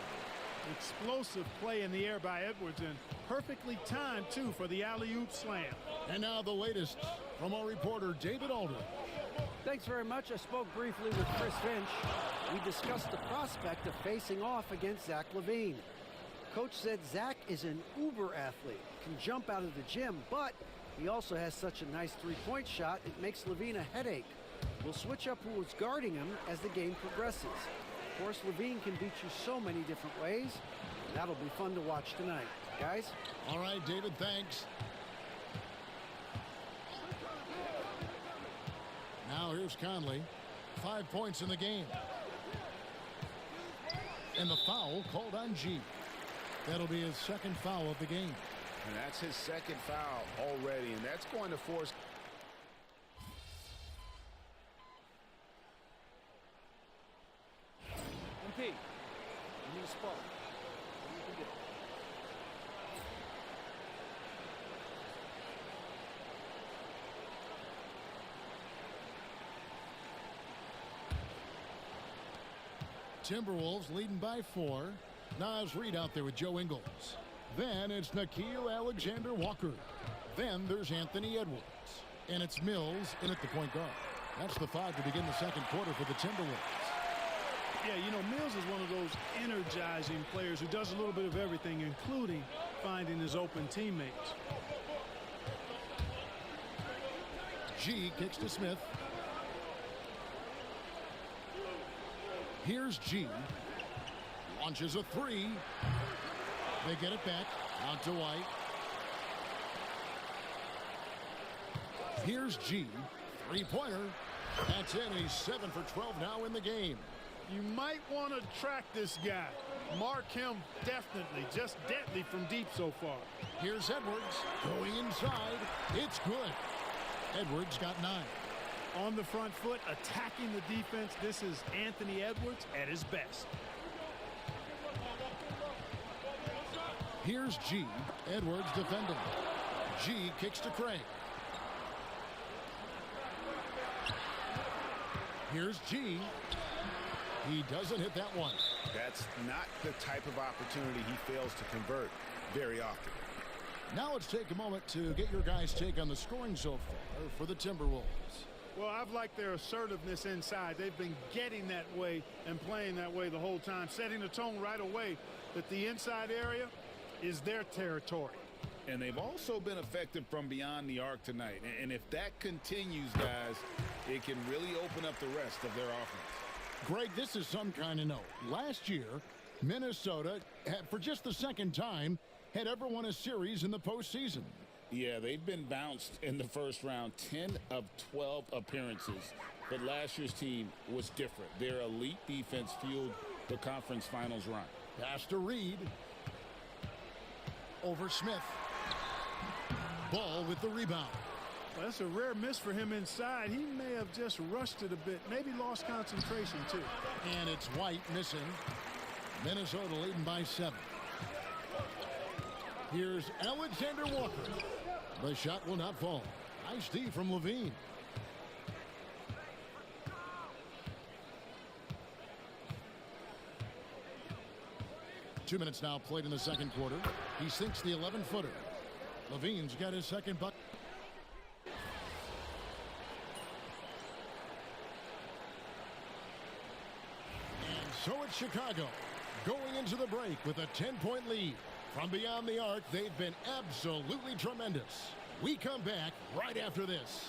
Explosive play in the air by Edwards, and perfectly timed, too, for the alley-oop slam. And now the latest from our reporter, David Aldridge. Thanks very much. I spoke briefly with Chris Finch. We discussed the prospect of facing off against Zach LaVine. Coach said Zach is an uber athlete, can jump out of the gym, but he also has such a nice three-point shot, it makes LaVine a headache. We'll switch up who is guarding him as the game progresses. Of course, LaVine can beat you so many different ways. That'll be fun to watch tonight. Guys? All right, David, thanks. Now here's Conley. 5 points in the game. And the foul called on G. That'll be his second foul of the game. And that's his second foul already, and that's going to force... MP, you need a spot. You can do it. Timberwolves leading by 4. Naz Reid out there with Joe Ingles. Then it's Nickeil Alexander-Walker. Then there's Anthony Edwards. And it's Mills in at the point guard. That's the 5 to begin the second quarter for the Timberwolves. Yeah, you know, Mills is one of those energizing players who does a little bit of everything, including finding his open teammates. G kicks to Smith. Here's G. Launches a 3. They get it back. Out to White. Here's G. Three-pointer. That's in. He's 7 for 12 now in the game. You might want to track this guy. Mark him definitely. Just deadly from deep so far. Here's Edwards going inside. It's good. Edwards got 9. On the front foot, attacking the defense. This is Anthony Edwards at his best. Here's G. Edwards defending. G kicks to Craig. Here's G. He doesn't hit that one. That's not the type of opportunity he fails to convert very often. Now let's take a moment to get your guys' take on the scoring so far for the Timberwolves. Well, I've liked their assertiveness inside. They've been getting that way and playing that way the whole time, setting the tone right away that the inside area is their territory. And they've also been effective from beyond the arc tonight. And if that continues, guys, it can really open up the rest of their offense. Greg, this is some kind of note. Last year, Minnesota, for just the second time, had ever won a series in the postseason. Yeah, they've been bounced in the first round, 10 of 12 appearances. But last year's team was different. Their elite defense fueled the conference finals run. Pass to Reid. Over Smith. Ball with the rebound. Well, that's a rare miss for him inside. He may have just rushed it a bit, maybe lost concentration too. And it's White missing. Minnesota leading by 7. Here's Alexander Walker. The shot will not fall. Nice D from LaVine. Two minutes now played in the second quarter. He sinks the 11-footer. LaVine's got his second bucket. And so it's Chicago going into the break with a 10-point lead. From beyond the arc, they've been absolutely tremendous. We come back right after this.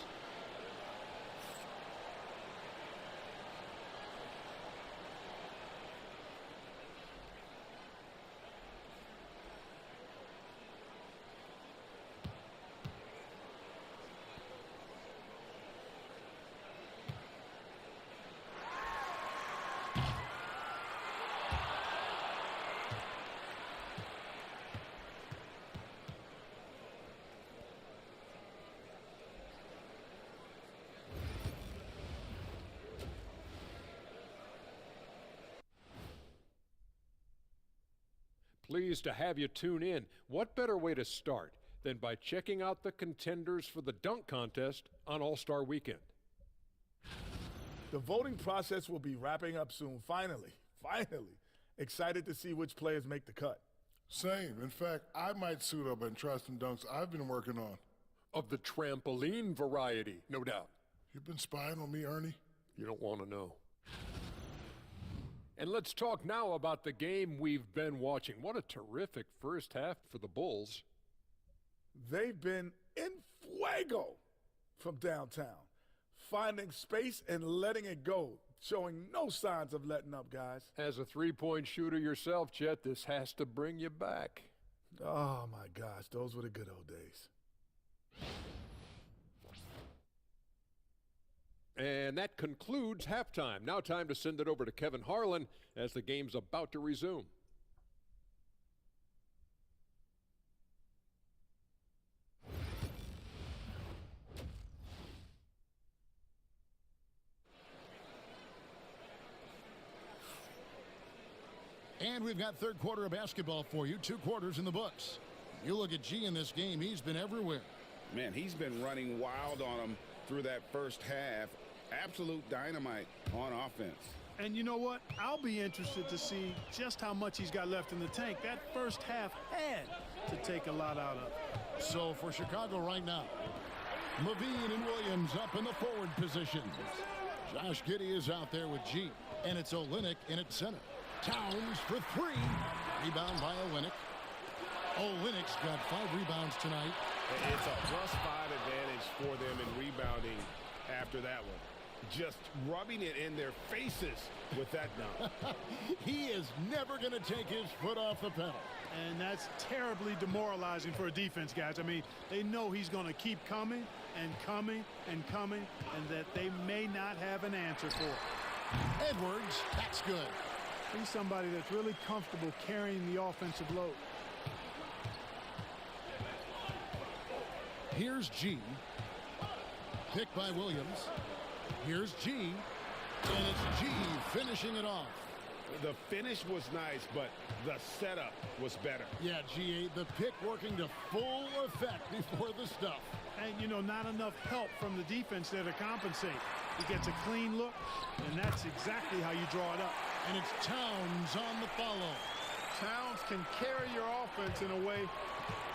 Pleased to have you tune in. What better way to start than by checking out the contenders for the dunk contest on All-Star Weekend? The voting process will be wrapping up soon. Finally. Excited to see which players make the cut. Same. In fact, I might suit up and try some dunks I've been working on. Of the trampoline variety, no doubt. You've been spying on me, Ernie? You don't want to know. And let's talk now about the game we've been watching. What a terrific first half for the Bulls. They've been in fuego from downtown, finding space and letting it go, showing no signs of letting up, guys. As a three-point shooter yourself, Chet, this has to bring you back. Oh, my gosh, those were the good old days. And that concludes halftime. Now time to send it over to Kevin Harlan as the game's about to resume. And we've got third quarter of basketball for you. 2 quarters in the books. You look at G in this game, he's been everywhere. Man, he's been running wild on him through that first half. Absolute dynamite on offense. And you know what? I'll be interested to see just how much he's got left in the tank. That first half had to take a lot out of. So for Chicago right now, Levine and Williams up in the forward positions. Josh Giddey is out there with G. And it's Olynyk in at center. Towns for 3. Rebound by Olynyk. Olynyk's got 5 rebounds tonight. It's a +5 advantage for them in rebounding after that one. Just rubbing it in their faces with that dunk. He is never going to take his foot off the pedal. And that's terribly demoralizing for a defense, guys. I mean, they know he's going to keep coming and coming and coming, and that they may not have an answer for it. Edwards, that's good. He's somebody that's really comfortable carrying the offensive load. Here's G. Picked by Williams. Here's G. And it's G finishing it off. The finish was nice, but the setup was better. Yeah, G, the pick working to full effect before the stuff. And, you know, not enough help from the defense there to compensate. He gets a clean look, and that's exactly how you draw it up. And it's Towns on the follow. Towns can carry your offense in a way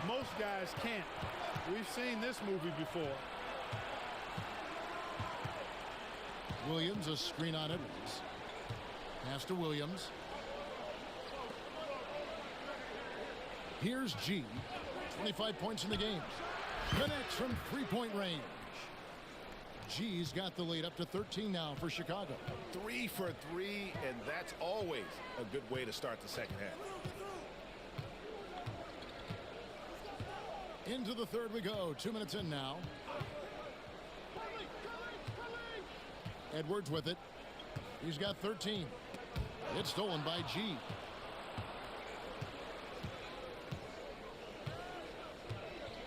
most guys can't. We've seen this movie before. Williams, a screen on Edwards. Pass to Williams. Here's G. 25 points in the game. Connects from 3-point range. G's got the lead up to 13 now for Chicago. 3 for 3, and that's always a good way to start the second half. Into the third we go. 2 minutes in now. Edwards with it. He's got 13. It's stolen by G.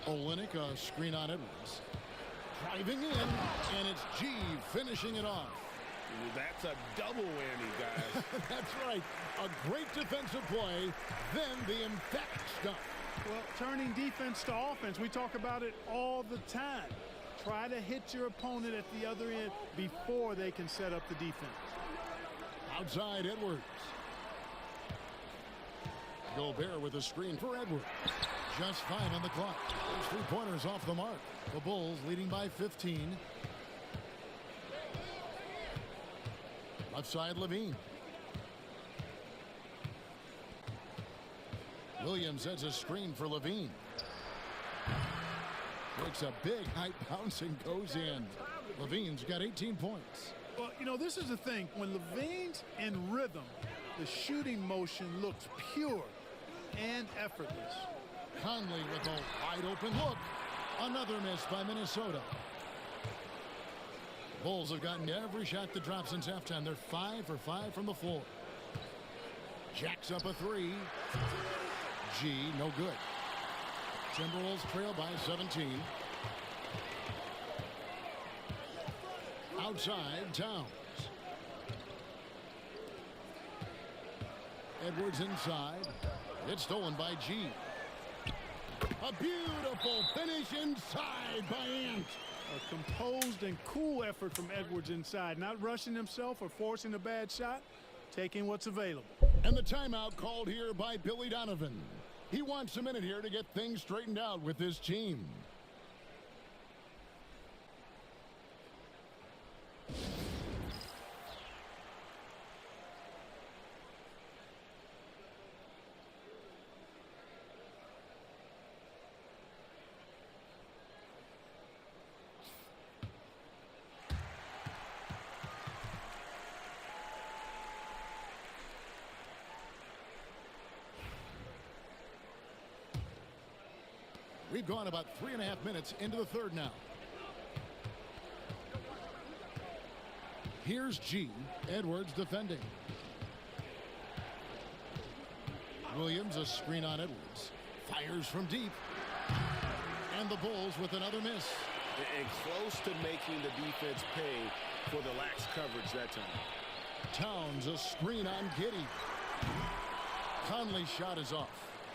Olynyk, a screen on Edwards. Driving in, and it's G finishing it off. That's a double whammy, guys. That's right. A great defensive play, then the emphatic stuff. Well, turning defense to offense, we talk about it all the time. Try to hit your opponent at the other end before they can set up the defense. Outside Edwards. Gobert with a screen for Edwards. Just fine on the clock. Those 3-pointers off the mark. The Bulls leading by 15. Left side Levine. Williams sets a screen for Levine. Makes a big high bounce and goes in. Levine's got 18 points. Well, you know, this is the thing. When Levine's in rhythm, the shooting motion looks pure and effortless. Conley with a wide open look. Another miss by Minnesota. Bulls have gotten every shot to drop since halftime. They're 5 for 5 from the floor. Jacks up a 3. G, no good. Timberwolves trail by 17. Outside, Towns. Edwards inside. It's stolen by G. A beautiful finish inside by Ant. A composed and cool effort from Edwards inside, not rushing himself or forcing a bad shot, taking what's available. And the timeout called here by Billy Donovan. He wants a minute here to get things straightened out with his team. We've gone about 3.5 minutes into the third now. Here's G. Edwards defending. Williams, a screen on Edwards. Fires from deep. And the Bulls with another miss. And close to making the defense pay for the lax coverage that time. Towns, a screen on Giddey. Conley's shot is off.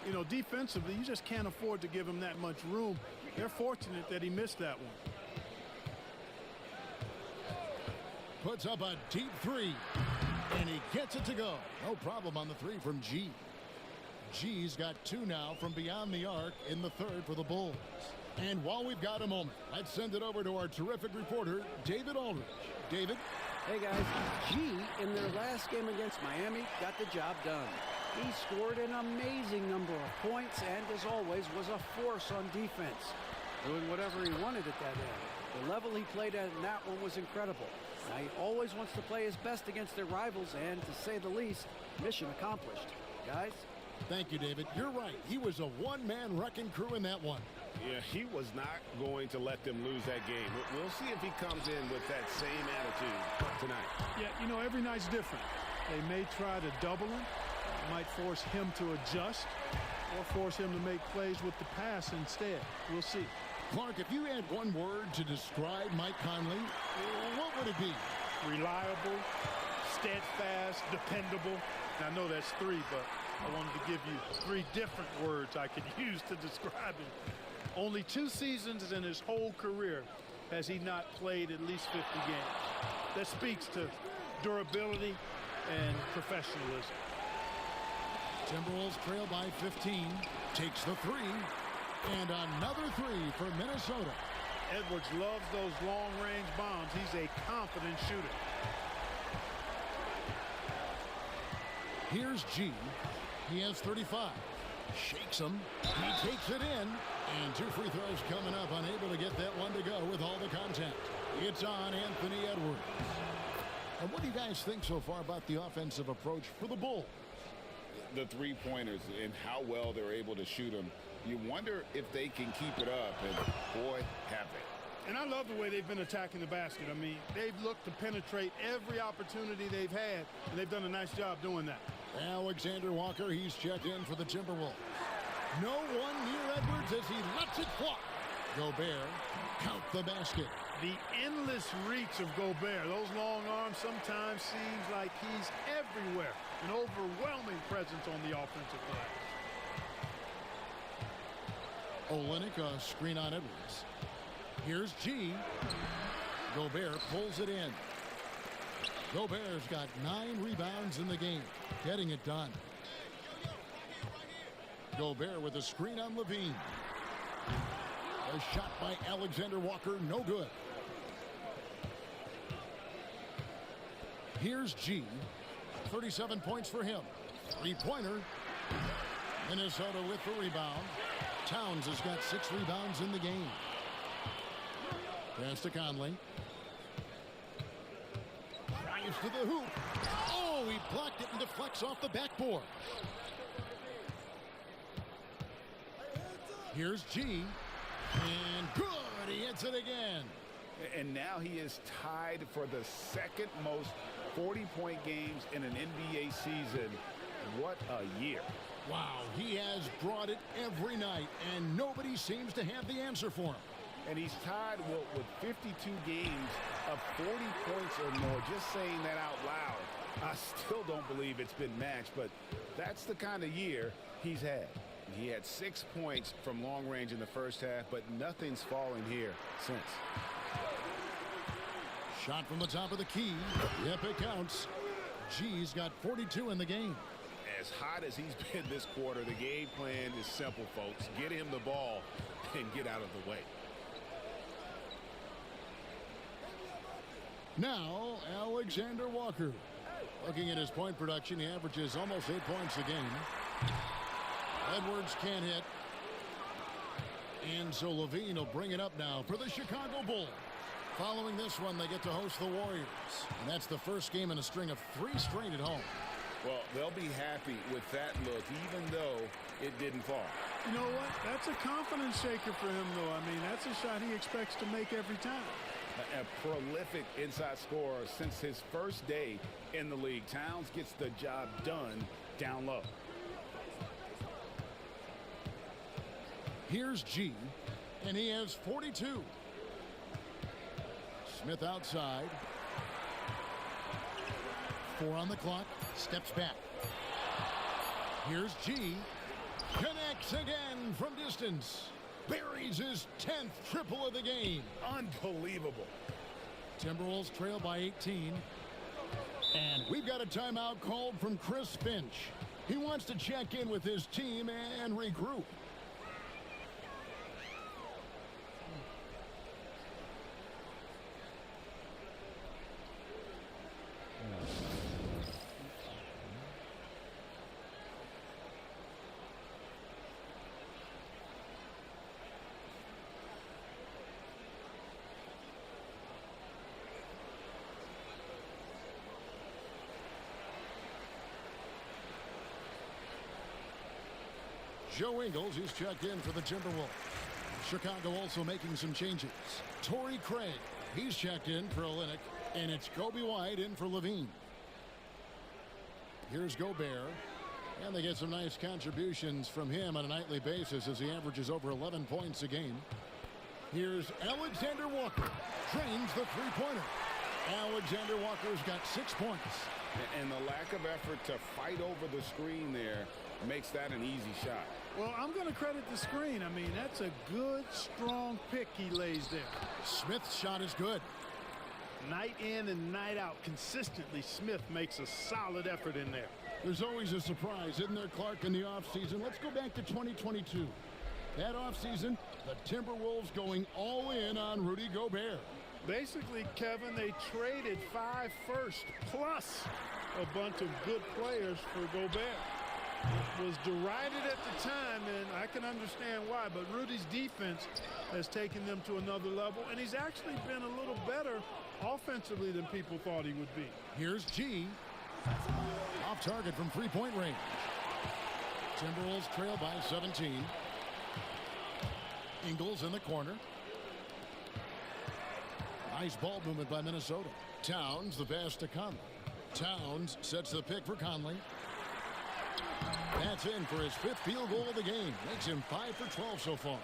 You know, defensively, you just can't afford to give him that much room. They're fortunate that he missed that one. Puts up a deep three. And he gets it to go. No problem on the three from G. G's got 2 now from beyond the arc in the third for the Bulls. And while we've got a moment, let's send it over to our terrific reporter, David Aldridge. David? Hey, guys. G, in their last game against Miami, got the job done. He scored an amazing number of points and, as always, was a force on defense, doing whatever he wanted at that end. The level he played at in that one was incredible. Now, he always wants to play his best against their rivals, and to say the least, mission accomplished. Guys? Thank you, David. You're right. He was a one-man wrecking crew in that one. Yeah, he was not going to let them lose that game. We'll see if he comes in with that same attitude tonight. Yeah, you know, every night's different. They may try to double him. Might force him to adjust or force him to make plays with the pass instead. We'll see. Clark, if you had one word to describe Mike Conley, what would it be? Reliable, steadfast, dependable. Now, I know that's 3, but I wanted to give you 3 different words I could use to describe him. Only 2 seasons in his whole career has he not played at least 50 games. That speaks to durability and professionalism. Timberwolves trail by 15. Takes the 3. And another 3 for Minnesota. Edwards loves those long-range bombs. He's a confident shooter. Here's G. He has 35. Shakes him. He takes it in. And 2 free throws coming up. Unable to get that one to go with all the contact. It's on Anthony Edwards. And what do you guys think so far about the offensive approach for the Bulls? The three-pointers and how well they're able to shoot them. You wonder if they can keep it up, and boy, have they. And I love the way they've been attacking the basket. I mean, they've looked to penetrate every opportunity they've had, and they've done a nice job doing that. Alexander Walker, he's checked in for the Timberwolves. No one near Edwards as he lets it fly. Gobert, count the basket. The endless reach of Gobert, those long arms sometimes seems like he's everywhere. An overwhelming presence on the offensive glass. Olynyk, a screen on Edwards. Here's G. Gobert pulls it in. Gobert's got 9 rebounds in the game, getting it done. Gobert with a screen on Levine. A shot by Alexander Walker, no good. Here's G. 37 points for him. 3-pointer. Minnesota with the rebound. Towns has got 6 rebounds in the game. Pass to Conley. Drives to the hoop. Oh, he blocked it and deflects off the backboard. Here's G. And good. He hits it again. And now he is tied for the second most 40-point games in an NBA season. What a year. Wow, he has brought it every night, and nobody seems to have the answer for him. And he's tied with 52 games of 40 points or more. Just saying that out loud I still don't believe it's been matched, but that's the kind of year he's had. He had 6 points from long range in the first half, but nothing's fallen here since. Shot from the top of the key. Yep, it counts. G's got 42 in the game. As hot as he's been this quarter, the game plan is simple, folks. Get him the ball and get out of the way. Now, Alexander Walker. Looking at his point production, he averages almost 8 points a game. Edwards can't hit. And so Levine will bring it up now for the Chicago Bulls. Following this one, they get to host the Warriors. And that's the first game in a string of 3 straight at home. Well, they'll be happy with that look, even though it didn't fall. You know what? That's a confidence shaker for him, though. I mean, that's a shot he expects to make every time. A prolific inside scorer since his first day in the league. Towns gets the job done down low. Here's G, and he has 42. Smith outside. 4 on the clock. Steps back. Here's G. Connects again from distance. Buries his 10th triple of the game. Unbelievable. Timberwolves trail by 18. And we've got a timeout called from Chris Finch. He wants to check in with his team and regroup. Joe Ingles, he's checked in for the Timberwolves. Chicago also making some changes. Torrey Craig, he's checked in for Olynyk, and it's Kobe White in for Levine. Here's Gobert, and they get some nice contributions from him on a nightly basis as he averages over 11 points a game. Here's Alexander Walker, drains the three-pointer. Alexander Walker's got 6 points. And the lack of effort to fight over the screen there makes that an easy shot. Well, I'm going to credit the screen. I mean, that's a good, strong pick he lays there. Smith's shot is good. Night in and night out, consistently, Smith makes a solid effort in there. There's always a surprise, isn't there, Clark, in the offseason? Let's go back to 2022. That offseason, the Timberwolves going all in on Rudy Gobert. Basically, Kevin, they traded 5 firsts plus a bunch of good players for Gobert. It was derided at the time, and I can understand why, but Rudy's defense has taken them to another level, and he's actually been a little better offensively than people thought he would be. Here's G. Off target from three-point range. Timberwolves trail by 17. Ingles in the corner. Nice ball movement by Minnesota. Towns, the pass to Conley. Towns sets the pick for Conley. That's in for his 5th field goal of the game. Makes him 5 for 12 so far.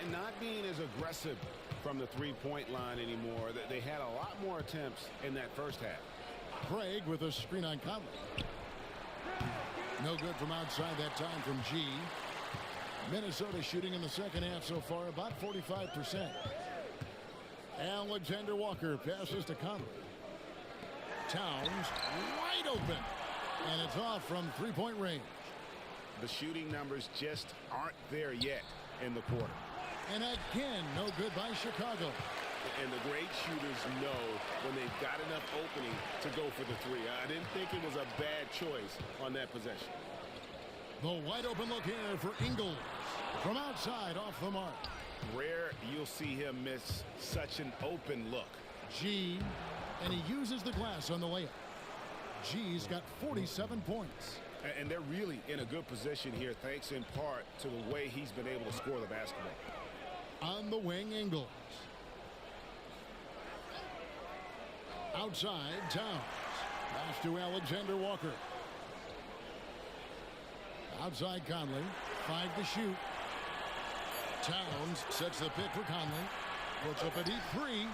And not being as aggressive from the three-point line anymore. They had a lot more attempts in that first half. Craig with a screen on Conley. No good from outside that time from G. Minnesota shooting in the second half so far about 45%. Alexander Walker passes to Conley. Towns wide open. And it's off from three-point range. The shooting numbers just aren't there yet in the quarter. And again, no good by Chicago. And the great shooters know when they've got enough opening to go for the three. I didn't think it was a bad choice on that possession. The wide open look here for Ingles. From outside off the mark. Rare you'll see him miss such an open look. G, and he uses the glass on the layup. G's got 47 points. And they're really in a good position here, thanks in part to the way he's been able to score the basketball. On the wing, Ingles. Outside, Towns. Pass to Alexander Walker. Outside, Conley. 5 to shoot. Towns sets the pick for Conley. Puts up a deep 3.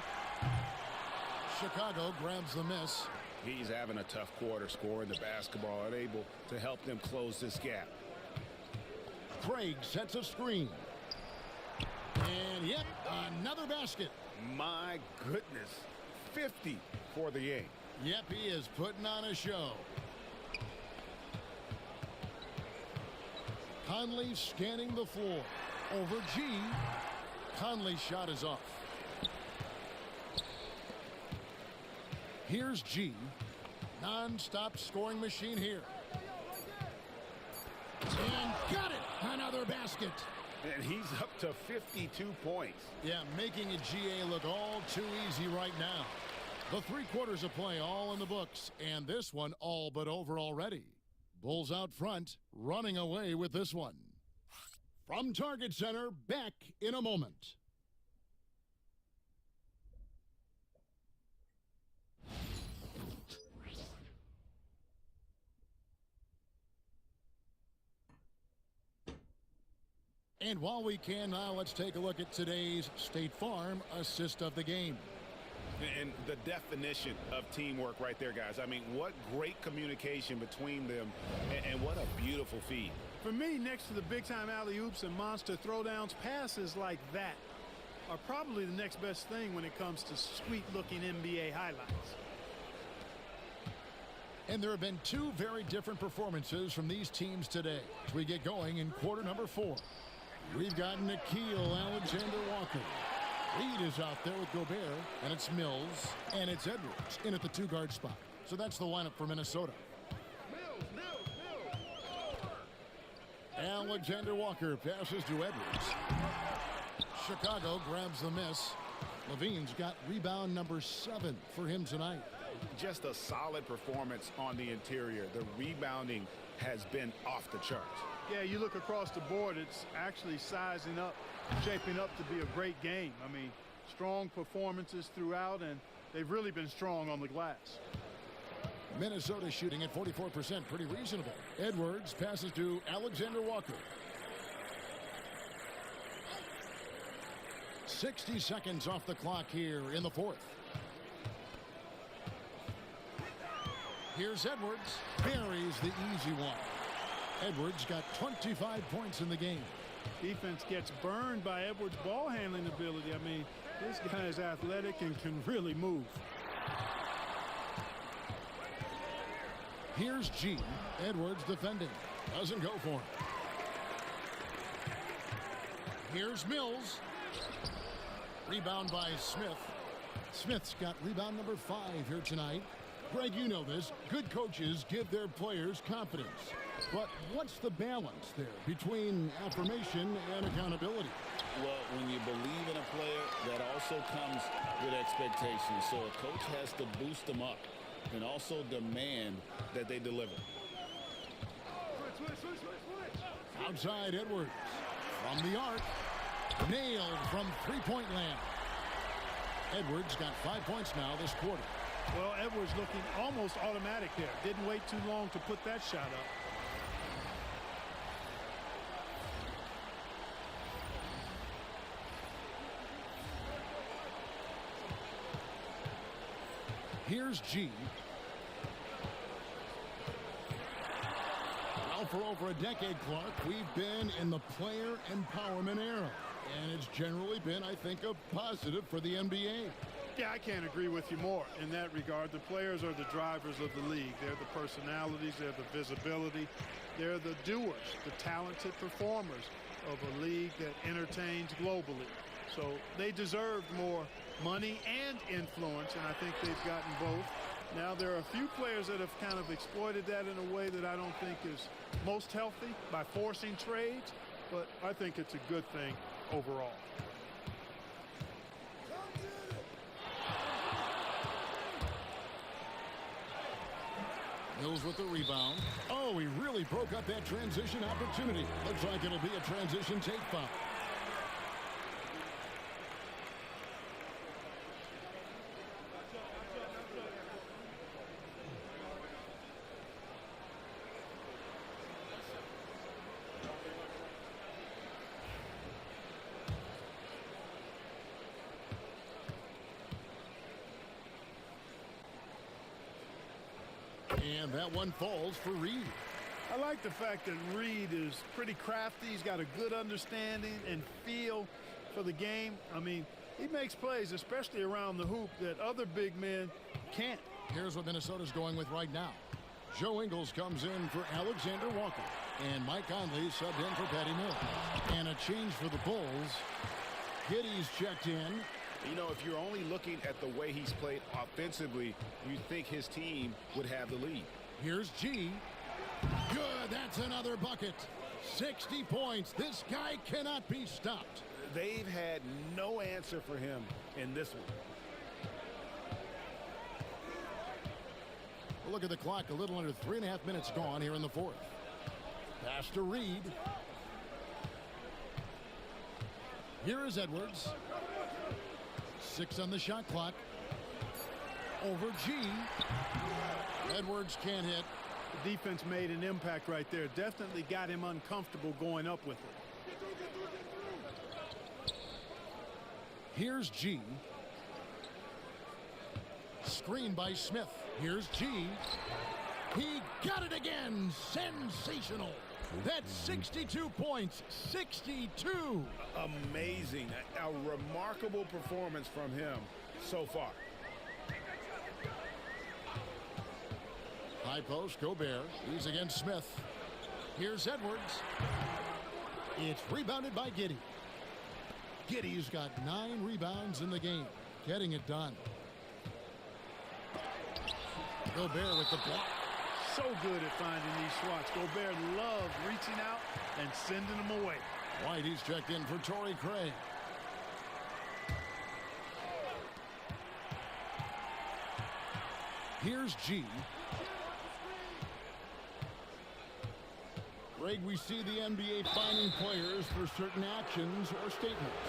Chicago grabs the miss. He's having a tough quarter, scoring the basketball, unable to help them close this gap. Craig sets a screen. And yet, another basket. My goodness. 50 for the game. Yep, he is putting on a show. Conley scanning the floor. Over G. Conley's shot is off. Here's G. Non-stop scoring machine here. And got it! Another basket. And he's up to 52 points. Yeah, making a GA look all too easy right now. The 3 quarters of play all in the books, and this one all but over already. Bulls out front, running away with this one. From Target Center, back in a moment. And while we can now, let's take a look at today's State Farm assist of the game. And the definition of teamwork right there, guys. I mean, what great communication between them, and what a beautiful feed. For me, next to the big-time alley-oops and monster throwdowns, passes like that are probably the next best thing when it comes to sweet-looking NBA highlights. And there have been 2 very different performances from these teams today as we get going in quarter number 4. We've got Nickeil Alexander-Walker. Reed is out there with Gobert, and it's Mills, and it's Edwards in at the 2-guard spot. So that's the lineup for Minnesota. Alexander Walker passes to Edwards. Chicago grabs the miss. Levine's got rebound number 7 for him tonight. Just a solid performance on the interior. The rebounding has been off the charts. Yeah, you look across the board, it's actually sizing up, shaping up to be a great game. I mean, strong performances throughout, and they've really been strong on the glass. Minnesota shooting at 44%, pretty reasonable. Edwards passes to Alexander Walker. 60 seconds off the clock here in the 4th. Here's Edwards. Buries the easy one. Edwards got 25 points in the game. Defense gets burned by Edwards' ball handling ability. I mean, this guy is athletic and can really move. Here's G. Edwards defending. Doesn't go for him. Here's Mills. Rebound by Smith. Smith's got rebound number 5 here tonight. Greg, you know this. Good coaches give their players confidence. But what's the balance there between affirmation and accountability? Well, when you believe in a player, that also comes with expectations. So a coach has to boost them up and also demand that they deliver. Outside Edwards. From the arc. Nailed from three-point land. Edwards got 5 points now this quarter. Well, Edwards looking almost automatic there. Didn't wait too long to put that shot up. Here's G. Well, for over a decade, Clark, we've been in the player empowerment era. And it's generally been, I think, a positive for the NBA. Yeah, I can't agree with you more in that regard. The players are the drivers of the league. They're the personalities, they're the visibility, they're the doers, the talented performers of a league that entertains globally. So they deserved more money and influence, and I think they've gotten both. Now, there are a few players that have kind of exploited that in a way that I don't think is most healthy by forcing trades, but I think it's a good thing overall. Mills with the rebound. Oh, he really broke up that transition opportunity. Looks like it'll be a transition take foul. And that one falls for Reed. I like the fact that Reed is pretty crafty. He's got a good understanding and feel for the game. I mean, he makes plays, especially around the hoop, that other big men can't. Here's what Minnesota's going with right now. Joe Ingles comes in for Alexander Walker. And Mike Conley subbed in for Patty Mills. And a change for the Bulls. Giddey's checked in. You know, if you're only looking at the way he's played offensively, you'd think his team would have the lead. Here's G. Good, that's another bucket. 60 points. This guy cannot be stopped. They've had no answer for him in this one. Look at the clock, a little under 3.5 minutes gone here in the fourth. Pass to Reed. Here is Edwards. 6 on the shot clock. Over G. Edwards can't hit. The defense made an impact right there. Definitely got him uncomfortable going up with it. Here's G. Screen by Smith. Here's G. He got it again. Sensational. That's 62 points. 62. Amazing. A remarkable performance from him so far. High post, Gobert. He's against Smith. Here's Edwards. It's rebounded by Giddey. Giddey's got 9 rebounds in the game. Getting it done. Gobert with the block. So good at finding these swats. Gobert loves reaching out and sending them away. White, he's checked in for Torrey Craig. Here's G. Greg, we see the NBA fining players for certain actions or statements.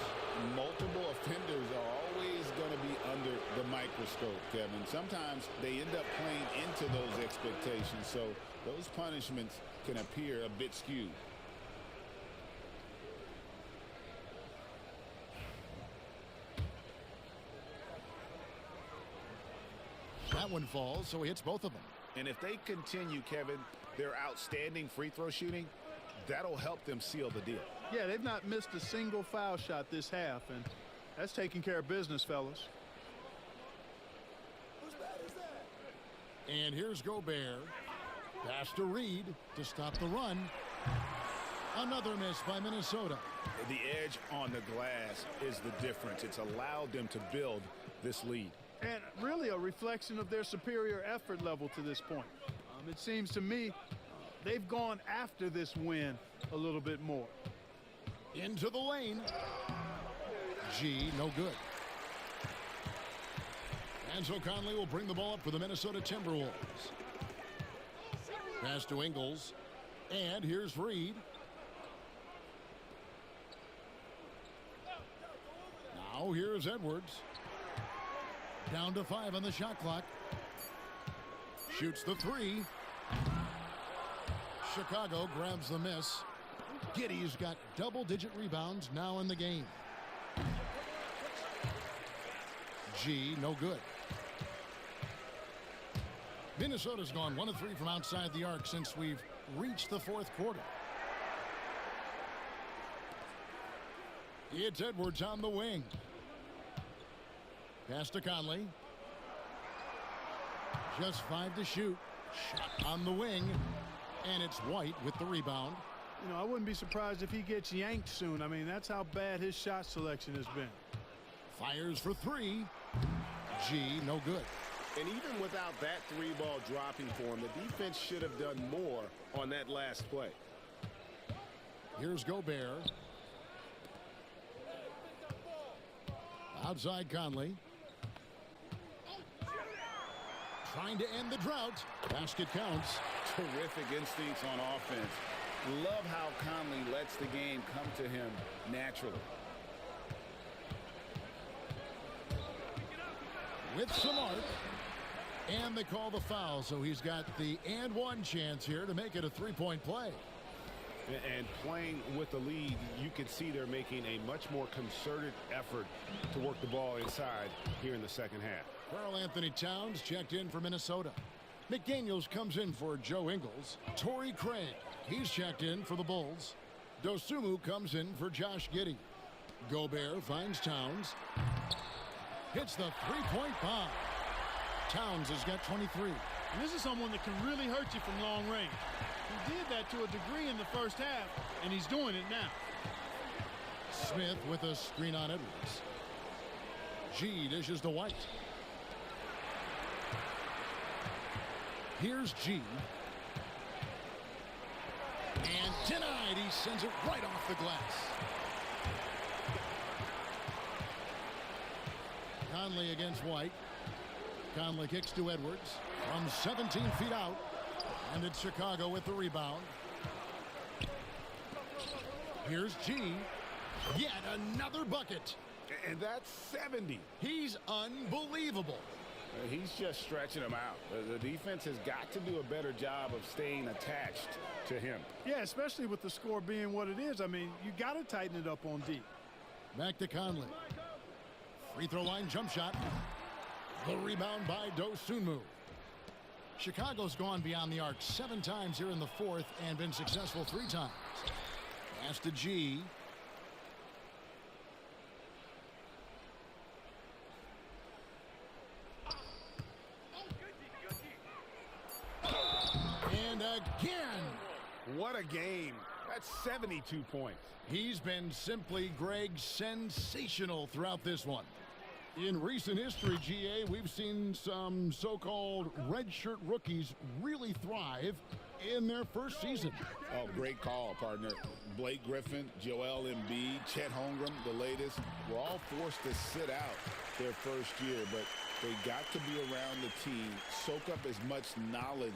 Multiple offenders are always going to be under the microscope, Kevin. Sometimes they end up playing into those expectations, so those punishments can appear a bit skewed. That one falls, so he hits both of them. And if they continue, Kevin, their outstanding free throw shooting, that'll help them seal the deal. Yeah, they've not missed a single foul shot this half, and that's taking care of business, fellas. And here's Gobert. Pass to Reed to stop the run. Another miss by Minnesota. The edge on the glass is the difference. It's allowed them to build this lead. And really a reflection of their superior effort level to this point. It seems to me they've gone after this win a little bit more. Into the lane. G, no good. And so Conley will bring the ball up for the Minnesota Timberwolves. Pass to Ingles. And here's Reed. Now here's Edwards. Down to 5 on the shot clock. Shoots the 3. Chicago grabs the miss. Giddey's got double-digit rebounds now in the game. G, no good. Minnesota's gone 1 of 3 from outside the arc since we've reached the fourth quarter. It's Edwards on the wing. Pass to Conley. Just 5 to shoot. Shot on the wing. And it's White with the rebound. You know, I wouldn't be surprised if he gets yanked soon. I mean, that's how bad his shot selection has been. Fires for 3. G, no good. And even without that 3-ball dropping for him, the defense should have done more on that last play. Here's Gobert. Outside Conley. Trying to end the drought. Basket counts. Terrific instincts on offense. Love how Conley lets the game come to him naturally. With some arc. And they call the foul, so he's got the and one chance here to make it a 3-point play. And playing with the lead, you can see they're making a much more concerted effort to work the ball inside here in the second half. Karl Anthony Towns checked in for Minnesota. McDaniels comes in for Joe Ingles. Torrey Craig, he's checked in for the Bulls. Dosunmu comes in for Josh Giddey. Gobert finds Towns. Hits the three-point bomb. Towns has got 23. And this is someone that can really hurt you from long range. He did that to a degree in the first half, and he's doing it now. Smith with a screen on Edwards. G dishes to White. Here's G. And denied. He sends it right off the glass. Conley against White. Conley kicks to Edwards from 17 feet out. And it's Chicago with the rebound. Here's G. Yet another bucket. And that's 70. He's unbelievable. He's just stretching him out. The defense has got to do a better job of staying attached to him. Yeah, especially with the score being what it is. I mean, you got to tighten it up on D. Back to Conley. Free throw line jump shot. The rebound by Dosunmu. Chicago's gone beyond the arc 7 times here in the fourth and been successful 3 times. Pass to G. And again. What a game. That's 72 points. He's been simply, Greg, sensational throughout this one. In recent history, GA, we've seen some so-called redshirt rookies really thrive in their first season. Oh, great call, partner. Blake Griffin, Joel Embiid, Chet Holmgren, the latest, were all forced to sit out their first year, but they got to be around the team, soak up as much knowledge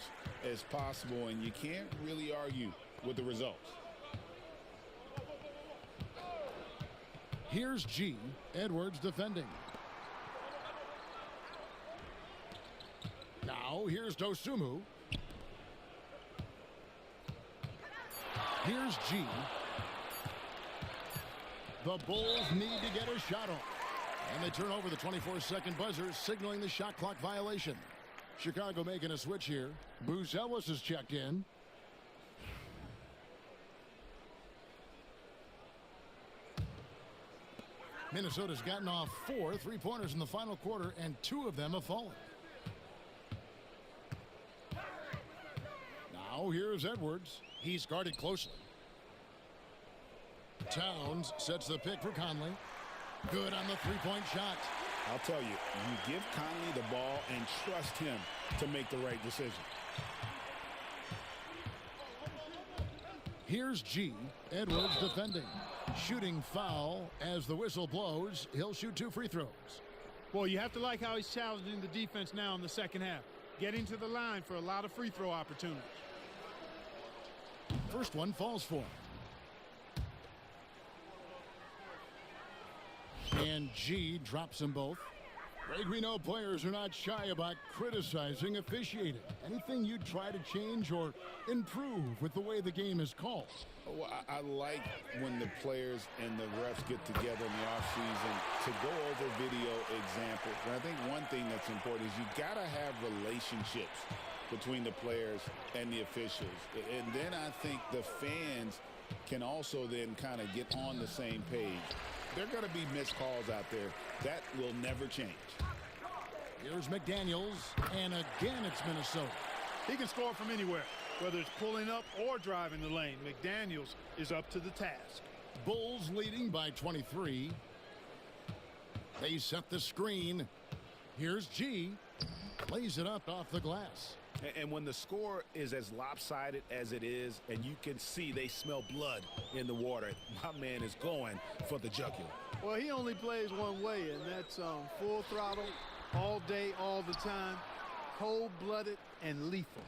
as possible, and you can't really argue with the results. Here's G. Edwards defending. Now here's Dosunmu. Here's G. The Bulls need to get a shot off. And they turn over the 24-second buzzer, signaling the shot clock violation. Chicago making a switch here. Bruce Ellis is checked in. Minnesota's gotten off 4 3-pointers in the final quarter, and 2 of them have fallen. Now here's Edwards. He's guarded closely. Towns sets the pick for Conley. Good on the 3-point shot. I'll tell you, you give Conley the ball and trust him to make the right decision. Here's G. Edwards defending. Shooting foul as the whistle blows. He'll shoot 2 free throws. Well, you have to like how he's challenging the defense now in the second half. Getting to the line for a lot of free throw opportunities. First one falls for him. And G drops them both. Greg, we know players are not shy about criticizing officiating. Anything you'd try to change or improve with the way the game is called? Well, I like when the players and the refs get together in the offseason to go over video examples. And I think one thing that's important is you got to have relationships between the players and the officials. And then I think the fans can also then kind of get on the same page. There are going to be missed calls out there. That will never change. Here's McDaniels, and again it's Minnesota. He can score from anywhere, whether it's pulling up or driving the lane. McDaniels is up to the task. Bulls leading by 23. They set the screen. Here's G. Lays it up off the glass. And when the score is as lopsided as it is, and you can see they smell blood in the water, my man is going for the jugular. Well, he only plays one way, and that's full throttle, all day, all the time, cold-blooded and lethal.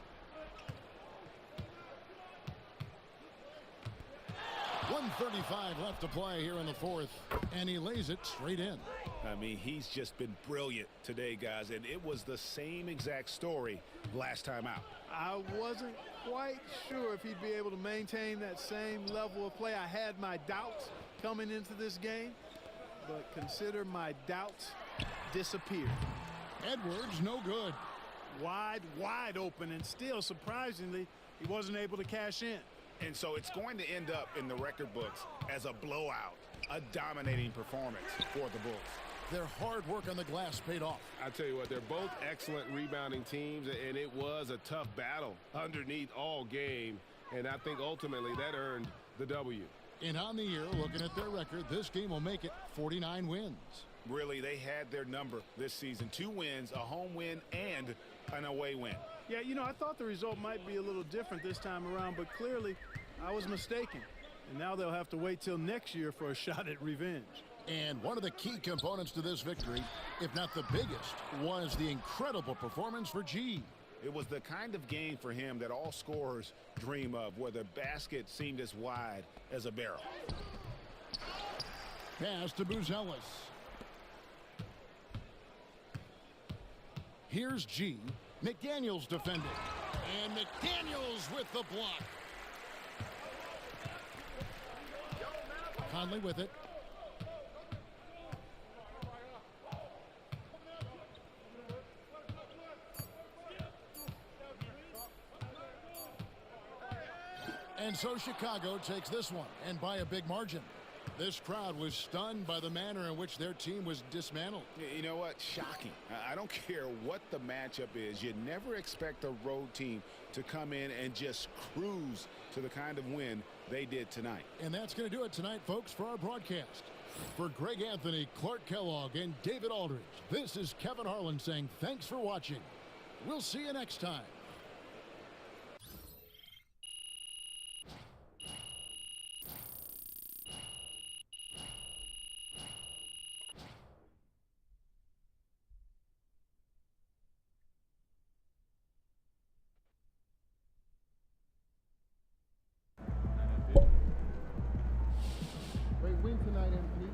1:35 left to play here in the fourth, and he lays it straight in. I mean, he's just been brilliant today, guys, and it was the same exact story last time out. I wasn't quite sure if he'd be able to maintain that same level of play. I had my doubts coming into this game, but consider my doubts disappeared. Edwards no good. wide open, and still, surprisingly, he wasn't able to cash in. And so it's going to end up in the record books as a blowout, a dominating performance for the Bulls. Their hard work on the glass paid off. I tell you what, they're both excellent rebounding teams, and it was a tough battle underneath all game, and I think ultimately that earned the W. And on the year, looking at their record, this game will make it 49 wins. Really, they had their number this season. 2 wins, a home win, and an away win. Yeah, you know, I thought the result might be a little different this time around, but clearly I was mistaken. And now they'll have to wait till next year for a shot at revenge. And one of the key components to this victory, if not the biggest, was the incredible performance for G. It was the kind of game for him that all scorers dream of, where the basket seemed as wide as a barrel. Pass to Buzelis. Here's G. McDaniels defending. And McDaniels with the block. Conley with it. And so Chicago takes this one, and by a big margin. This crowd was stunned by the manner in which their team was dismantled. You know what? Shocking. I don't care what the matchup is. You never expect a road team to come in and just cruise to the kind of win they did tonight. And that's going to do it tonight, folks, for our broadcast. For Greg Anthony, Clark Kellogg, and David Aldridge, this is Kevin Harlan saying thanks for watching. We'll see you next time. Great win tonight, MP.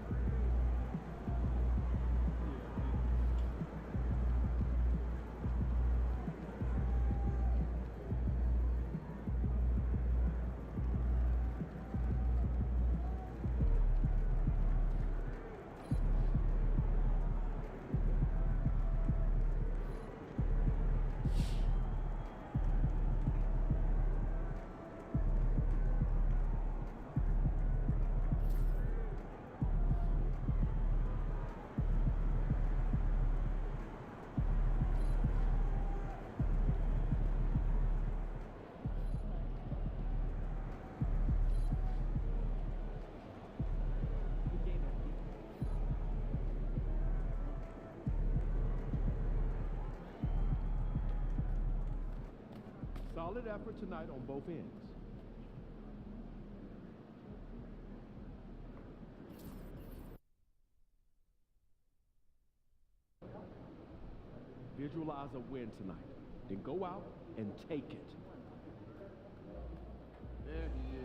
Solid effort tonight on both ends. Visualize a win tonight. Then go out and take it. There he is.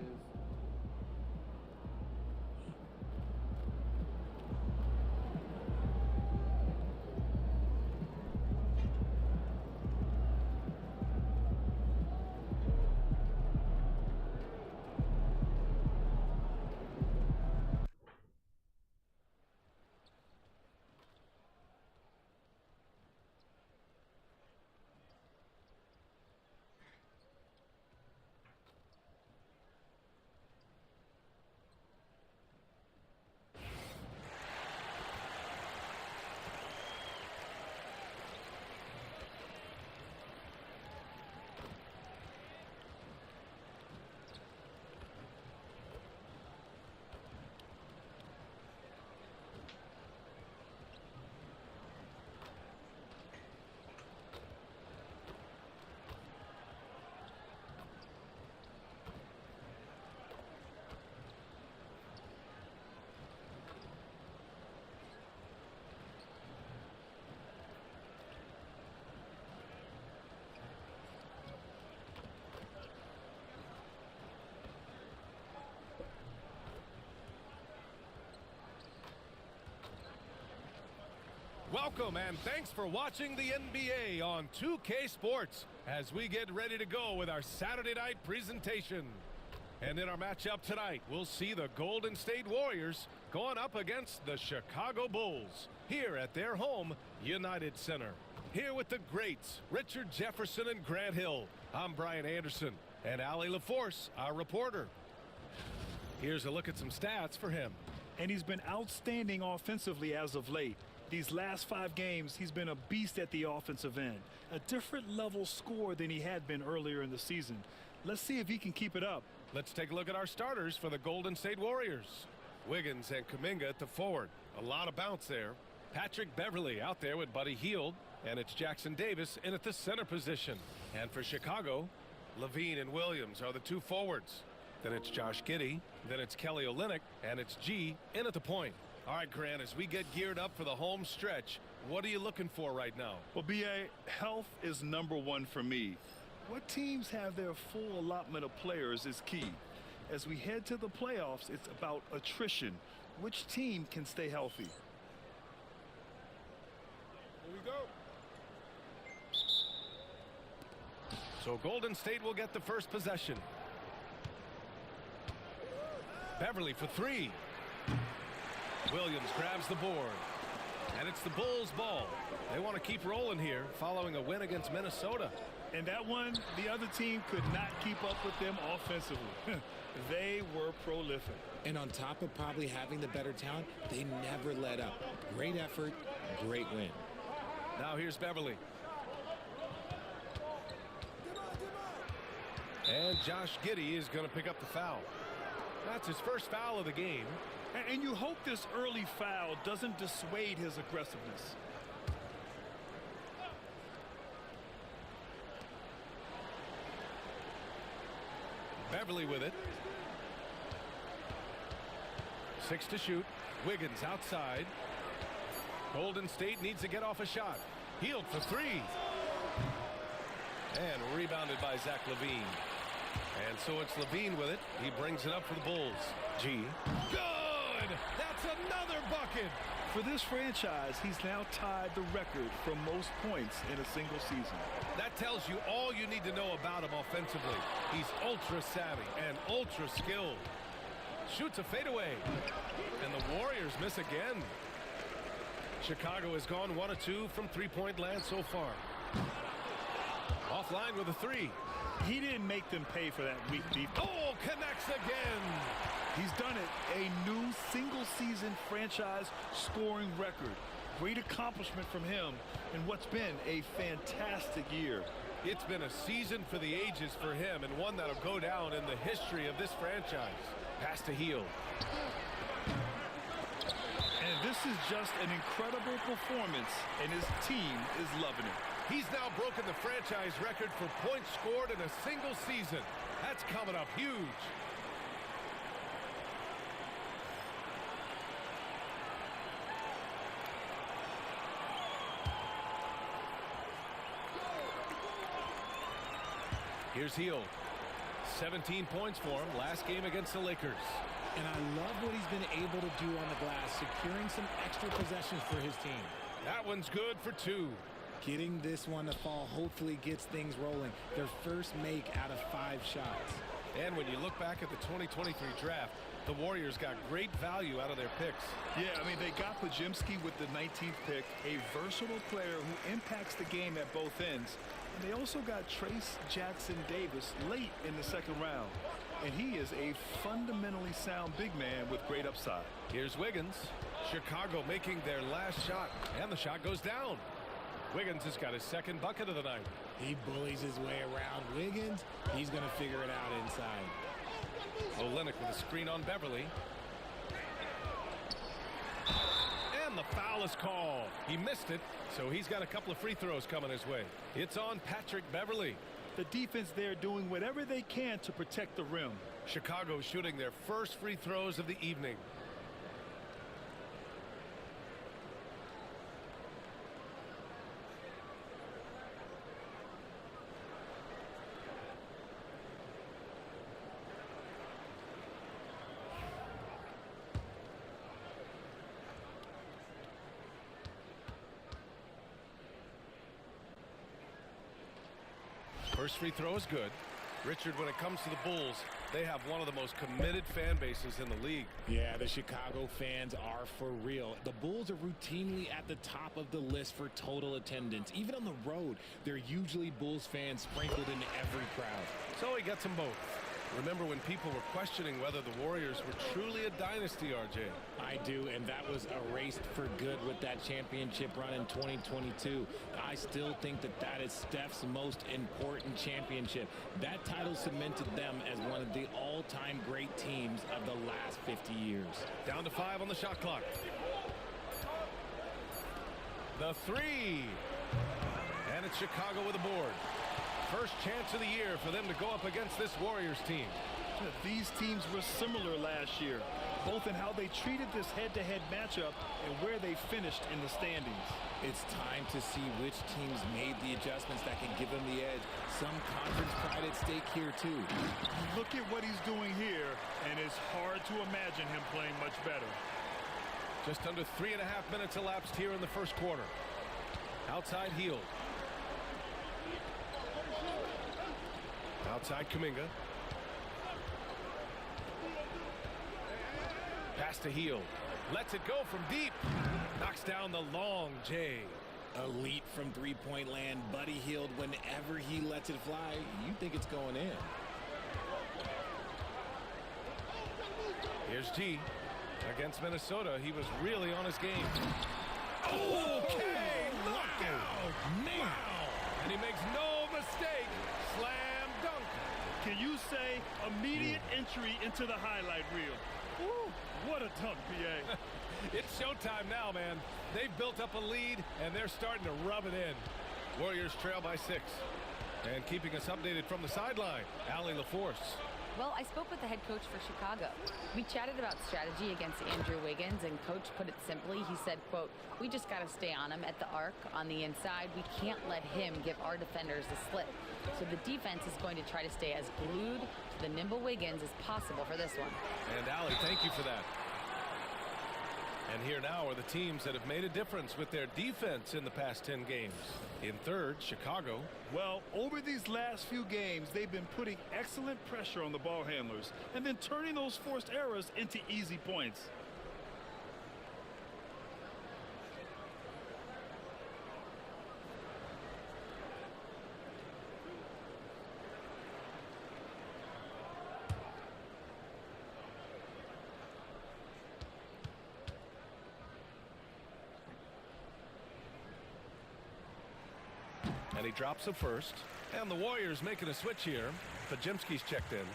Welcome and thanks for watching the NBA on 2K Sports as we get ready to go with our Saturday night presentation. And in our matchup tonight, we'll see the Golden State Warriors going up against the Chicago Bulls here at their home, United Center. Here with the greats, Richard Jefferson and Grant Hill. I'm Brian Anderson, and Allie LaForce, our reporter. Here's a look at some stats for him. And he's been outstanding offensively as of late. These last 5 games, he's been a beast at the offensive end. A different level score than he had been earlier in the season. Let's see if he can keep it up. Let's take a look at our starters for the Golden State Warriors. Wiggins and Kuminga at the forward. A lot of bounce there. Patrick Beverley out there with Buddy Hield. And it's Jackson Davis in at the center position. And for Chicago, Levine and Williams are the 2 forwards. Then it's Josh Giddey. Then it's Kelly Olynyk. And it's G in at the point. All right, Grant, as we get geared up for the home stretch, what are you looking for right now? Well, B.A., health is #1 for me. What teams have their full allotment of players is key. As we head to the playoffs, it's about attrition. Which team can stay healthy? Here we go. So Golden State will get the first possession. Beverley for 3. Williams grabs the board. And it's the Bulls' ball. They want to keep rolling here following a win against Minnesota. And that one, the other team could not keep up with them offensively. They were prolific. And on top of probably having the better talent, they never let up. Great effort, great win. Now here's Beverley. And Josh Giddey is going to pick up the foul. That's his first foul of the game. And you hope this early foul doesn't dissuade his aggressiveness. Beverley with it. 6 to shoot. Wiggins outside. Golden State needs to get off a shot. Hield for 3. And rebounded by Zach LaVine. And so it's LaVine with it. He brings it up for the Bulls. G. Good! That's another bucket! For this franchise, he's now tied the record for most points in a single season. That tells you all you need to know about him offensively. He's ultra savvy and ultra skilled. Shoots a fadeaway. And the Warriors miss again. Chicago has gone 1 of 2 from 3-point land so far. Offline with a 3. He didn't make them pay for that weak defense. Oh, connects again. He's done it. A new single-season franchise scoring record. Great accomplishment from him in what's been a fantastic year. It's been a season for the ages for him, and one that'll go down in the history of this franchise. Pass to Hield. And this is just an incredible performance, and his team is loving it. He's now broken the franchise record for points scored in a single season. That's coming up huge. Here's Hield. 17 points for him last game against the Lakers. And I love what he's been able to do on the glass, securing some extra possessions for his team. That one's good for 2. Getting this one to fall hopefully gets things rolling. Their first make out of 5 shots. And when you look back at the 2023 draft, the Warriors got great value out of their picks. Yeah, I mean, they got Podziemski with the 19th pick, a versatile player who impacts the game at both ends. And they also got Trace Jackson Davis late in the 2nd round. And he is a fundamentally sound big man with great upside. Here's Wiggins. Chicago making their last shot. And the shot goes down. Wiggins has got his 2nd bucket of the night. He bullies his way around Wiggins. He's going to figure it out inside. Olynyk with a screen on Beverley. And the foul is called. He missed it, so he's got a couple of free throws coming his way. It's on Patrick Beverley. The defense there doing whatever they can to protect the rim. Chicago shooting their first free throws of the evening. First free throw is good. Richard, when it comes to the Bulls, they have one of the most committed fan bases in the league. Yeah, the Chicago fans are for real. The Bulls are routinely at the top of the list for total attendance. Even on the road, there are usually Bulls fans sprinkled in every crowd. So he gets them both. Remember when people were questioning whether the Warriors were truly a dynasty, RJ? I do, and that was erased for good with that championship run in 2022. I still think that is Steph's most important championship. That title cemented them as one of the all-time great teams of the last 50 years. Down to 5 on the shot clock. The 3. And it's Chicago with a board. First chance of the year for them to go up against this Warriors team. These teams were similar last year, both in how they treated this head-to-head matchup and where they finished in the standings. It's time to see which teams made the adjustments that can give them the edge. Some conference pride at stake here, too. Look at what he's doing here, and it's hard to imagine him playing much better. Just under 3.5 minutes elapsed here in the first quarter. Outside Hield. Outside Kuminga. Pass to Hield. Lets it go from deep. Knocks down the long J. Elite from three-point land. Buddy Hield, whenever he lets it fly, you think it's going in. Here's G. Against Minnesota, he was really on his game. Okay, knockout. Wow. And he makes no mistake. Slam dunk. Can you say immediate entry into the highlight reel? Woo, what a dunk, PA. It's showtime now, man. They've built up a lead, and they're starting to rub it in. Warriors trail by 6. And keeping us updated from the sideline, Allie LaForce. Well, I spoke with the head coach for Chicago. We chatted about strategy against Andrew Wiggins, and coach put it simply. He said, quote, "We just got to stay on him at the arc. On the inside, we can't let him give our defenders a slip. So the defense is going to try to stay as glued to the nimble Wiggins as possible for this one." And Allie, thank you for that. And here now are the teams that have made a difference with their defense in the past 10 games. In third, Chicago. Well, over these last few games, they've been putting excellent pressure on the ball handlers and then turning those forced errors into easy points. And he drops the first. And the Warriors making a switch here. Podziemski's checked in.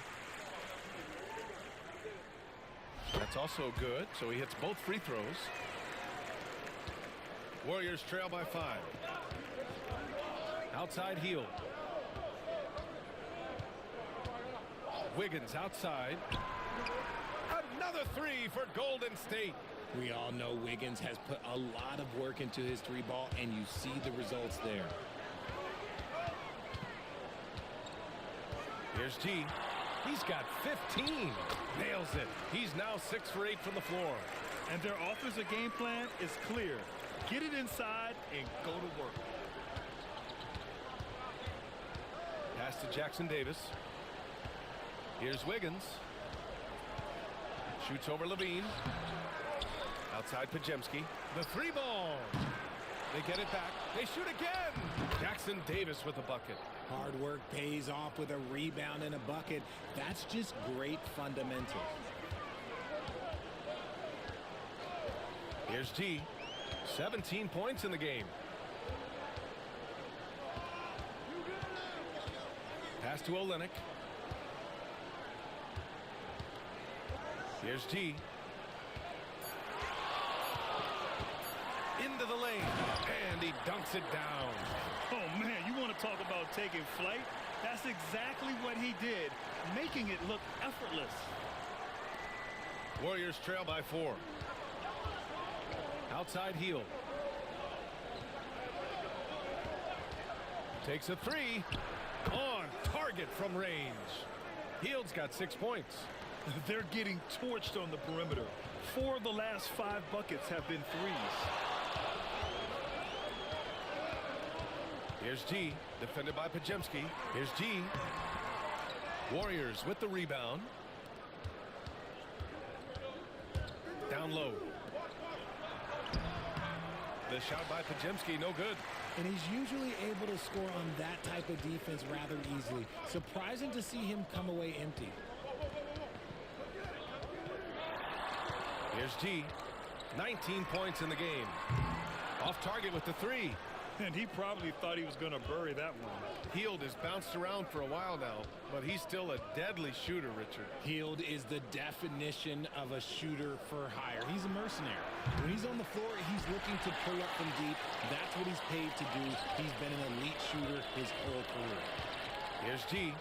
That's also good, so he hits both free throws. Warriors trail by 5. Outside Hield. Wiggins outside. Another 3 for Golden State. We all know Wiggins has put a lot of work into his 3-ball, and you see the results there. Here's G. He's got 15. Nails it. He's now 6 for 8 from the floor. And their offensive game plan is clear. Get it inside and go to work. Pass to Jackson Davis. Here's Wiggins. Shoots over Levine. Outside Podziemski. The 3-ball. They get it back. They shoot again. Jackson Davis with a bucket. Hard work pays off with a rebound and a bucket. That's just great fundamentals. Here's G. 17 points in the game. Pass to Olynyk. Here's G. Into the lane. And he dunks it down. Oh, man, you want to talk about taking flight? That's exactly what he did, making it look effortless. Warriors trail by 4. Outside Hield. Takes a 3. On target from range. Hield's got 6 points. They're getting torched on the perimeter. 4 of the last 5 buckets have been threes. Here's G, defended by Podziemski. Here's G. Warriors with the rebound. Down low. The shot by Podziemski, no good. And he's usually able to score on that type of defense rather easily. Surprising to see him come away empty. Here's G. 19 points in the game. Off target with the three. And he probably thought he was going to bury that one. Hield has bounced around for a while now, but he's still a deadly shooter, Richard. Hield is the definition of a shooter for hire. He's a mercenary. When he's on the floor, he's looking to pull up from deep. That's what he's paid to do. He's been an elite shooter his whole career. Here's G.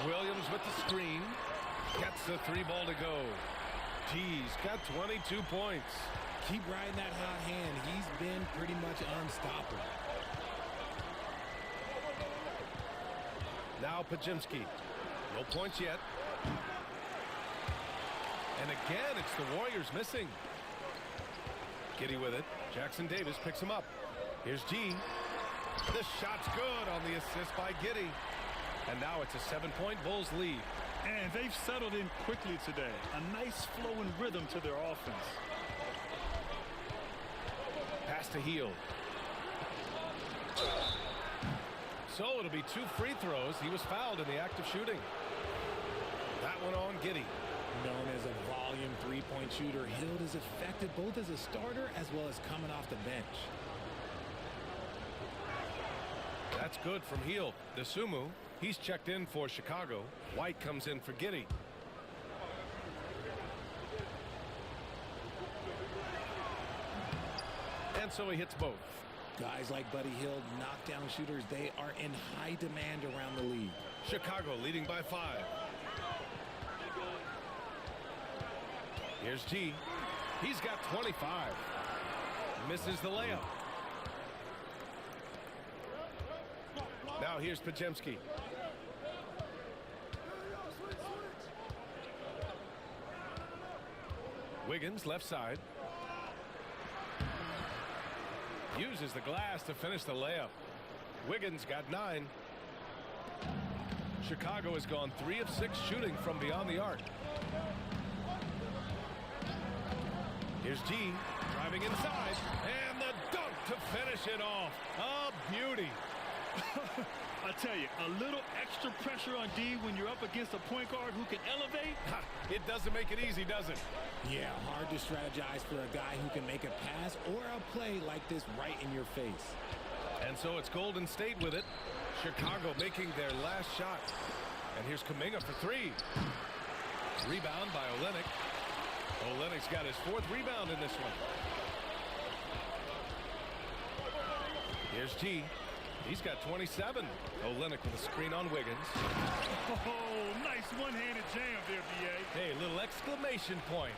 Williams with the screen. Gets the three ball to go. G's got 22 points. Keep riding that hot hand. He's been pretty much unstoppable. Now Podziemski. No points yet. And again, it's the Warriors missing. Giddey with it. Jackson Davis picks him up. Here's G. This shot's good on the assist by Giddey. And now it's a 7-point Bulls lead. And they've settled in quickly today. A nice flow and rhythm to their offense. Pass to Hield. So it'll be 2 free throws. He was fouled in the act of shooting. That one on Giddey. Known as a volume three-point shooter, Hield is effective both as a starter as well as coming off the bench. That's good from Hield. Dosunmu, he's checked in for Chicago. White comes in for Giddey. And so he hits both. Guys like Buddy Hield, knockdown shooters, they are in high demand around the league. Chicago leading by 5. Here's G. He's got 25. Misses the layup. Now here's Podziemski. Wiggins left side. Uses the glass to finish the layup. Wiggins got 9. Chicago has gone 3 of 6 shooting from beyond the arc. Here's G driving inside and the dunk to finish it off. A beauty. I tell you, a little extra pressure on D when you're up against a point guard who can elevate. It doesn't make it easy, does it? Yeah, hard to strategize for a guy who can make a pass or a play like this right in your face. And so it's Golden State with it. Chicago making their last shot. And here's Kuminga for 3. Rebound by Olynyk. Olynyk's got his 4th rebound in this one. Here's G. He's got 27. Olynyk with a screen on Wiggins. Oh, nice one-handed jam there, B.A. Hey, little exclamation point.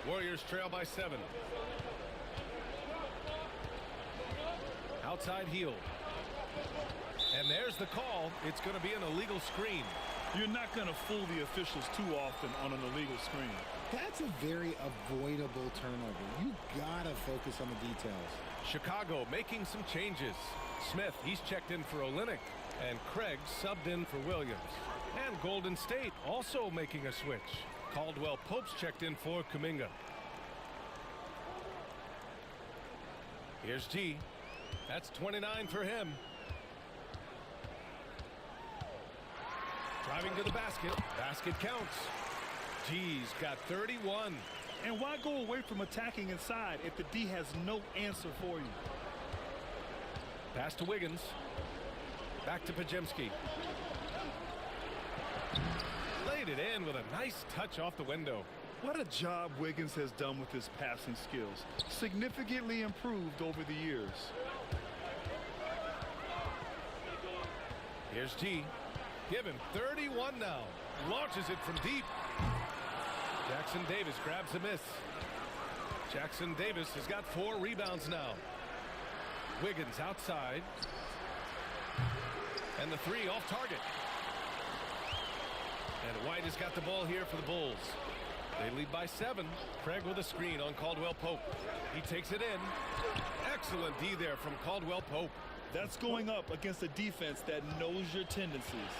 Warriors trail by 7. Outside Hield. And there's the call. It's going to be an illegal screen. You're not going to fool the officials too often on an illegal screen. That's a very avoidable turnover. You gotta focus on the details. Chicago making some changes. Smith, he's checked in for Olynyk. And Craig subbed in for Williams. And Golden State also making a switch. Caldwell Pope's checked in for Kuminga. Here's G. That's 29 for him. Driving to the basket. Basket counts. G's got 31. And why go away from attacking inside if the D has no answer for you? Pass to Wiggins. Back to Podziemski. Laid it in with a nice touch off the window. What a job Wiggins has done with his passing skills. Significantly improved over the years. Here's G. Give him 31 now. Launches it from deep. Jackson Davis grabs the miss. Jackson Davis has got 4 rebounds now. Wiggins outside. And the 3 off target. And White has got the ball here for the Bulls. They lead by 7. Craig with a screen on Caldwell Pope. He takes it in. Excellent D there from Caldwell Pope. That's going up against a defense that knows your tendencies.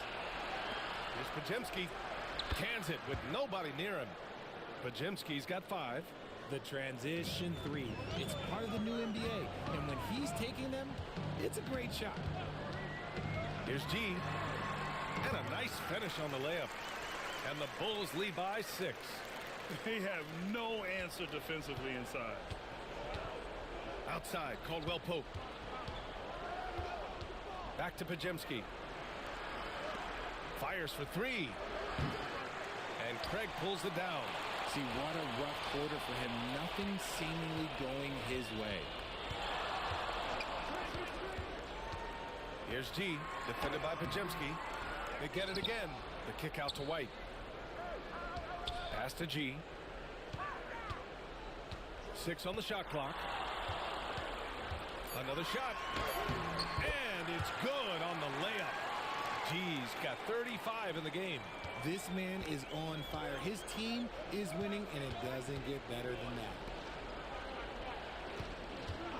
Here's Podziemski. Cans it with nobody near him. Podziemski's got 5. The transition 3. It's part of the new NBA. And when he's taking them, it's a great shot. Here's G. And a nice finish on the layup. And the Bulls lead by 6. They have no answer defensively inside. Outside, Caldwell Pope. Back to Podziemski. Fires for 3. And Craig pulls it down. See, what a rough quarter for him. Nothing seemingly going his way. Here's G, defended by Podziemski. They get it again. The kick out to White. Pass to G. 6 on the shot clock. Another shot. And it's good on the layup. G's got 35 in the game. This man is on fire. His team is winning, and it doesn't get better than that.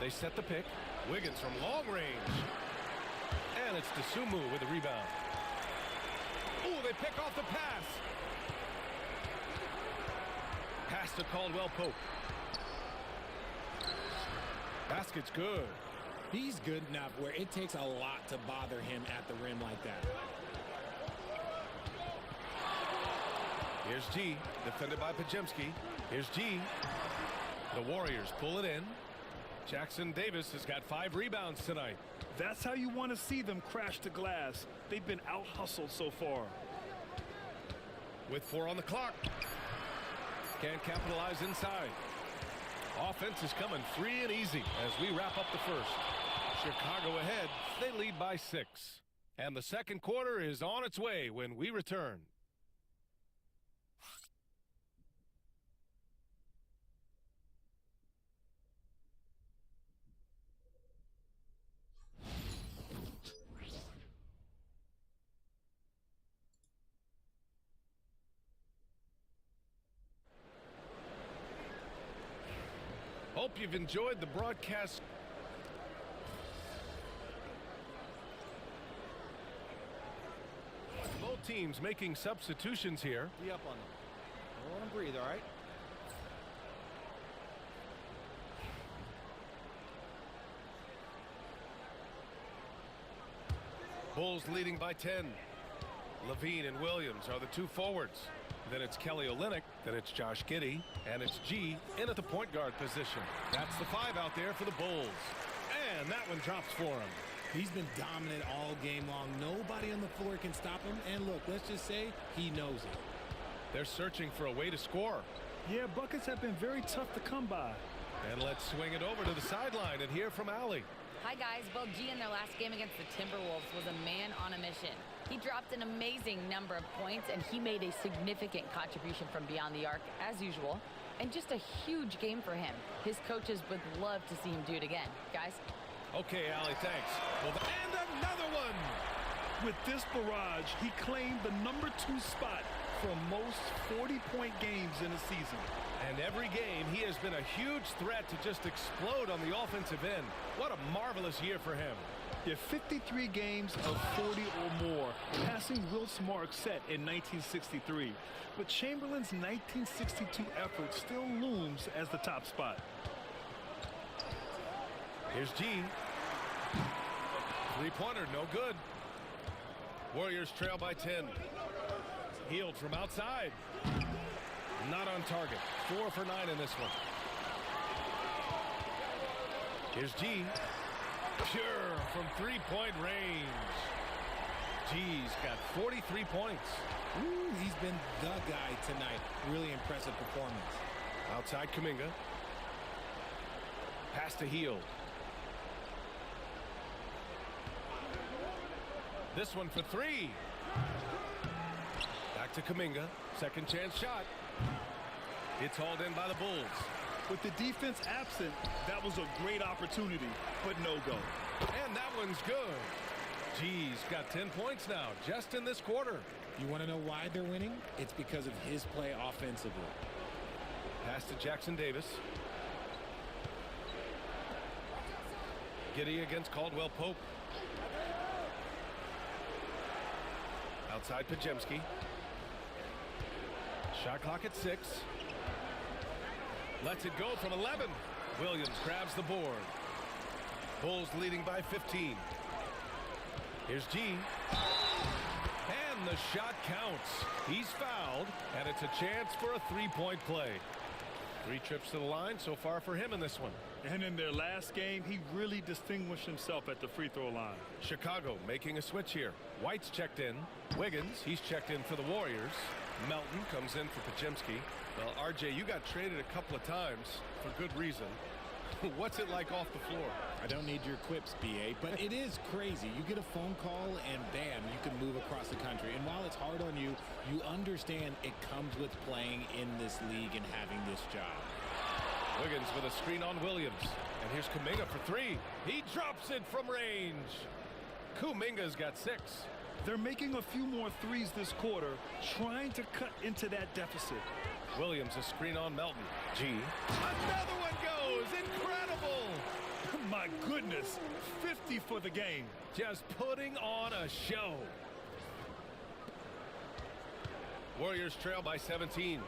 They set the pick. Wiggins from long range. And it's Dosunmu with the rebound. Ooh, they pick off the pass. Pass to Caldwell Pope. Basket's good. He's good enough where it takes a lot to bother him at the rim like that. Here's G, defended by Podziemski. Here's G. The Warriors pull it in. Jackson Davis has got 5 rebounds tonight. That's how you want to see them crash the glass. They've been out-hustled so far. With 4 on the clock. Can't capitalize inside. Offense is coming free and easy as we wrap up the first. Chicago ahead. They lead by 6. And the second quarter is on its way when we return. Hope you've enjoyed the broadcast. Both teams making substitutions here. Be up on them. Don't let them breathe, all right? Bulls leading by 10. Levine and Williams are the 2 forwards. Then it's Kelly Olynyk, then it's Josh Giddey, and it's G in at the point guard position. That's the 5 out there for the Bulls. And that one drops for him. He's been dominant all game long. Nobody on the floor can stop him. And look, let's just say he knows it. They're searching for a way to score. Yeah, buckets have been very tough to come by. And let's swing it over to the sideline and hear from Allie. Hi, guys. Bo G in their last game against the Timberwolves was a man on a mission. He dropped an amazing number of points, and he made a significant contribution from beyond the arc, as usual. And just a huge game for him. His coaches would love to see him do it again. Guys? Okay, Allie, thanks. Well, and another one! With this barrage, he claimed the number 2 spot for most 40-point games in a season. And every game, he has been a huge threat to just explode on the offensive end. What a marvelous year for him. Yeah, 53 games of 40 or more, passing Wilt's mark set in 1963. But Chamberlain's 1962 effort still looms as the top spot. Here's G. 3-pointer, no good. Warriors trail by 10. Healed from outside. Not on target. 4 for 9 in this one. Here's G. Pure from 3-point range. G's got 43 points. Ooh, he's been the guy tonight. Really impressive performance. Outside Kuminga. Pass to Hield. This one for 3. Back to Kuminga. Second chance shot. It's hauled in by the Bulls. With the defense absent, that was a great opportunity, but no go. And that one's good. G's got 10 points now, just in this quarter. You want to know why they're winning? It's because of his play offensively. Pass to Jackson Davis. Giddey against Caldwell Pope. Outside Pajemski. Shot clock at 6. Lets it go from 11. Williams grabs the board. Bulls leading by 15. Here's G. And the shot counts. He's fouled, and it's a chance for a three-point play. 3 trips to the line so far for him in this one. And in their last game, he really distinguished himself at the free throw line. Chicago making a switch here. White's checked in. Wiggins, he's checked in for the Warriors. Melton comes in for Pajemski. Well, RJ, you got traded a couple of times for good reason. What's it like off the floor? I don't need your quips, BA, but it is crazy. You get a phone call and bam, you can move across the country. And while it's hard on you, you understand it comes with playing in this league and having this job. Wiggins with a screen on Williams. And here's Kuminga for 3. He drops it from range. Kuminga's got 6. They're making a few more threes this quarter, trying to cut into that deficit. Williams a screen on Melton. G. Another one goes. Incredible. My goodness. 50 for the game. Just putting on a show. Warriors trail by 17.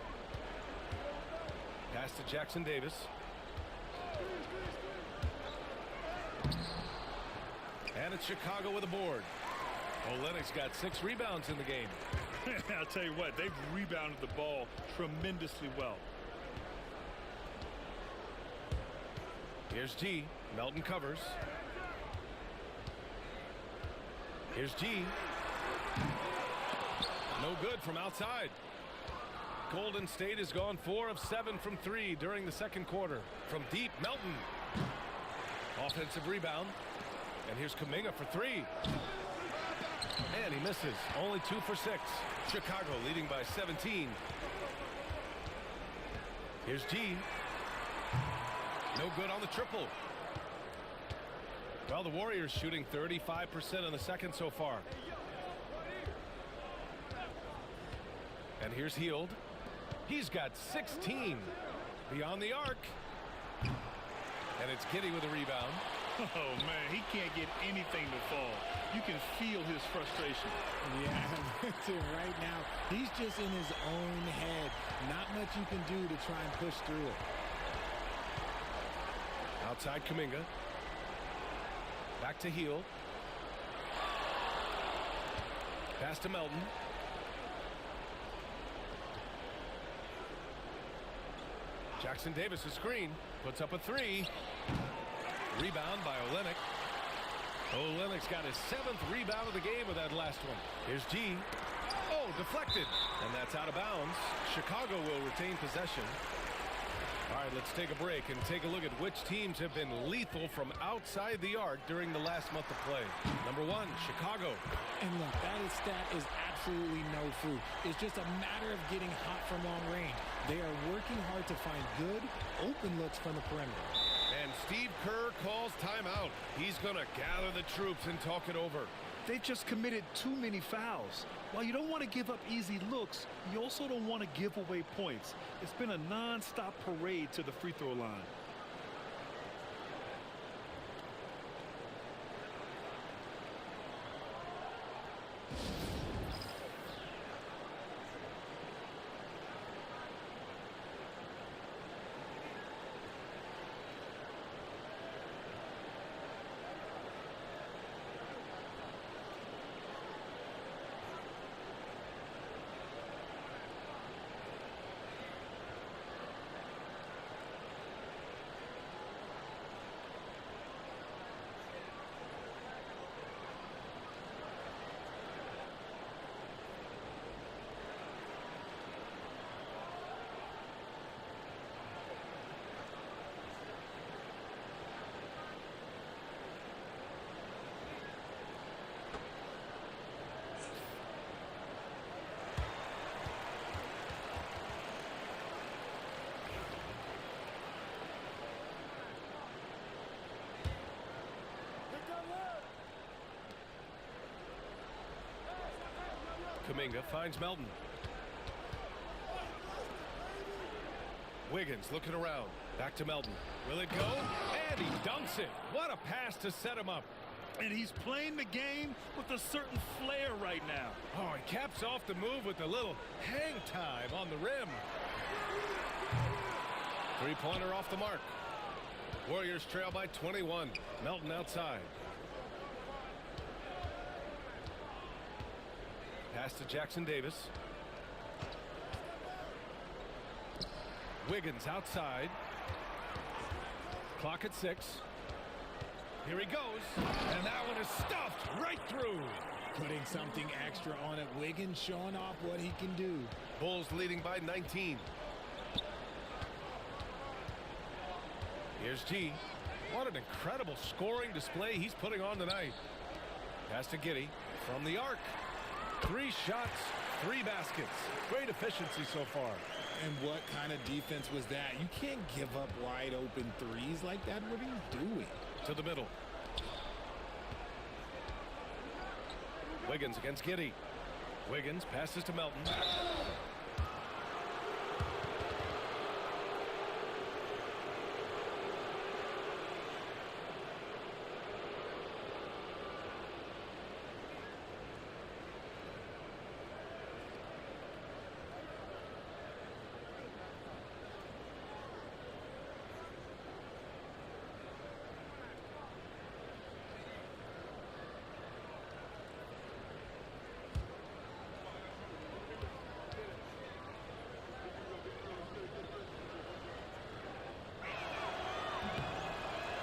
Pass to Jackson Davis. And it's Chicago with a board. Olynyk's got 6 rebounds in the game. I'll tell you what, they've rebounded the ball tremendously well. Here's G. Melton covers. Here's G. No good from outside. Golden State has gone 4 of 7 from 3 during the second quarter. From deep, Melton. Offensive rebound. And here's Kuminga for 3. And he misses. Only 2 for 6. Chicago leading by 17. Here's G. No good on the triple. Well, the Warriors shooting 35% in the second so far. And here's Hield. He's got 16. Beyond the arc. And it's Giddey with a rebound. Oh, man, he can't get anything to fall. You can feel his frustration. Yeah, right now, he's just in his own head. Not much you can do to try and push through it. Outside Kuminga. Back to Hield. Pass to Melton. Jackson Davis a screen. Puts up a 3. Rebound by Olynyk. Olynyk's got his 7th rebound of the game with that last one. Here's G. Oh, deflected. And that's out of bounds. Chicago will retain possession. All right, let's take a break and take a look at which teams have been lethal from outside the arc during the last month of play. Number 1, Chicago. And look, that stat is absolutely no fluke. It's just a matter of getting hot from long range. They are working hard to find good, open looks from the perimeter. And Steve Kerr calls timeout. He's going to gather the troops and talk it over. They've just committed too many fouls. While you don't want to give up easy looks, you also don't want to give away points. It's been a non-stop parade to the free throw line. Kuminga finds Melton. Wiggins looking around. Back to Melton. Will it go? And he dunks it. What a pass to set him up. And he's playing the game with a certain flair right now. Oh, he caps off the move with a little hang time on the rim. Three-pointer off the mark. Warriors trail by 21. Melton outside. Pass to Jackson Davis. Wiggins outside. Clock at 6. Here he goes. And that one is stuffed right through. Putting something extra on it. Wiggins showing off what he can do. Bulls leading by 19. Here's G. What an incredible scoring display he's putting on tonight. Pass to Giddey from the arc. 3 shots, 3 baskets. Great efficiency so far. And what kind of defense was that? You can't give up wide open threes like that. What are you doing? To the middle. Wiggins against Giddey. Wiggins passes to Melton.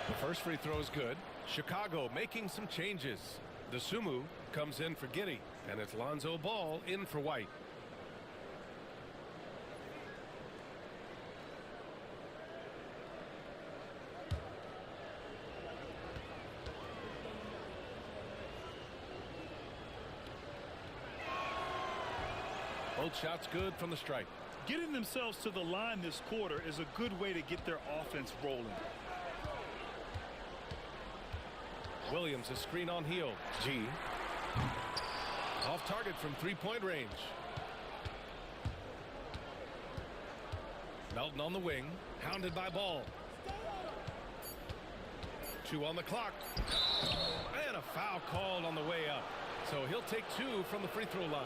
The first free throw is good. Chicago making some changes. Dosunmu comes in for Giddey, and it's Lonzo Ball in for White. Both shots good from the stripe. Getting themselves to the line this quarter is a good way to get their offense rolling. Williams a screen on heel. G. Off target from 3-point range. Melton on the wing. Hounded by Ball. 2 on the clock. And a foul called on the way up. So he'll take 2 from the free throw line.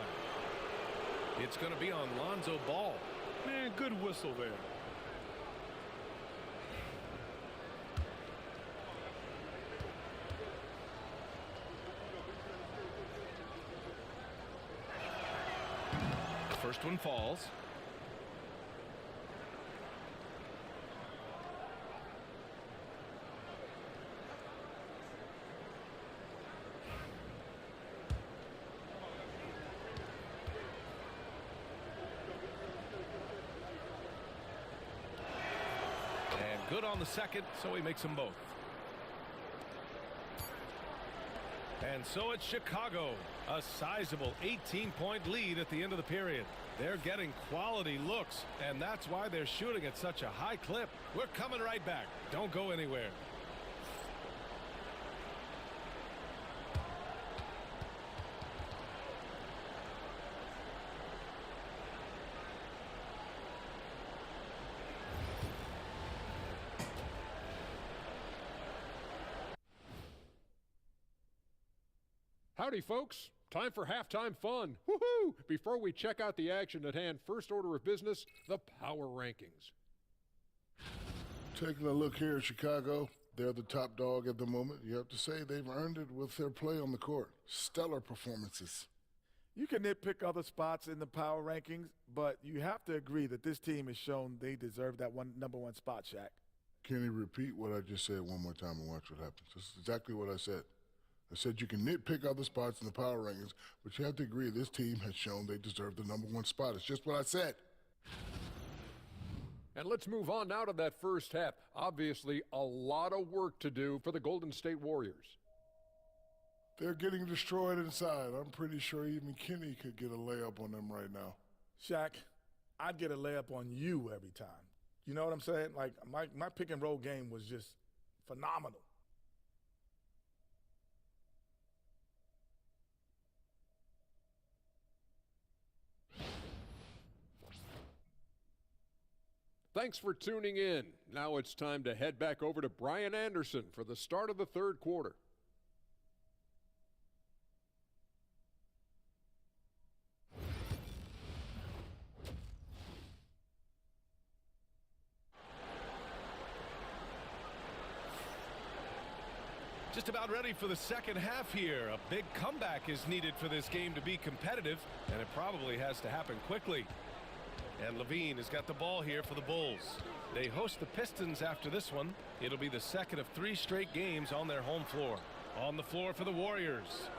It's going to be on Lonzo Ball. Man, good whistle there. First one falls. And good on the second, so he makes them both. And so it's Chicago, a sizable 18-point lead at the end of the period. They're getting quality looks, and that's why they're shooting at such a high clip. We're coming right back. Don't go anywhere. Howdy, folks. Time for halftime fun. Woohoo! Before we check out the action at hand, first order of business, the power rankings. Taking a look here at Chicago, they're the top dog at the moment. You have to say they've earned it with their play on the court. Stellar performances. You can nitpick other spots in the power rankings, but you have to agree that this team has shown they deserve that number one spot, Shaq. Can you repeat what I just said one more time and watch what happens? This is exactly what I said. I said you can nitpick other spots in the power rankings, but you have to agree this team has shown they deserve the number one spot. It's just what I said. And let's move on now to that first half. Obviously, a lot of work to do for the Golden State Warriors. They're getting destroyed inside. I'm pretty sure even Kenny could get a layup on them right now. Shaq, I'd get a layup on you every time. You know what I'm saying? Like, my pick and roll game was just phenomenal. Thanks for tuning in. Now it's time to head back over to Brian Anderson for the start of the third quarter. Just about ready for the second half here. A big comeback is needed for this game to be competitive, and it probably has to happen quickly. And Levine has got the ball here for the Bulls. They host the Pistons after this one. It'll be the second of 3 straight games on their home floor. On the floor for the Warriors,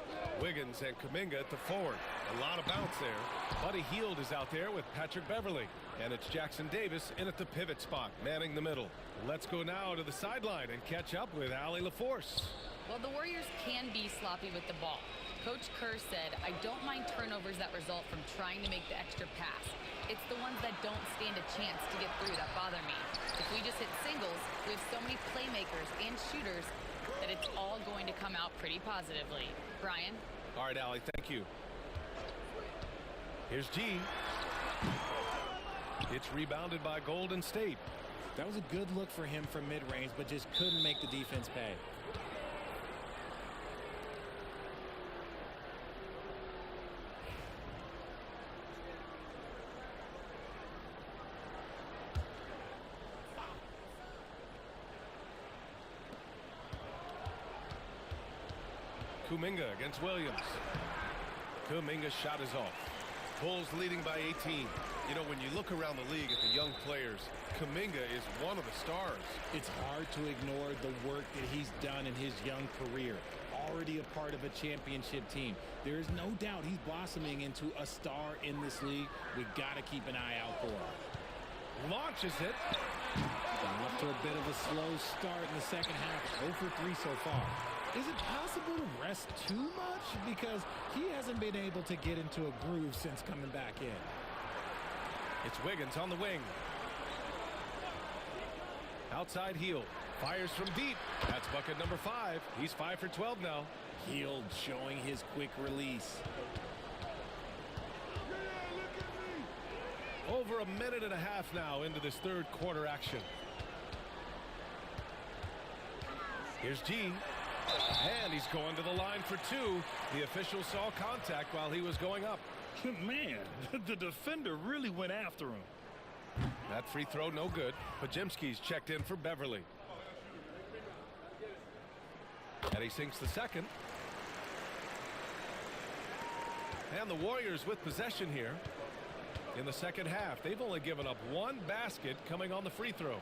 Wiggins and Kuminga at the forward. A lot of bounce there. Buddy Hield is out there with Patrick Beverly. And it's Jackson Davis in at the pivot spot, manning the middle. Let's go now to the sideline and catch up with Allie LaForce. Well, the Warriors can be sloppy with the ball. Coach Kerr said, I don't mind turnovers that result from trying to make the extra pass. It's the ones that don't stand a chance to get through that bother me. If we just hit singles, we have so many playmakers and shooters that it's all going to come out pretty positively. Brian? All right, Allie, thank you. Here's G. It's rebounded by Golden State. That was a good look for him from mid-range, but just couldn't make the defense pay. Kuminga against Williams. Kuminga's shot is off. Bulls leading by 18. You know, when you look around the league at the young players, Kuminga is one of the stars. It's hard to ignore the work that he's done in his young career. Already a part of a championship team. There is no doubt he's blossoming into a star in this league. We got to keep an eye out for him. Launches it. Off to a bit of a slow start in the second half. 0 for 3 so far. Is it possible to rest too much? Because he hasn't been able to get into a groove since coming back in. It's Wiggins on the wing. Outside Hield. Fires from deep. That's bucket number 5. He's 5 for 12 now. Hield showing his quick release. Over a minute and a half now into this third quarter action. Here's G. And he's going to the line for 2. The official saw contact while he was going up. Man, the defender really went after him. That free throw no good. Podziemski's checked in for Beverly. And he sinks the second. And the Warriors with possession here in the second half. They've only given up 1 basket coming on the free throw.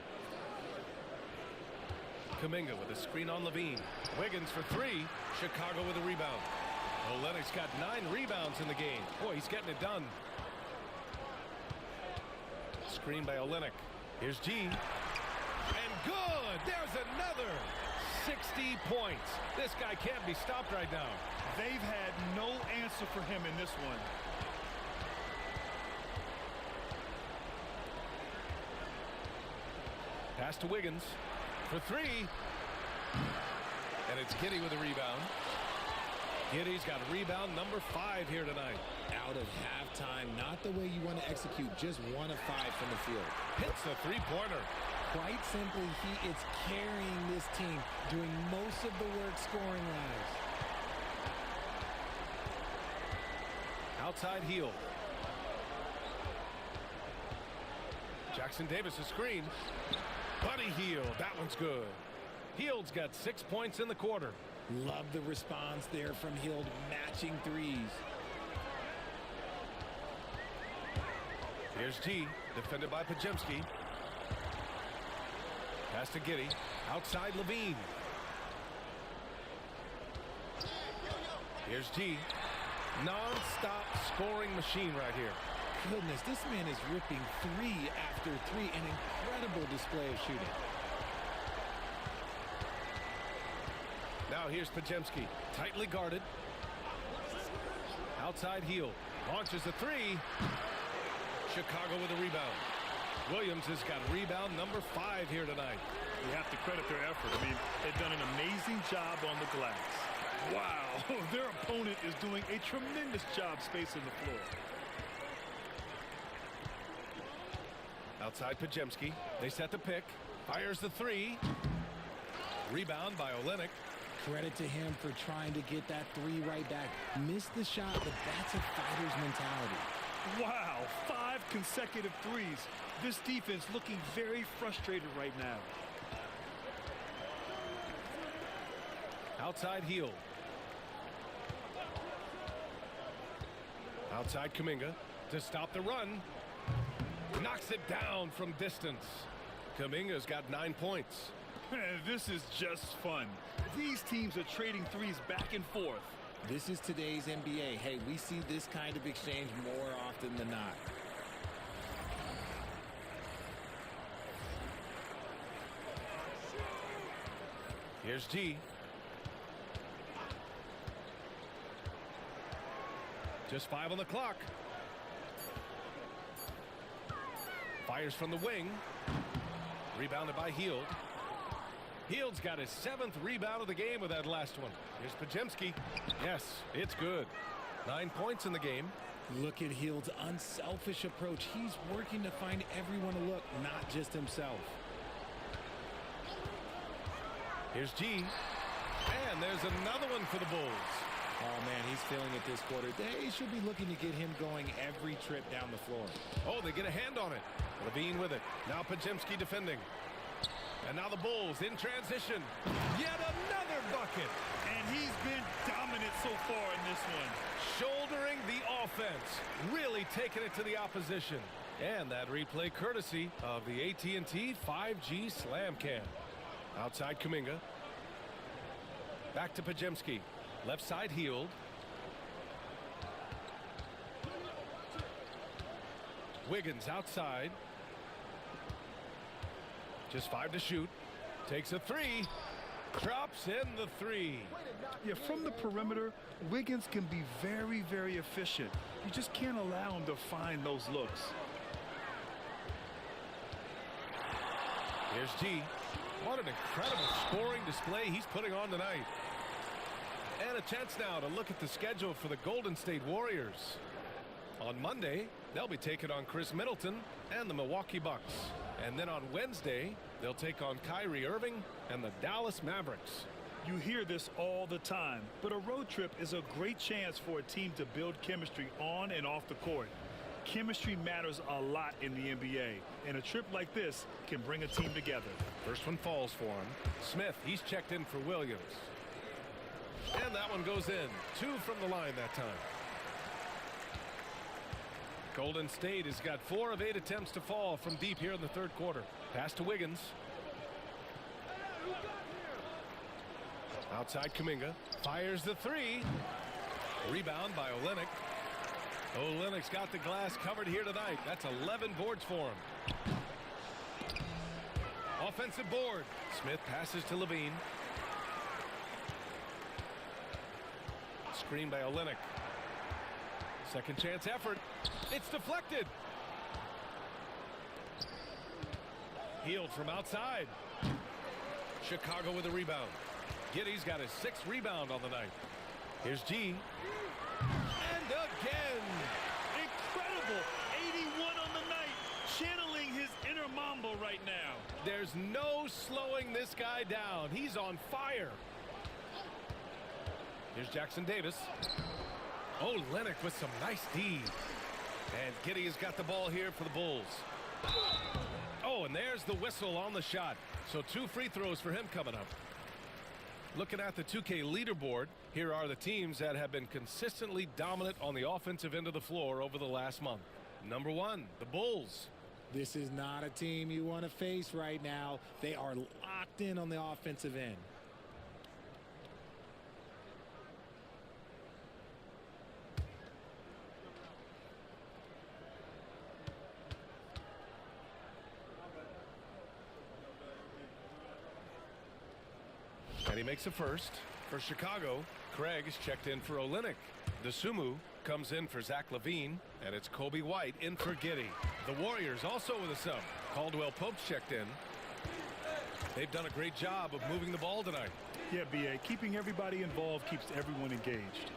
Kuminga with a screen on Levine. Wiggins for 3. Chicago with a rebound. Olynyk's got 9 rebounds in the game. Boy, he's getting it done. Screen by Olynyk. Here's G. And good! There's another! 60 points. This guy can't be stopped right now. They've had no answer for him in this one. Pass to Wiggins for 3. And it's Giddey with a rebound. Giddey's got rebound number 5 here tonight. Out of halftime, not the way you want to execute, just 1 of 5 from the field. Hits the three-pointer. Quite simply, he is carrying this team, doing most of the work scoring-wise. Outside Hield. Jackson Davis a screen. Buddy Hield, that one's good. Hield's got 6 points in the quarter. Love the response there from Hield, matching threes. Here's G, defended by Podziemski. Pass to Giddey. Outside Levine. Here's G. Non-stop scoring machine right here. Goodness, this man is ripping 3 after 3. An incredible display of shooting. Now here's Podziemski. Tightly guarded. Outside Hield. Launches a 3. Chicago with a rebound. Williams has got rebound number 5 here tonight. You have to credit their effort. I mean, they've done an amazing job on the glass. Wow, their opponent is doing a tremendous job spacing the floor. Outside Podziemski. They set the pick. Fires the 3. Rebound by Olynyk. Credit to him for trying to get that 3 right back. Missed the shot, but that's a fighter's mentality. Wow, 5 consecutive threes. This defense looking very frustrated right now. Outside Hield. Outside Kuminga to stop the run. Knocks it down from distance. Kuminga's got 9 points. This is just fun. These teams are trading threes back and forth. This is today's NBA. Hey, we see this kind of exchange more often than not. Here's G. Just 5 on the clock. Fires from the wing. Rebounded by Hield. Hield's got his 7th rebound of the game with that last one. Here's Podziemski. Yes, it's good. 9 points in the game. Look at Hield's unselfish approach. He's working to find everyone to look, not just himself. Here's G. And there's another one for the Bulls. Oh, man, he's feeling it this quarter. They should be looking to get him going every trip down the floor. Oh, they get a hand on it. Levine with it. Now Podziemski defending. And now the Bulls in transition. Yet another bucket. And he's been dominant so far in this one. Shouldering the offense. Really taking it to the opposition. And that replay courtesy of the AT&T 5G Slam Cam. Outside Kuminga. Back to Podziemski. Left side Hield. Wiggins outside. Just 5 to shoot. Takes a 3. Drops in the 3. Yeah, from the perimeter, Wiggins can be very, very efficient. You just can't allow him to find those looks. Here's G. What an incredible scoring display he's putting on tonight. And a chance now to look at the schedule for the Golden State Warriors. On Monday, they'll be taking on Chris Middleton and the Milwaukee Bucks. And then on Wednesday, they'll take on Kyrie Irving and the Dallas Mavericks. You hear this all the time, but a road trip is a great chance for a team to build chemistry on and off the court. Chemistry matters a lot in the NBA, and a trip like this can bring a team together. First one falls for him. Smith, he's checked in for Williams. And that one goes in. 2 from the line that time. Golden State has got 4 of 8 attempts to fall from deep here in the third quarter. Pass to Wiggins. Outside Kuminga. Fires the 3. Rebound by Olynyk. Olynyk's got the glass covered here tonight. That's 11 boards for him. Offensive board. Smith passes to Levine. Screen by Olynyk. Second chance effort. It's deflected. Hield from outside. Chicago with a rebound. Giddey's got his 6th rebound on the night. Here's G. And again. Incredible. 81 on the night. Channeling his inner Mambo right now. There's no slowing this guy down. He's on fire. Here's Jackson Davis. Olynyk with some nice D. And Giddey has got the ball here for the Bulls. Oh, and there's the whistle on the shot. So 2 free throws for him coming up. Looking at the 2K leaderboard, here are the teams that have been consistently dominant on the offensive end of the floor over the last month. Number 1, the Bulls. This is not a team you want to face right now. They are locked in on the offensive end. And he makes a first. For Chicago, Craig is checked in for Olynyk. Dosunmu comes in for Zach LaVine, and it's Kobe White in for Giddey. The Warriors also with a sub. Caldwell Pope's checked in. They've done a great job of moving the ball tonight. Yeah, B.A., keeping everybody involved keeps everyone engaged.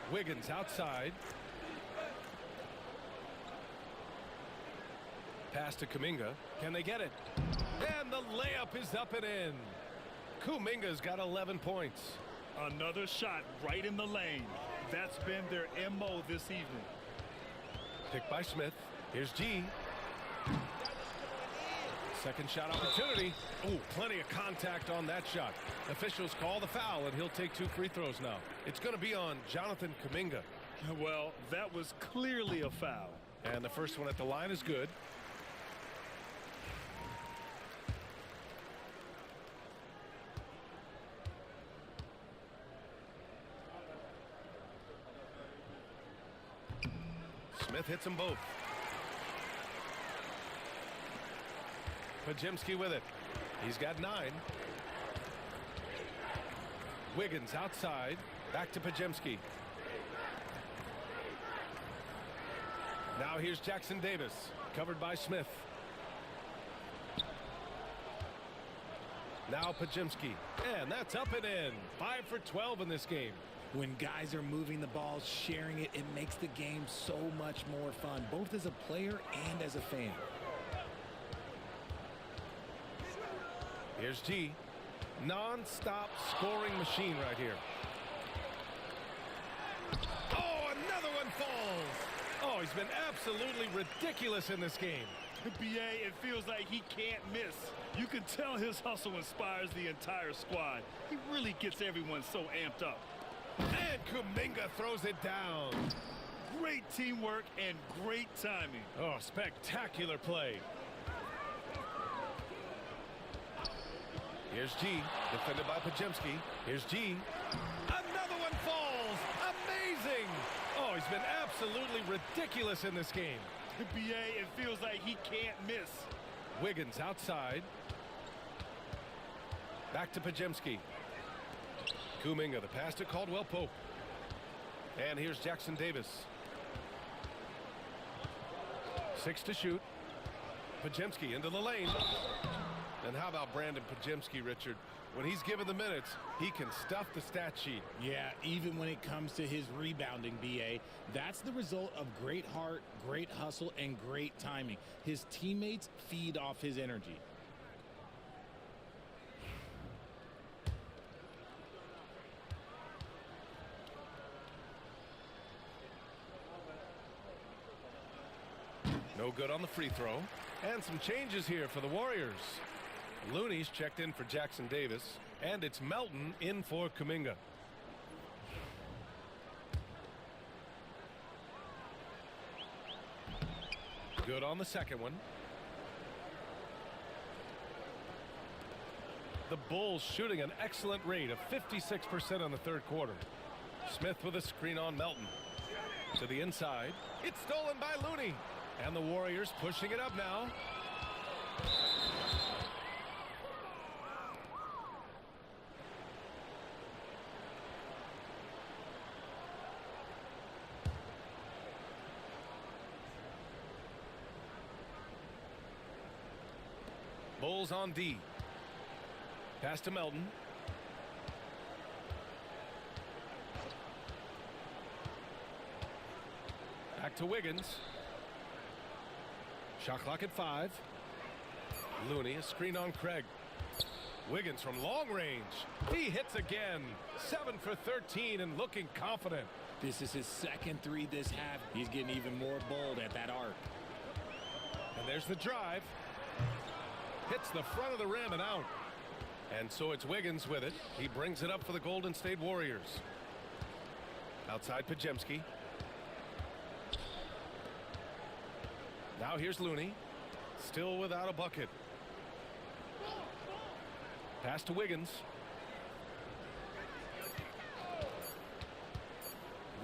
Wiggins outside. Pass to Kuminga. Can they get it? And the layup is up and in. Kuminga's got 11 points. Another shot right in the lane. That's been their MO this evening. Picked by Smith. Here's G. Second shot opportunity. Oh, plenty of contact on that shot. Officials call the foul, and he'll take 2 free throws now. It's going to be on Jonathan Kuminga. Well, that was clearly a foul. And the first one at the line is good. Smith hits them both. Podziemski with it. He's got 9. Wiggins outside. Back to Podziemski. Now here's Jackson Davis. Covered by Smith. Now Podziemski. And that's up and in. 5 for 12 in this game. When guys are moving the ball, sharing it, it makes the game so much more fun, both as a player and as a fan. Here's G. Non-stop scoring machine right here. Oh, another one falls. Oh, he's been absolutely ridiculous in this game. BA, it feels like he can't miss. You can tell his hustle inspires the entire squad. He really gets everyone so amped up. And Kuminga throws it down. Great teamwork and great timing. Oh, spectacular play. Here's G, defended by Podziemski. Here's G. Another one falls. Amazing. Oh, he's been absolutely ridiculous in this game. BA, it feels like he can't miss. Wiggins outside. Back to Podziemski. Kuminga, the pass to Caldwell Pope. And here's Jackson Davis. 6 to shoot. Podziemski into the lane. And how about Brandon Podziemski, Richard? When he's given the minutes, he can stuff the stat sheet. Yeah, even when it comes to his rebounding, BA, that's the result of great heart, great hustle, and great timing. His teammates feed off his energy. No good on the free throw. And some changes here for the Warriors. Looney's checked in for Jackson Davis. And it's Melton in for Kuminga. Good on the second one. The Bulls shooting an excellent rate of 56% in the third quarter. Smith with a screen on Melton. To the inside. It's stolen by Looney. And the Warriors pushing it up now. Bulls on D. Pass to Melton. Back to Wiggins. Shot clock at 5. Looney, a screen on Craig. Wiggins from long range. He hits again. 7 for 13 and looking confident. This is his second 3 this half. He's getting even more bold at that arc. And there's the drive. Hits the front of the rim and out. And so it's Wiggins with it. He brings it up for the Golden State Warriors. Outside Podziemski. Now here's Looney. Still without a bucket. Pass to Wiggins.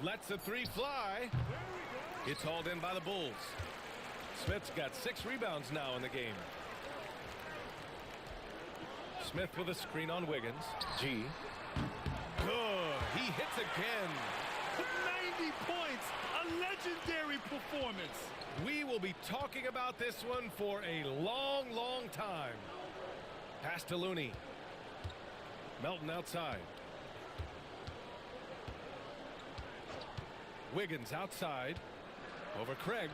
Lets the 3 fly. It's hauled in by the Bulls. Smith's got 6 rebounds now in the game. Smith with a screen on Wiggins. G. Good. He hits again. 90 points. A legendary performance. We will be talking about this one for a long, long time. Pass to Looney. Melton outside. Wiggins outside. Over Craig.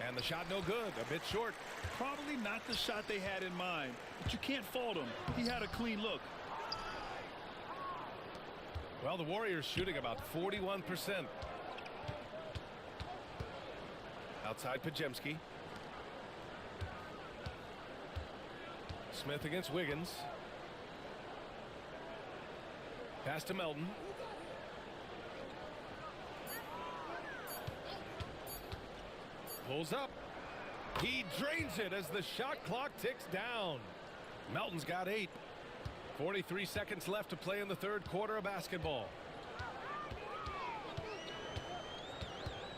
And the shot no good. A bit short. Probably not the shot they had in mind, but you can't fault him. He had a clean look. Well, the Warriors shooting about 41%. Outside Podziemski. Smith against Wiggins. Pass to Melton. Pulls up. He drains it as the shot clock ticks down. Melton's got 8. 43 seconds left to play in the third quarter of basketball.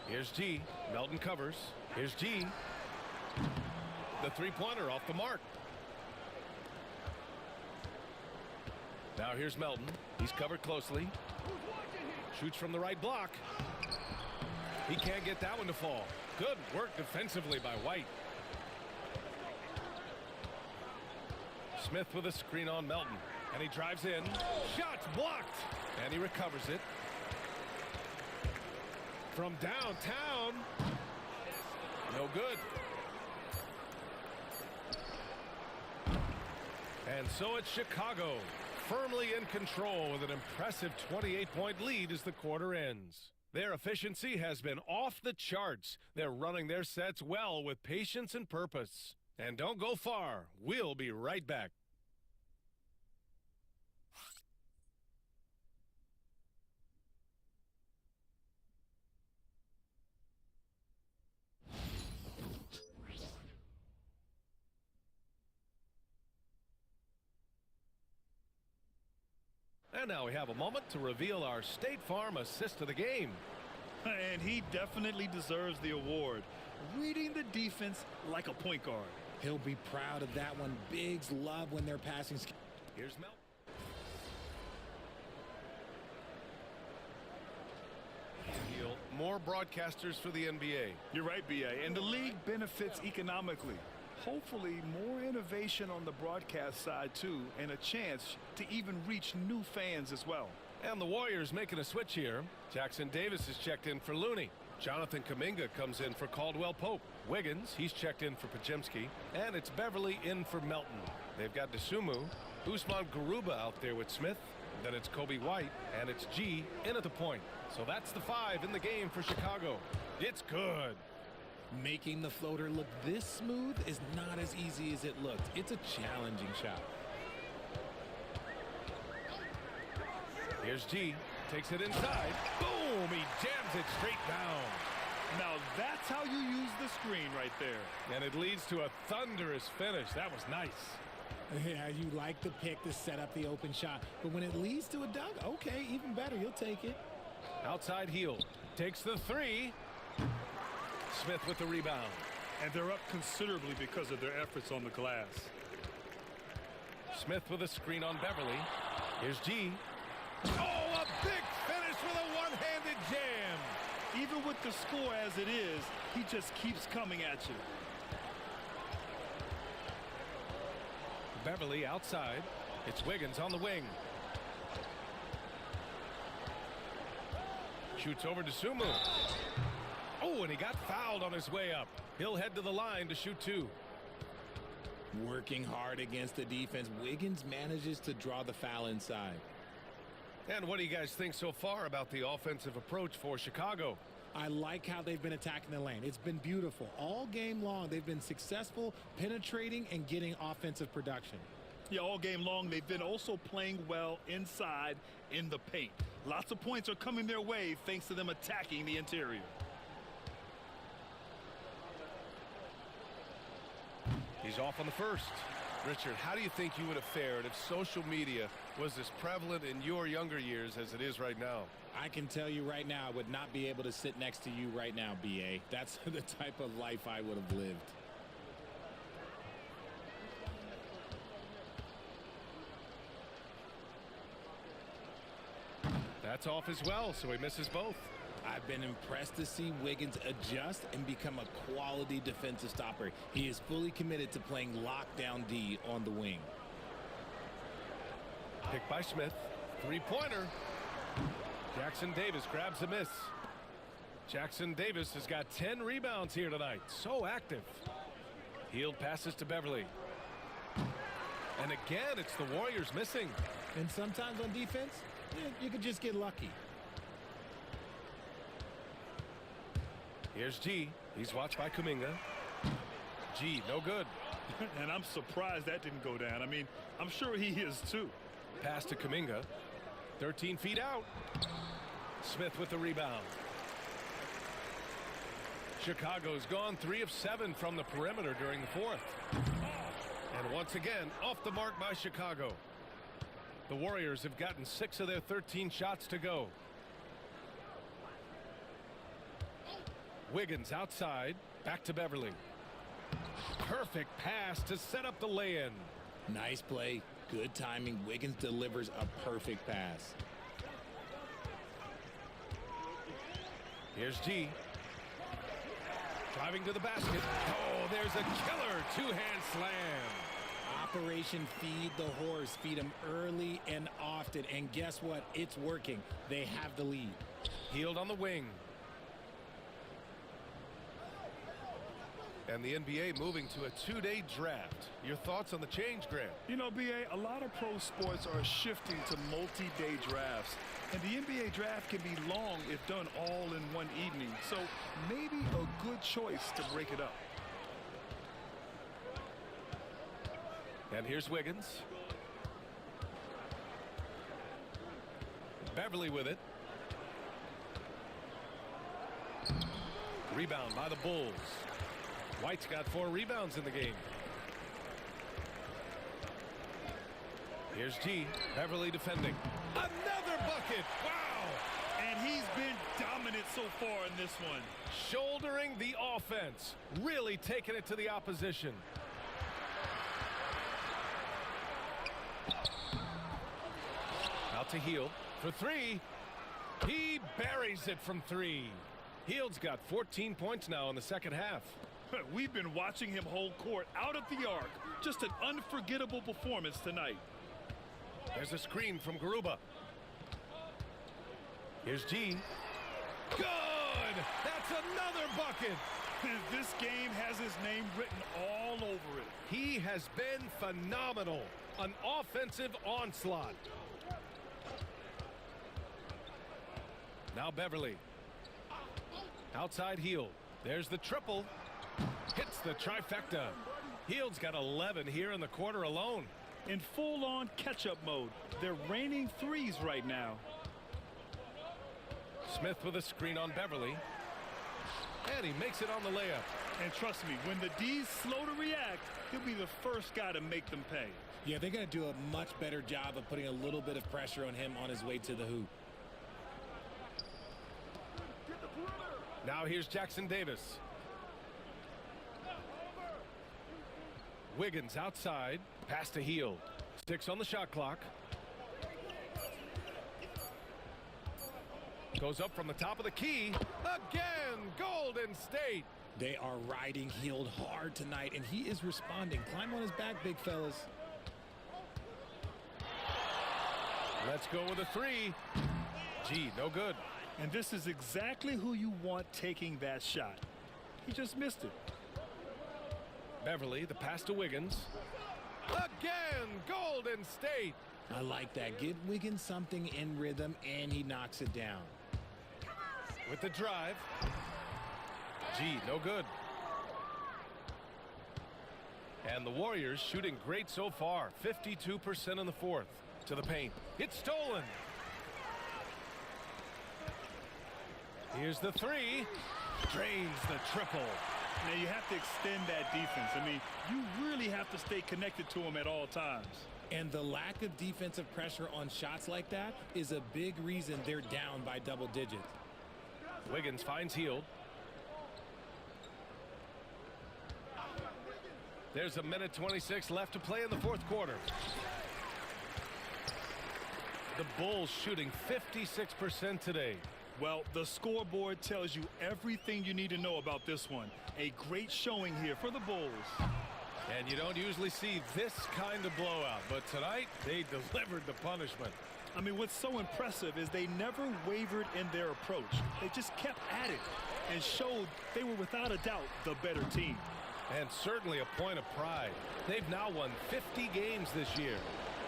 Here's G. Melton covers. Here's G. The three-pointer off the mark. Now here's Melton. He's covered closely. Shoots from the right block. He can't get that one to fall. Good work defensively by White. Smith with a screen on Melton. And he drives in. Shot's blocked. And he recovers it. From downtown. No good. And so it's Chicago, firmly in control with an impressive 28-point lead as the quarter ends. Their efficiency has been off the charts. They're running their sets well with patience and purpose. And don't go far. We'll be right back. And now we have a moment to reveal our State Farm assist of the game. And he definitely deserves the award. Reading the defense like a point guard. He'll be proud of that one. Bigs love when they're passing. Here's Mel. More broadcasters for the NBA. You're right, B.A. And the league benefits economically. Hopefully more innovation on the broadcast side too, and a chance to even reach new fans as well. And the Warriors making a switch here. Jackson Davis is checked in for Looney. Jonathan Kuminga comes in for Caldwell Pope. Wiggins, he's checked in for Podziemski. And it's Beverly in for Melton. They've got DeSumo, Usman Garuba out there with Smith. Then it's Kobe White, and it's G in at the point. So that's the 5 in the game for Chicago. It's good. Making the floater look this smooth is not as easy as it looked. It's a challenging shot. Here's G. Takes it inside. Boom! He jams it straight down. Now that's how you use the screen right there. And it leads to a thunderous finish. That was nice. Yeah, you like the pick to set up the open shot. But when it leads to a dunk, okay, even better. You'll take it. Outside heel. Takes the 3. Smith with the rebound. And they're up considerably because of their efforts on the glass. Smith with a screen on Beverly. Here's G. Oh, a big finish with a one-handed jam. Even with the score as it is, he just keeps coming at you. Beverly outside. It's Wiggins on the wing. Shoots over to Sumu. Oh, and he got fouled on his way up. He'll head to the line to shoot 2. Working hard against the defense. Wiggins manages to draw the foul inside. And what do you guys think so far about the offensive approach for Chicago? I like how they've been attacking the lane. It's been beautiful. All game long, they've been successful penetrating and getting offensive production. Yeah, all game long, they've been also playing well inside in the paint. Lots of points are coming their way thanks to them attacking the interior. He's off on the first. Richard, how do you think you would have fared if social media was as prevalent in your younger years as it is right now? I can tell you right now, I would not be able to sit next to you right now, B.A. That's the type of life I would have lived. That's off as well, so he misses both. I've been impressed to see Wiggins adjust and become a quality defensive stopper. He is fully committed to playing lockdown D on the wing. Picked by Smith. Three-pointer. Jackson Davis grabs a miss. Jackson Davis has got 10 rebounds here tonight. So active. Healed passes to Beverly. And again, it's the Warriors missing. And sometimes on defense, you could just get lucky. Here's G. He's watched by Kuminga. G, no good. And I'm surprised that didn't go down. I mean, I'm sure he is too. Pass to Kuminga. 13 feet out. Smith with the rebound. Chicago's gone 3 of 7 from the perimeter during the fourth. And once again, off the mark by Chicago. The Warriors have gotten 6 of their 13 shots to go. Wiggins outside. Back to Beverly. Perfect pass to set up the lay-in. Nice play. Good timing. Wiggins delivers a perfect pass. Here's G. Driving to the basket. Oh, there's a killer two-hand slam. Operation Feed the Horse. Feed him early and often. And guess what? It's working. They have the lead. Hield on the wing. And the NBA moving to a 2-day draft. Your thoughts on the change, Grant? You know, B.A., a lot of pro sports are shifting to multi-day drafts. And the NBA draft can be long if done all in one evening. So maybe a good choice to break it up. And here's Wiggins. Beverly with it. Rebound by the Bulls. White's got 4 rebounds in the game. Here's G. Beverly defending. Another bucket. Wow. And he's been dominant so far in this one. Shouldering the offense. Really taking it to the opposition. Out to Hield for 3. He buries it from 3. Hield's got 14 points now in the second half. We've been watching him hold court out of the arc. Just an unforgettable performance tonight. There's a screen from Garuba. Here's G. Good! That's another bucket! This game has his name written all over it. He has been phenomenal. An offensive onslaught. Now Beverly. Outside Hield. There's the triple. Hits the trifecta. Hield's got 11 here in the quarter alone. In full-on catch-up mode. They're raining threes right now. Smith with a screen on Beverly. And he makes it on the layup. And trust me, when the D's slow to react, he'll be the first guy to make them pay. Yeah, they're going to do a much better job of putting a little bit of pressure on him on his way to the hoop. Now here's Jackson Davis. Wiggins outside. Pass to Hield. 6 on the shot clock. Goes up from the top of the key. Again, Golden State. They are riding Hield hard tonight, and he is responding. Climb on his back, big fellas. Let's go with a 3. G, no good. And this is exactly who you want taking that shot. He just missed it. Beverly, the pass to Wiggins. Again, Golden State. I like that. Give Wiggins something in rhythm, and he knocks it down. With the drive. G, no good. And the Warriors shooting great so far. 52% in the fourth. To the paint. It's stolen. Here's the 3. Drains the triple. Now you have to extend that defense. I mean, you really have to stay connected to him at all times. And the lack of defensive pressure on shots like that is a big reason they're down by double digits. Wiggins finds Hield. There's a minute 26 left to play in the fourth quarter. The Bulls shooting 56% today. Well, the scoreboard tells you everything you need to know about this one. A great showing here for the Bulls. And you don't usually see this kind of blowout, but tonight they delivered the punishment. I mean, what's so impressive is they never wavered in their approach. They just kept at it and showed they were without a doubt the better team. And certainly a point of pride. They've now won 50 games this year.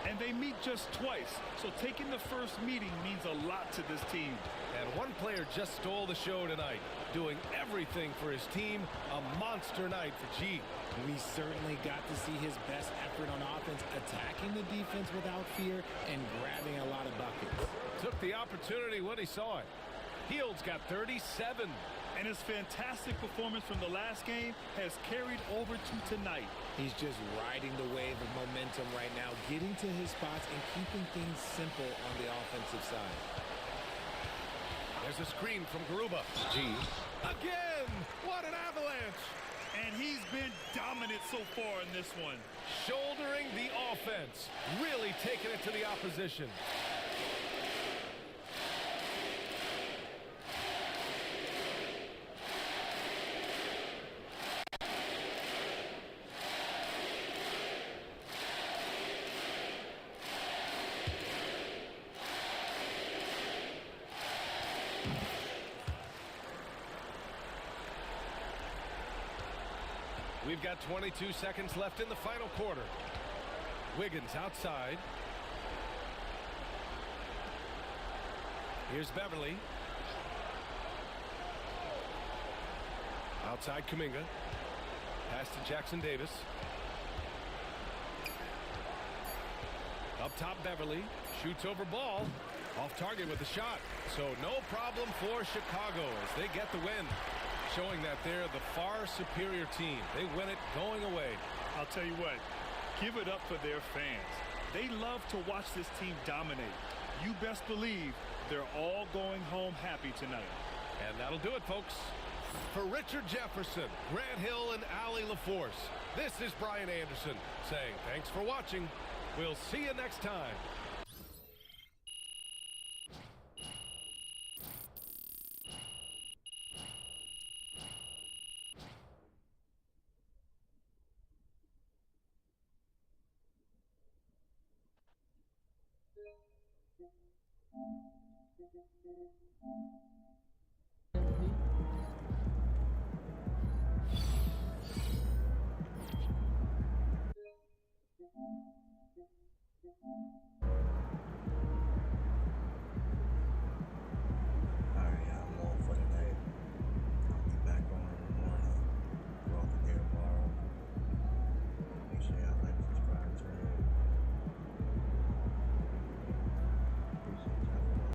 And they meet just twice, so taking the first meeting means a lot to this team. And one player just stole the show tonight, doing everything for his team. A monster night for G. We certainly got to see his best effort on offense, attacking the defense without fear and grabbing a lot of buckets. Took the opportunity when he saw it. Hield's got 37. And his fantastic performance from the last game has carried over to tonight. He's just riding the wave of momentum right now, getting to his spots and keeping things simple on the offensive side. There's a screen from Garuba. G. Again! What an avalanche! And he's been dominant so far in this one. Shouldering the offense. Really taking it to the opposition. We've got 22 seconds left in the final quarter. Wiggins outside. Here's Beverly. Outside Kuminga. Pass to Jackson Davis. Up top Beverly. Shoots over ball. Off target with the shot. So no problem for Chicago as they get the win. Showing that they're the far superior team. They win it going away. I'll tell you what, give it up for their fans. They love to watch this team dominate. You best believe they're all going home happy tonight. And that'll do it, folks. For Richard Jefferson, Grant Hill, and Allie LaForce, this is Brian Anderson saying thanks for watching. We'll see you next time. Thank you.